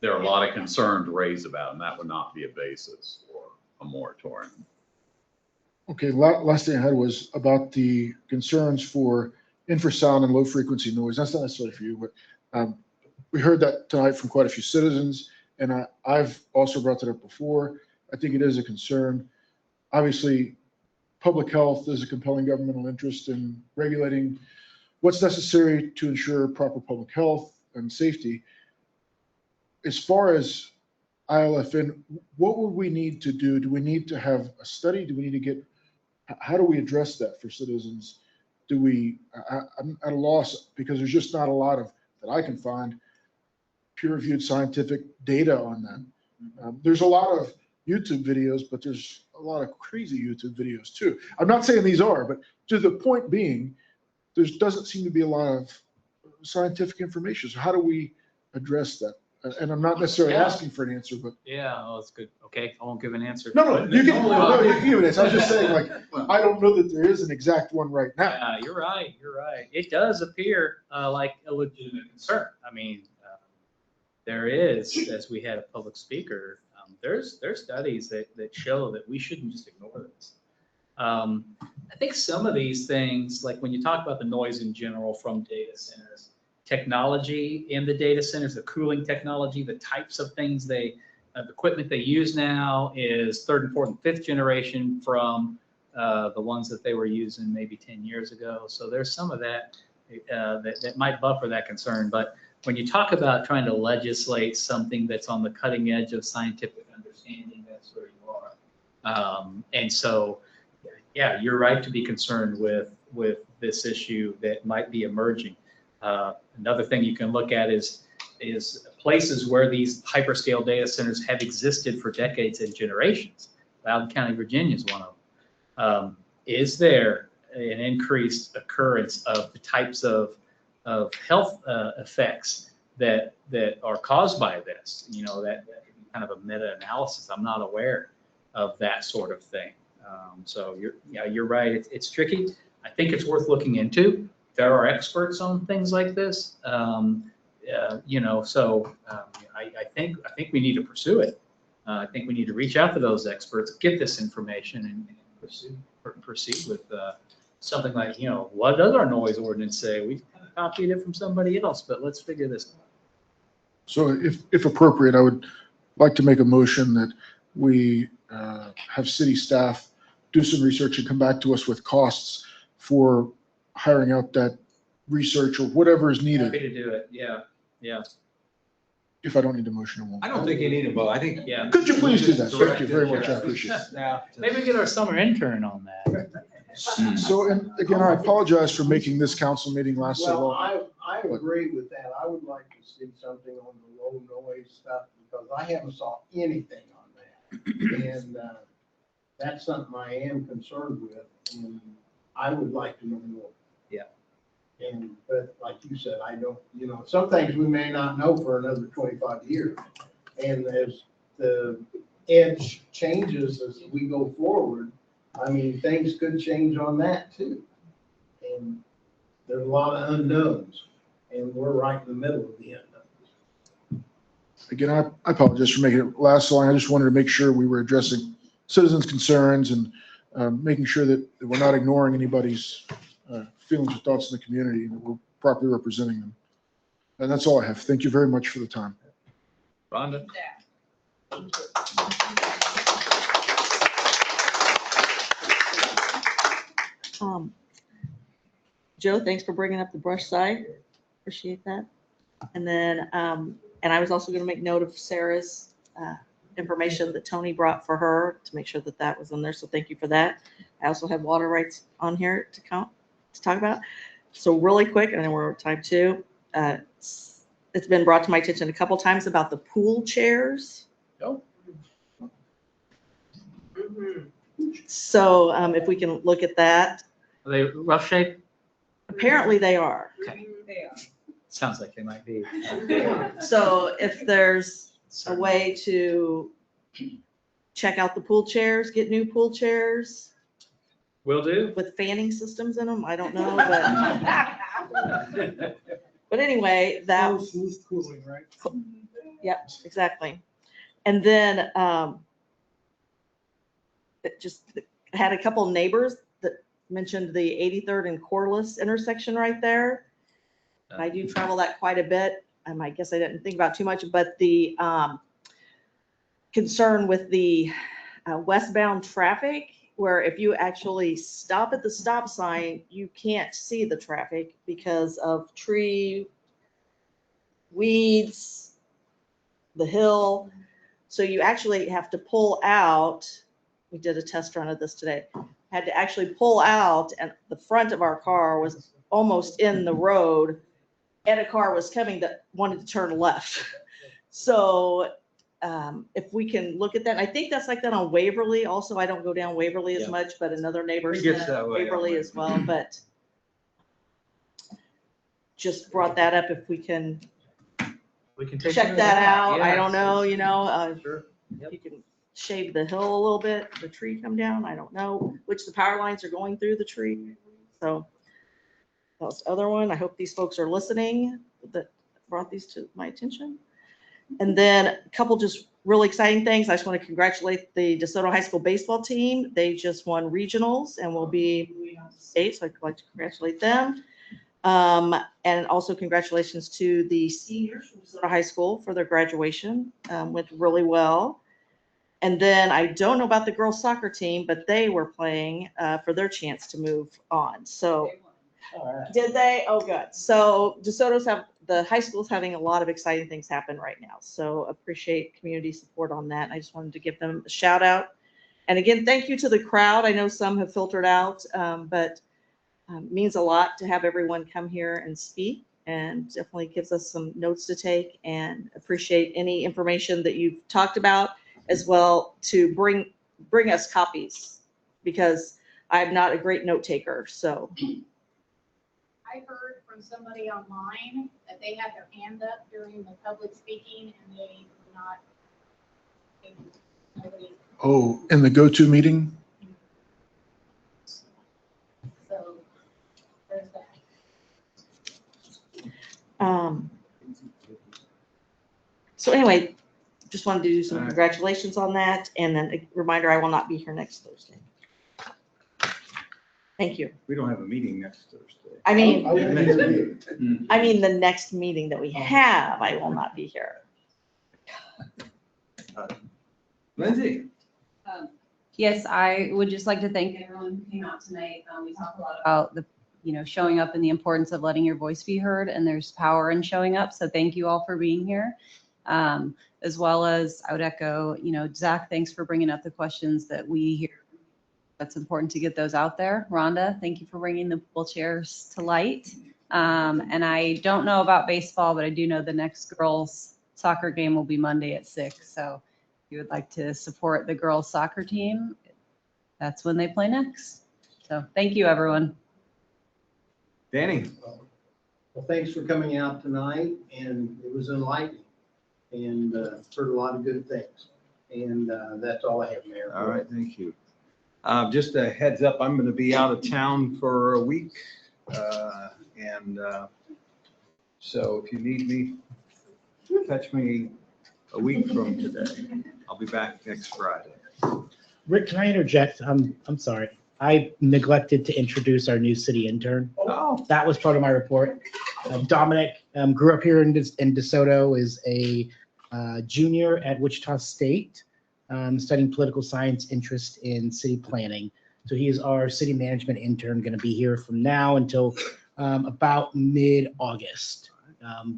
there are a lot of concerns raised about, and that would not be a basis for a moratorium. Okay, last thing I had was about the concerns for infrasound and low frequency noise. That's not necessarily for you, but we heard that tonight from quite a few citizens, and I've also brought that up before. I think it is a concern. Obviously, public health is a compelling governmental interest in regulating what's necessary to ensure proper public health and safety. As far as ILFN, what would we need to do? Do we need to have a study? Do we need to get, how do we address that for citizens? I'm at a loss because there's just not a lot of, that I can find, peer-reviewed scientific data on that. There's a lot of YouTube videos, but there's a lot of crazy YouTube videos too. I'm not saying these are, but to the point being, there doesn't seem to be a lot of scientific information. So how do we address that? And I'm not necessarily asking for an answer, but. Yeah, well, it's good. Okay, I won't give an answer. No, you can give an answer. I'm just saying, like, I don't know that there is an exact one right now. Yeah, you're right. It does appear like a legitimate concern. I mean, there is, as we had a public speaker, there's studies that show that we shouldn't just ignore this. I think some of these things, like when you talk about the noise in general from data centers, technology in the data centers, the cooling technology, the types of things the equipment they use now is third and fourth and fifth generation from the ones that they were using maybe 10 years ago. So there's some of that that might buffer that concern. But when you talk about trying to legislate something that's on the cutting edge of scientific understanding, that's where you are. And so, yeah, you're right to be concerned with this issue that might be emerging. Another thing you can look at is places where these hyperscale data centers have existed for decades and generations. Loudoun County, Virginia is one of them. Is there an increased occurrence of the types of health effects that are caused by this? That could be kind of a meta-analysis. I'm not aware of that sort of thing. So you're right. It's tricky. I think it's worth looking into. There are experts on things like this, I think we need to pursue it. I think we need to reach out to those experts, get this information, and proceed with something like, what does our noise ordinance say? We've kind of copied it from somebody else, but let's figure this out. So if appropriate, I would like to make a motion that we have city staff do some research and come back to us with costs for hiring out that research or whatever is needed. Happy to do it. Yeah. If I don't need a motion, I won't. I don't think you need a vote. I think. Yeah. Could you please do that? Thank you very much. I appreciate it. Maybe get our summer intern on that. So, and again, I apologize for making this council meeting last so Well, long. I agree with that. I would like to see something on the low noise stuff because I haven't saw anything on that. And that's something I am concerned with, and I would like to know more. Yeah. But like you said, I don't, some things we may not know for another 25 years. And as the edge changes as we go forward, I mean, things could change on that too. And there's a lot of unknowns, and we're right in the middle of the unknowns. again, I apologize for making it last so long. I just wanted to make sure we were addressing citizens' concerns and making sure that we're not ignoring anybody's feelings or thoughts in the community, and that we're properly representing them. And that's all I have. Thank you very much for the time. Rhonda? Joe, thanks for bringing up the brush side. Appreciate that. And then, and I was also going to make note of Sarah's information that Tony brought for her to make sure that that was on there. So thank you for that. I also have water rights on here to talk about. So really quick, and then we're at time two. It's been brought to my attention a couple times about the pool chairs. Oh. So if we can look at that. Are they rough shape? Apparently they are. Okay. Sounds like they might be. So if there's a way to check out the pool chairs, get new pool chairs. Will do. With fanning systems in them, I don't know, but anyway, that was smooth cooling, right? Yep, exactly. And then it just had a couple neighbors that mentioned the 83rd and Corliss intersection right there. I do travel that quite a bit. I guess I didn't think about too much, but the concern with the westbound traffic, where if you actually stop at the stop sign, you can't see the traffic because of tree, weeds, the hill. So you actually have to pull out. We did a test run of this today. Had to actually pull out, and the front of our car was almost in the road, and a car was coming that wanted to turn left. So if we can look at that, I think that's like that on Waverly. Also, I don't go down Waverly as much, but another neighbor It gets said that way on Waverly as well. But just brought that up. If we can take check care of that out. I Yeah. don't know, Sure. if you can shave the hill a little bit, the tree come down. I don't know, which the power lines are going through the tree. So that was the other one. I hope these folks are listening that brought these to my attention. And then a couple just really exciting things. I just want to congratulate the DeSoto High School baseball team. They just won regionals and will be moving on to state. So I'd like to congratulate them. And also congratulations to the seniors from DeSoto High School for their graduation. Went really well. And then I don't know about the girls soccer team, but they were playing for their chance to move on. So did they? Oh, good. So the high school's having a lot of exciting things happen right now. So appreciate community support on that. I just wanted to give them a shout out. And again, thank you to the crowd. I know some have filtered out, but means a lot to have everyone come here and speak, and definitely gives us some notes to take, and appreciate any information that you've talked about as well to bring us copies, because I'm not a great note taker. So I heard from somebody online that they had their hand up during the public speaking and they were not. Oh, in the go-to meeting? So there's that. So anyway, just wanted to do some congratulations on that, and then a reminder, I will not be here next Thursday. Thank you. We don't have a meeting next Thursday. I mean, Mm. I mean, the next meeting that we have, I will not be here. Lindsay? Yes, I would just like to thank everyone who came out tonight. We talked a lot about the, showing up and the importance of letting your voice be heard, and there's power in showing up. So thank you all for being here. As well as I would echo, Zach, thanks for bringing up the questions that we hear. That's important to get those out there. Rhonda, thank you for bringing the pool chairs to light. And I don't know about baseball, but I do know the next girls soccer game will be Monday at 6. So if you would like to support the girls soccer team, that's when they play next. So thank you, everyone. Danny? Well, thanks for coming out tonight, and it was enlightening, and heard a lot of good things. And that's all I have, Mayor. All right, thank you. Just a heads up, I'm going to be out of town for a week. So if you need me, catch me a week from today. I'll be back next Friday. Rick, can I interject? I'm sorry. I neglected to introduce our new city intern. Oh. That was part of my report. Dominic grew up here in DeSoto, is a junior at Wichita State, studying political science, interest in city planning. So he is our city management intern, going to be here from now until about mid-August.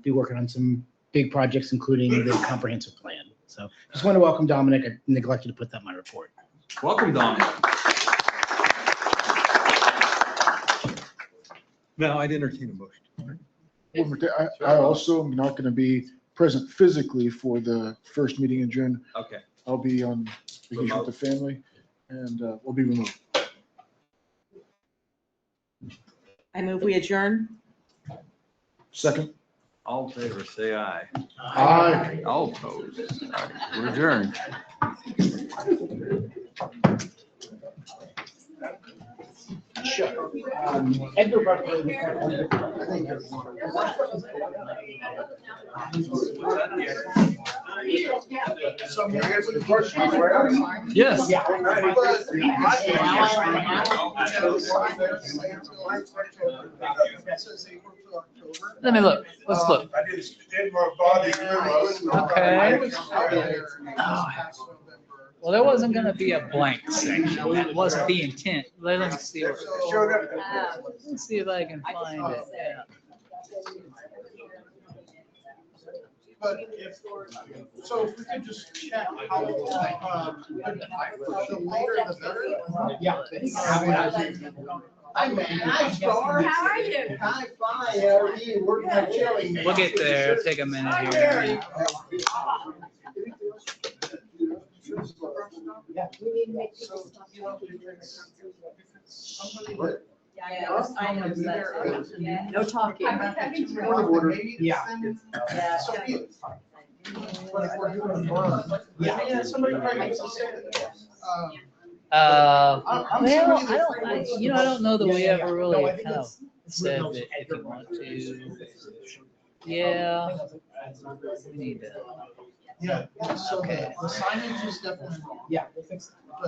Be working on some big projects, including the comprehensive plan. So just want to welcome Dominic. I neglected to put that in my report. Welcome, Dominic. Now I'd entertain a motion. One more thing, I also am not going to be present physically for the first meeting in June. Okay. I'll be on vacation Remote. with the family, and we'll be remote. I move we adjourn. Second. All in favor, say aye. Aye. All opposed. All right, we're adjourned. Edgar Buckley. Yes. Let me look. Let's look. Okay. Well, there wasn't gonna be a blank section. That wasn't the intent. Let me see. Let's see if I can find it. Yeah. But if, so if we could just check how, the later the better. Yeah. Hi, man. Hi, Star. How are you? Hi, fine. How are you? Where's my chili? We'll get there. Take a minute here. No talking. Yeah. Yeah, somebody probably needs to say Well, I don't know that we ever really kind of said that if you want to. Yeah. We need to. Yeah, so Okay. the signage is definitely. Yeah, we'll fix it.